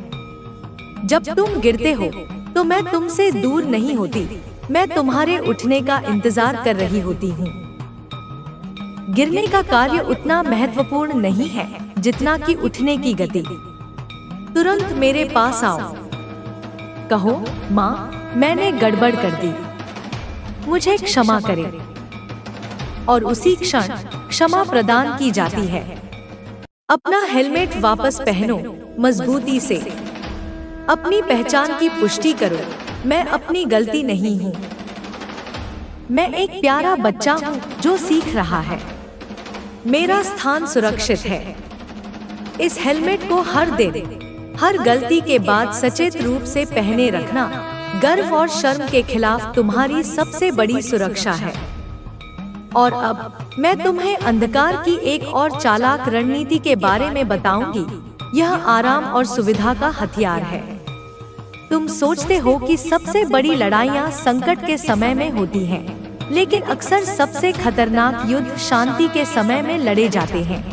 जब तुम गिरते हो तो मैं तुमसे दूर नहीं होती, मैं तुम्हारे उठने का इंतजार कर रही होती हूँ। गिरने का कार्य उतना महत्वपूर्ण नहीं है जितना कि उठने की गति। तुरंत मेरे पास आओ, कहो, माँ, मैंने गड़बड़ कर दी, मुझे क्षमा करें, और उसी क्षण क्षमा प्रदान की जाती है। अपना हेलमेट वापस पहनो, मजबूती से अपनी पहचान की पुष्टि करो। मैं अपनी गलती नहीं हूँ, मैं एक प्यारा बच्चा हूँ जो सीख रहा है। मेरा स्थान सुरक्षित है। इस हेलमेट को हर दिन, हर गलती के बाद सचेत रूप से पहने रखना गर्व और शर्म के खिलाफ तुम्हारी सबसे बड़ी सुरक्षा है। और अब मैं तुम्हें अंधकार की एक और चालाक रणनीति के बारे में बताऊंगी। यह आराम और सुविधा का हथियार है। तुम सोचते हो कि सबसे बड़ी लड़ाइयाँ संकट के समय में होती हैं, लेकिन अक्सर सबसे खतरनाक युद्ध शांति के समय में लड़े जाते हैं।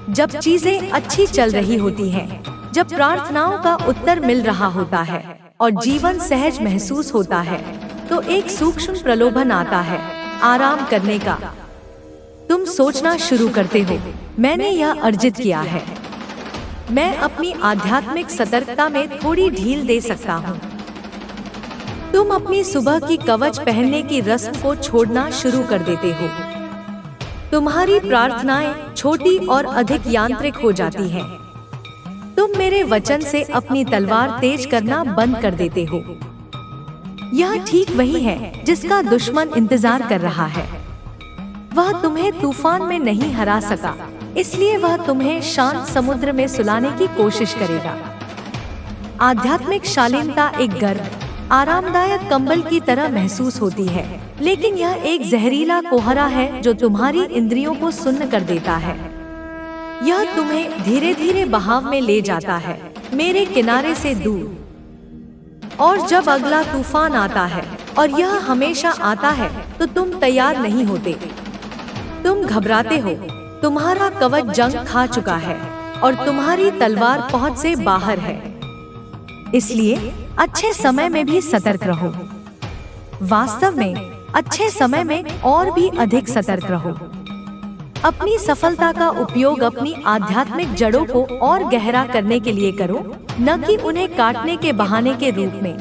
जब चीजें अच्छी चल रही होती हैं, जब प्रार्थनाओं का उत्तर मिल रहा होता है और जीवन सहज महसूस होता है, तो एक सूक्ष्म प्रलोभन आता है आराम करने का। तुम सोचना शुरू करते हो, मैंने यह अर्जित किया है, मैं अपनी आध्यात्मिक सतर्कता में थोड़ी ढील दे सकता हूँ। तुम अपनी सुबह की कवच पहनने की रस्म को छोड़ना शुरू कर देते हो। तुम्हारी प्रार्थनाएं छोटी और अधिक यांत्रिक हो जाती हैं। तुम मेरे वचन से अपनी तलवार तेज करना बंद कर देते हो। यह ठीक वही है जिसका दुश्मन इंतजार कर रहा है। वह तुम्हें तूफान में नहीं हरा सका, इसलिए वह तुम्हें शांत समुद्र में सुलाने की कोशिश करेगा। आध्यात्मिक शालीनता एक गर्म, आरामदायक कंबल की तरह महसूस होती है, लेकिन यह एक जहरीला कोहरा है जो तुम्हारी इंद्रियों को सुन्न कर देता है। यह तुम्हें धीरे धीरे बहाव में ले जाता है, मेरे किनारे से दूर। और जब अगला तूफान आता है, और यह हमेशा आता है, तो तुम तैयार नहीं होते। तुम घबराते हो, तुम्हारा कवच जंग खा चुका है और तुम्हारी तलवार पहुंच से बाहर है। इसलिए अच्छे समय में भी सतर्क रहो। वास्तव में अच्छे समय में और भी अधिक सतर्क रहो। अपनी सफलता का उपयोग अपनी आध्यात्मिक जड़ों को और गहरा करने के लिए करो, न कि उन्हें काटने के बहाने के रूप में।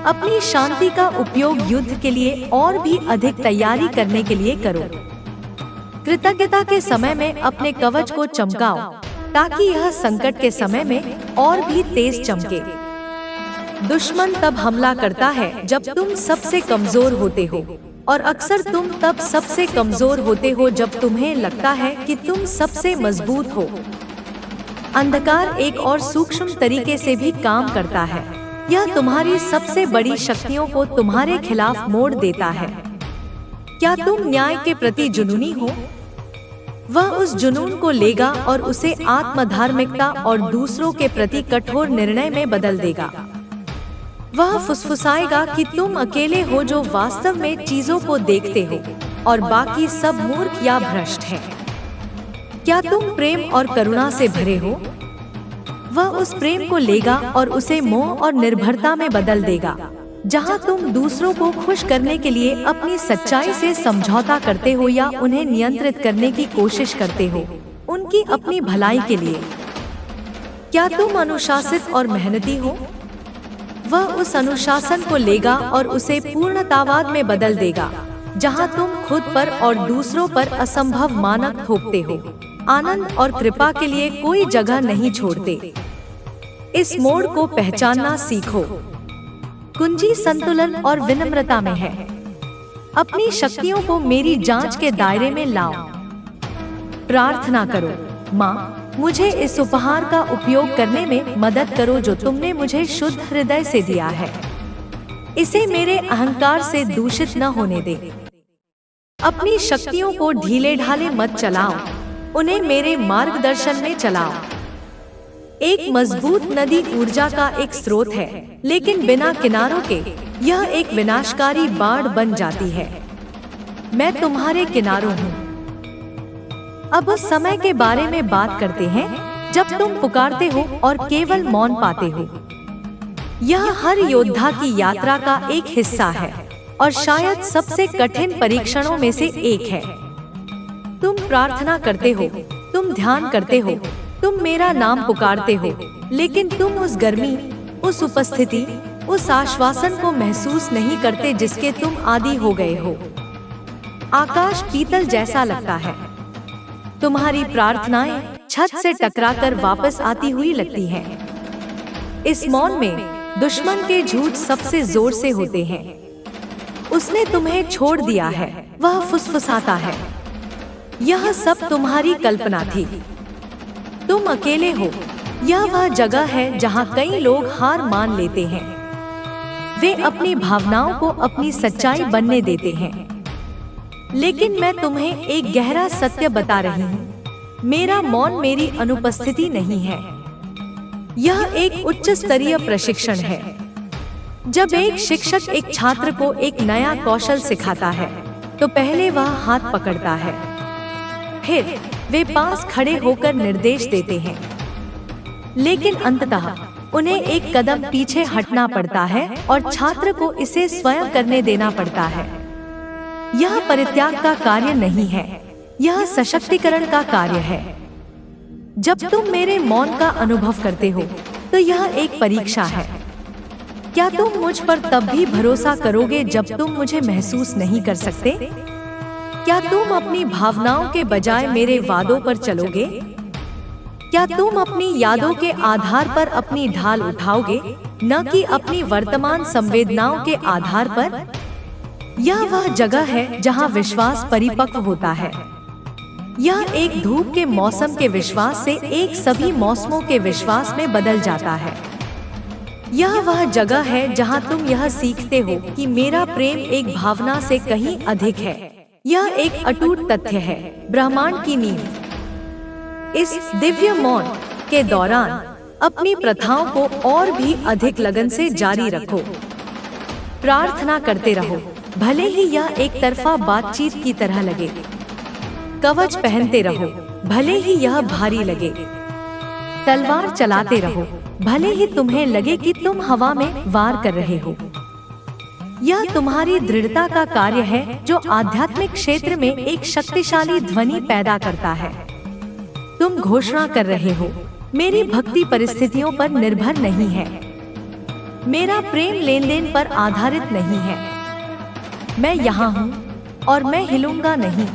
अपनी शांति का उपयोग युद्ध के लिए और भी अधिक तैयारी करने के लिए करो। कृतज्ञता के समय में अपने कवच को चमकाओ, ताकि यह संकट के समय में और भी तेज चमके। दुश्मन तब हमला करता है जब तुम सबसे कमजोर होते हो, और अक्सर तुम तब सबसे कमजोर होते हो जब तुम्हें लगता है कि तुम सबसे मजबूत हो। अंधकार एक और सूक्ष्म तरीके से भी काम करता है। यह तुम्हारी सबसे बड़ी शक्तियों को तुम्हारे खिलाफ मोड़ देता है। क्या तुम न्याय के प्रति जुनूनी हो? वह उस जुनून को लेगा और उसे आत्मधार्मिकता और दूसरों के प्रति कठोर निर्णय में बदल देगा। वह फुसफुसाएगा कि तुम अकेले हो जो वास्तव में चीजों को देखते हो, और बाकी सब मूर्ख या भ्रष्ट हैं। क्या तुम प्रेम और करुणा से भरे हो? वह उस प्रेम को लेगा और उसे मोह और निर्भरता में बदल देगा। जहां तुम दूसरों को खुश करने के लिए अपनी सच्चाई से समझौता करते हो या उन्हें नियंत्रित करने की कोशिश करते हो, उनकी अपनी भलाई के लिए। क्या तुम अनुशासित और मेहनती हो? वह उस अनुशासन को लेगा और उसे पूर्णतावाद में बदल देगा, जहां तुम खुद पर और दूसरों पर असंभव मानक थोपते हो, आनंद और कृपा के लिए कोई जगह नहीं छोड़ते। इस मोड़ को पहचानना सीखो। कुंजी संतुलन और विनम्रता में है। अपनी शक्तियों को मेरी जांच के दायरे में लाओ। प्रार्थना करो, माँ, मुझे इस उपहार का उपयोग करने में मदद करो जो तुमने मुझे शुद्ध हृदय से दिया है। इसे मेरे अहंकार से दूषित न होने दे। अपनी शक्तियों को ढीले ढाले मत चलाओ, उन्हें मेरे मार्गदर्शन में चलाओ। एक मजबूत नदी ऊर्जा का एक स्रोत है, लेकिन बिना किनारों के यह एक विनाशकारी बाढ़ बन जाती है। मैं तुम्हारे किनारों हूँ। अब उस समय के बारे में बात करते हैं जब तुम पुकारते हो और केवल मौन पाते हो। यह हर योद्धा की यात्रा का एक हिस्सा है और शायद सबसे कठिन परीक्षणों में से एक है। तुम प्रार्थना करते हो, तुम ध्यान करते हो, तुम मेरा नाम पुकारते हो, लेकिन तुम उस गर्मी, उस उपस्थिति, उस आश्वासन को महसूस नहीं करते जिसके तुम आदी हो गए हो। आकाश पीतल जैसा लगता है। तुम्हारी प्रार्थनाएं छत से टकराकर वापस आती हुई लगती हैं। इस मौन में दुश्मन के झूठ सबसे जोर से होते हैं। उसने तुम्हें छोड़ दिया है, वह फुसफुसाता है। यह सब तुम्हारी कल्पना थी। तुम अकेले हो। यह वह जगह है जहां कई लोग हार मान लेते हैं। वे अपनी भावनाओं को अपनी सच्चाई बनने देते हैं। लेकिन मैं तुम्हें एक गहरा सत्य बता रही हूँ। मेरा मौन मेरी अनुपस्थिति नहीं है। यह एक उच्च स्तरीय प्रशिक्षण है। जब एक शिक्षक एक छात्र को एक नया कौशल सिखाता है, तो पहले वह हाथ पकड़ता है, फिर वे पास खड़े होकर निर्देश देते हैं, लेकिन अंततः उन्हें एक कदम पीछे हटना पड़ता है और छात्र को इसे स्वयं करने देना पड़ता है। यह परित्याग का कार्य नहीं है, यह सशक्तिकरण का कार्य है। जब तुम मेरे मौन का अनुभव करते हो, तो यह एक परीक्षा है। क्या तुम मुझ पर तब भी भरोसा करोगे जब तुम मुझे महसूस नहीं कर सकते? क्या तुम अपनी भावनाओं के बजाय मेरे वादों पर चलोगे? क्या तुम अपनी यादों के आधार पर अपनी ढाल उठाओगे, न कि अपनी वर्तमान संवेदनाओं के आधार पर? यह वह जगह है जहां विश्वास परिपक्व होता है। यह एक धूप के मौसम के विश्वास से एक सभी मौसमों के विश्वास में बदल जाता है। यह वह जगह है जहां तुम यह सीखते हो कि मेरा प्रेम एक भावना से कहीं अधिक है। यह एक अटूट तथ्य है, ब्रह्मांड की नींव। इस दिव्य मौन के दौरान अपनी प्रथाओं को और भी अधिक लगन से जारी रखो। प्रार्थना करते रहो, भले ही यह एक तरफा बातचीत की तरह लगे। कवच पहनते रहो, भले ही यह भारी लगे। तलवार चलाते रहो, भले ही तुम्हें लगे कि तुम हवा में वार कर रहे हो। यह तुम्हारी दृढ़ता का कार्य है जो आध्यात्मिक क्षेत्र में एक शक्तिशाली ध्वनि पैदा करता है। तुम घोषणा कर रहे हो, मेरी भक्ति परिस्थितियों पर निर्भर नहीं है। मेरा प्रेम लेन देन पर आधारित नहीं है। मैं यहाँ हूँ और मैं हिलूंगा नहीं।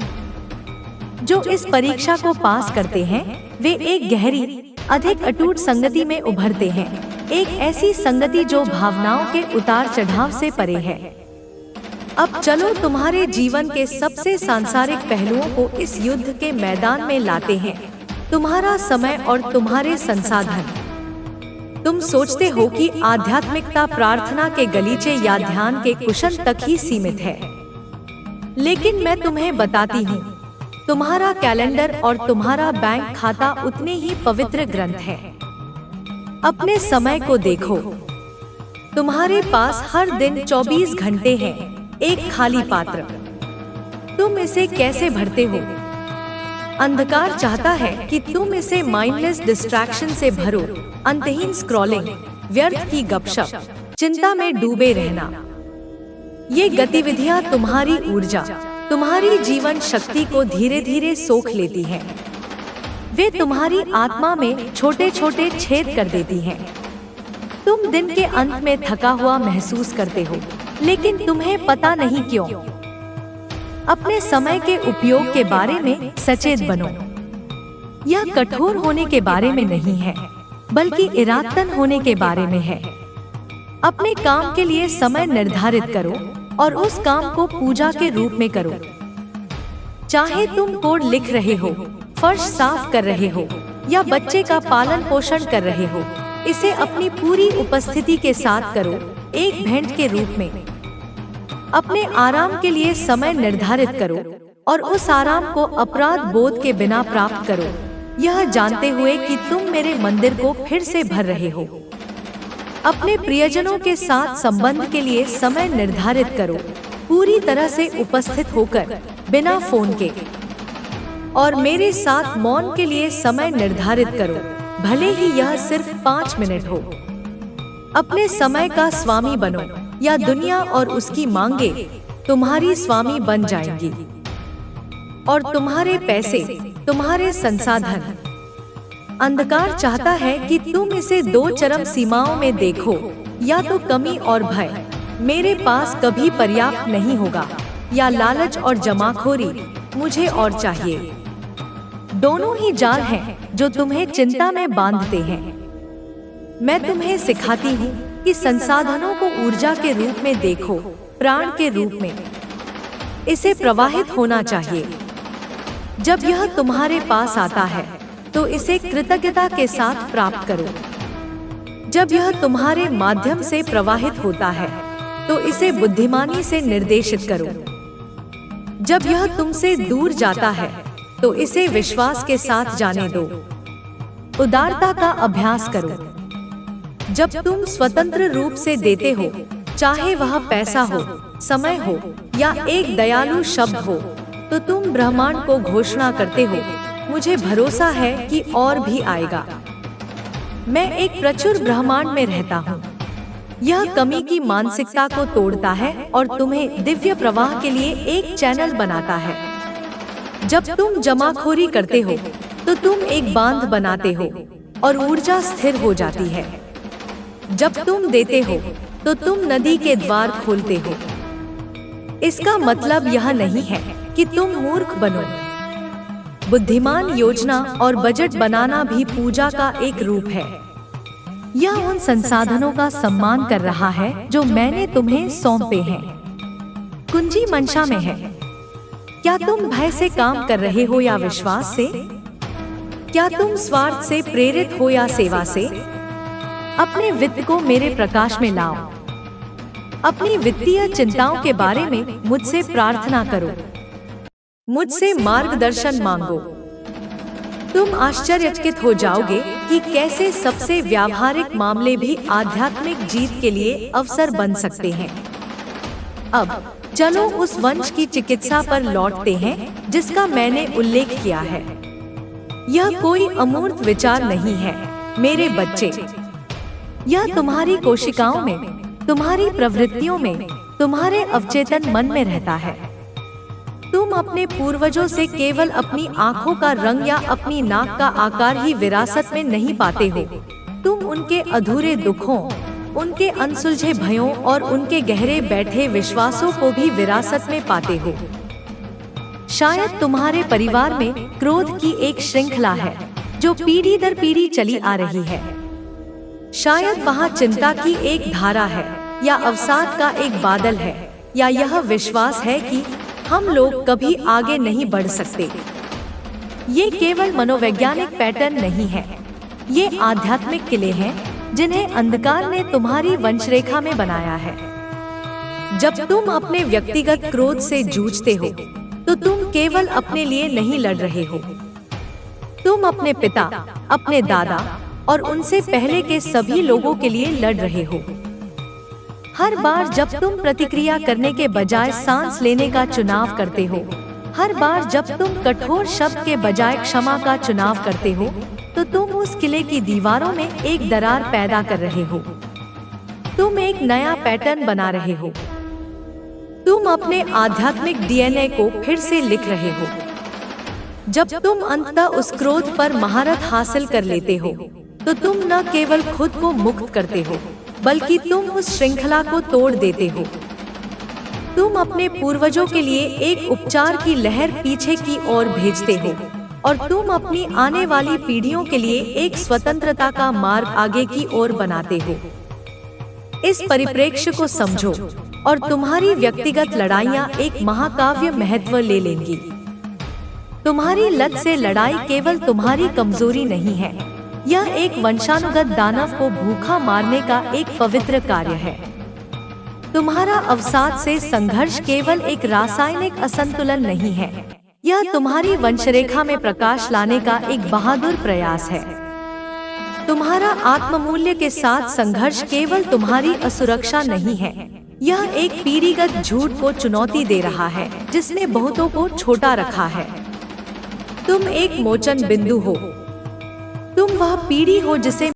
जो इस परीक्षा को पास करते हैं, वे एक गहरी, अधिक अटूट संगति में उभरते हैं। एक ऐसी संगति जो भावनाओं के उतार चढ़ाव से परे है। अब चलो तुम्हारे जीवन के सबसे सांसारिक पहलुओं को इस युद्ध के मैदान में लाते हैं। तुम्हारा समय और तुम्हारे संसाधन। तुम सोचते हो कि आध्यात्मिकता प्रार्थना के गलीचे या ध्यान के कुशन तक ही सीमित है, लेकिन मैं तुम्हें बताती हूँ, तुम्हारा कैलेंडर और तुम्हारा बैंक खाता उतने ही पवित्र ग्रंथ है। अपने समय को देखो। तुम्हारे पास हर दिन 24 घंटे हैं, एक खाली पात्र। तुम इसे कैसे भरते हो? अंधकार चाहता है कि तुम इसे माइंडलेस डिस्ट्रैक्शन से भरो, अंतहीन स्क्रॉलिंग, व्यर्थ की गपशप, चिंता में डूबे रहना। ये गतिविधियां तुम्हारी ऊर्जा, तुम्हारी जीवन शक्ति को धीरे धीरे सोख लेती हैं। वे तुम्हारी आत्मा में छोटे छोटे छेद कर देती हैं। तुम दिन के अंत में थका हुआ महसूस करते हो, लेकिन तुम्हें पता नहीं क्यों। अपने समय के उपयोग के बारे में सचेत बनो। यह कठोर होने के बारे में नहीं है, बल्कि इरादतन होने के बारे में है। अपने काम के लिए समय निर्धारित करो और उस काम को पूजा के रूप में करो। चाहे तुम कोड लिख रहे हो, फर्श साफ कर रहे हो या बच्चे का पालन पोषण कर रहे हो, इसे अपनी पूरी उपस्थिति के साथ करो, एक भेंट के रूप में। अपने आराम के लिए समय निर्धारित करो और उस आराम को अपराध बोध के बिना प्राप्त करो, यह जानते हुए कि तुम मेरे मंदिर को फिर से भर रहे हो। अपने प्रियजनों के साथ संबंध के लिए समय निर्धारित करो, पूरी तरह से उपस्थित होकर, बिना फोन के। और मेरे साथ मौन के लिए समय निर्धारित करो, भले ही यह सिर्फ 5 मिनट हो। अपने समय का स्वामी बनो, या दुनिया और उसकी मांगे तुम्हारी स्वामी बन जाएंगी। और तुम्हारे पैसे, तुम्हारे संसाधन। अंधकार चाहता है कि तुम इसे 2 चरम सीमाओं में देखो, या तो कमी और भय, मेरे पास कभी पर्याप्त नहीं होगा, या लालच और जमाखोरी, मुझे और चाहिए। दोनों ही जाल हैं जो तुम्हें चिंता में बांधते हैं। मैं तुम्हें सिखाती हूँ कि संसाधनों को ऊर्जा के रूप में देखो, प्राण के रूप में। इसे प्रवाहित होना चाहिए। जब यह तुम्हारे पास आता है तो इसे कृतज्ञता के साथ प्राप्त करो। जब यह तुम्हारे माध्यम से प्रवाहित होता है तो इसे बुद्धिमानी से निर्देशित करो। जब यह तुमसे दूर जाता है तो इसे विश्वास के साथ जाने दो। उदारता का अभ्यास करो। जब तुम स्वतंत्र रूप से देते हो, चाहे वह पैसा हो, समय हो या एक दयालु शब्द हो, तो तुम ब्रह्मांड को घोषणा करते हो, मुझे भरोसा है कि और भी आएगा। मैं एक प्रचुर ब्रह्मांड में रहता हूँ। यह कमी की मानसिकता को तोड़ता है और तुम्हें दिव्य प्रवाह के लिए एक चैनल बनाता है। जब तुम जमाखोरी करते हो तो तुम एक बांध बनाते हो और ऊर्जा स्थिर हो जाती है। जब तुम देते हो तो तुम नदी के द्वार खोलते हो। इसका मतलब यह नहीं है कि तुम मूर्ख बनो। बुद्धिमान योजना और बजट बनाना भी पूजा का एक रूप है। यह उन संसाधनों का सम्मान कर रहा है जो मैंने तुम्हें सौंपे हैं। कुंजी मंशा में है। क्या तुम भय से काम कर रहे हो या विश्वास से? क्या तुम स्वार्थ से प्रेरित हो या सेवा से? अपने वित्त को मेरे प्रकाश में लाओ। अपनी वित्तीय चिंताओं के बारे में मुझसे प्रार्थना करो। मुझसे मार्गदर्शन मांगो। तुम आश्चर्यचकित हो जाओगे कि कैसे सबसे व्यावहारिक मामले भी आध्यात्मिक जीत के लिए अवसर बन सकते हैं। अब चलो उस वंश की चिकित्सा पर लौटते हैं जिसका मैंने उल्लेख किया है। यह कोई अमूर्त विचार नहीं है, मेरे बच्चे। यह तुम्हारी कोशिकाओं में, तुम्हारी प्रवृत्तियों में, तुम्हारे अवचेतन मन में रहता है। तुम अपने पूर्वजों से केवल अपनी आँखों का रंग या अपनी नाक का आकार ही विरासत में नहीं पाते हो। तुम उनके अधूरे दुखों, उनके अनसुलझे भयों और उनके गहरे बैठे विश्वासों को भी विरासत में पाते हो। शायद तुम्हारे परिवार में क्रोध की एक श्रृंखला है जो पीढ़ी दर पीढ़ी चली आ रही है। शायद वहाँ चिंता की एक धारा है, या अवसाद का एक बादल है, या यह विश्वास है कि हम लोग कभी आगे नहीं बढ़ सकते। ये केवल मनोवैज्ञानिक पैटर्न नहीं है, ये आध्यात्मिक किले हैं जिन्हें अंधकार ने तुम्हारी वंशरेखा में बनाया है। जब तुम अपने व्यक्तिगत क्रोध से जूझते हो तो तुम केवल अपने लिए नहीं लड़ रहे हो। तुम अपने पिता, अपने दादा और उनसे पहले के सभी लोगों के लिए लड़ रहे हो। हर बार जब तुम प्रतिक्रिया करने के बजाय सांस लेने का चुनाव करते हो, हर बार जब तुम कठोर शब्द के बजाय क्षमा का चुनाव करते हो, तो तुम उस किले की दीवारों में एक दरार पैदा कर रहे हो। तुम एक नया पैटर्न बना रहे हो। तुम अपने आध्यात्मिक डीएनए को फिर से लिख रहे हो। जब तुम अंततः उस क्रोध पर महारत हासिल कर लेते हो, तो तुम न केवल खुद को मुक्त करते हो, बल्कि तुम उस श्रृंखला को तोड़ देते हो। तुम अपने पूर्वजों के लिए एक उपचार की लहर पीछे की ओर भेजते हो, और तुम अपनी आने वाली पीढ़ियों के लिए एक स्वतंत्रता का मार्ग आगे की ओर बनाते हो। इस परिप्रेक्ष्य को समझो, और तुम्हारी व्यक्तिगत लड़ाइयाँ एक महाकाव्य महत्व ले लेंगी। तुम्हारी लत से लड़ाई केवल तुम्हारी कमजोरी नहीं है, यह एक वंशानुगत दानव को भूखा मारने का एक पवित्र कार्य है। तुम्हारा अवसाद से संघर्ष केवल एक रासायनिक असंतुलन नहीं है, यह तुम्हारी वंशरेखा में प्रकाश लाने का एक बहादुर प्रयास है। तुम्हारा आत्ममूल्य के साथ संघर्ष केवल तुम्हारी असुरक्षा नहीं है, यह एक पीढ़ीगत झूठ को चुनौती दे रहा है जिसने बहुतों को छोटा रखा है। तुम एक मोचन बिंदु हो। तुम वह पीढ़ी हो जिसे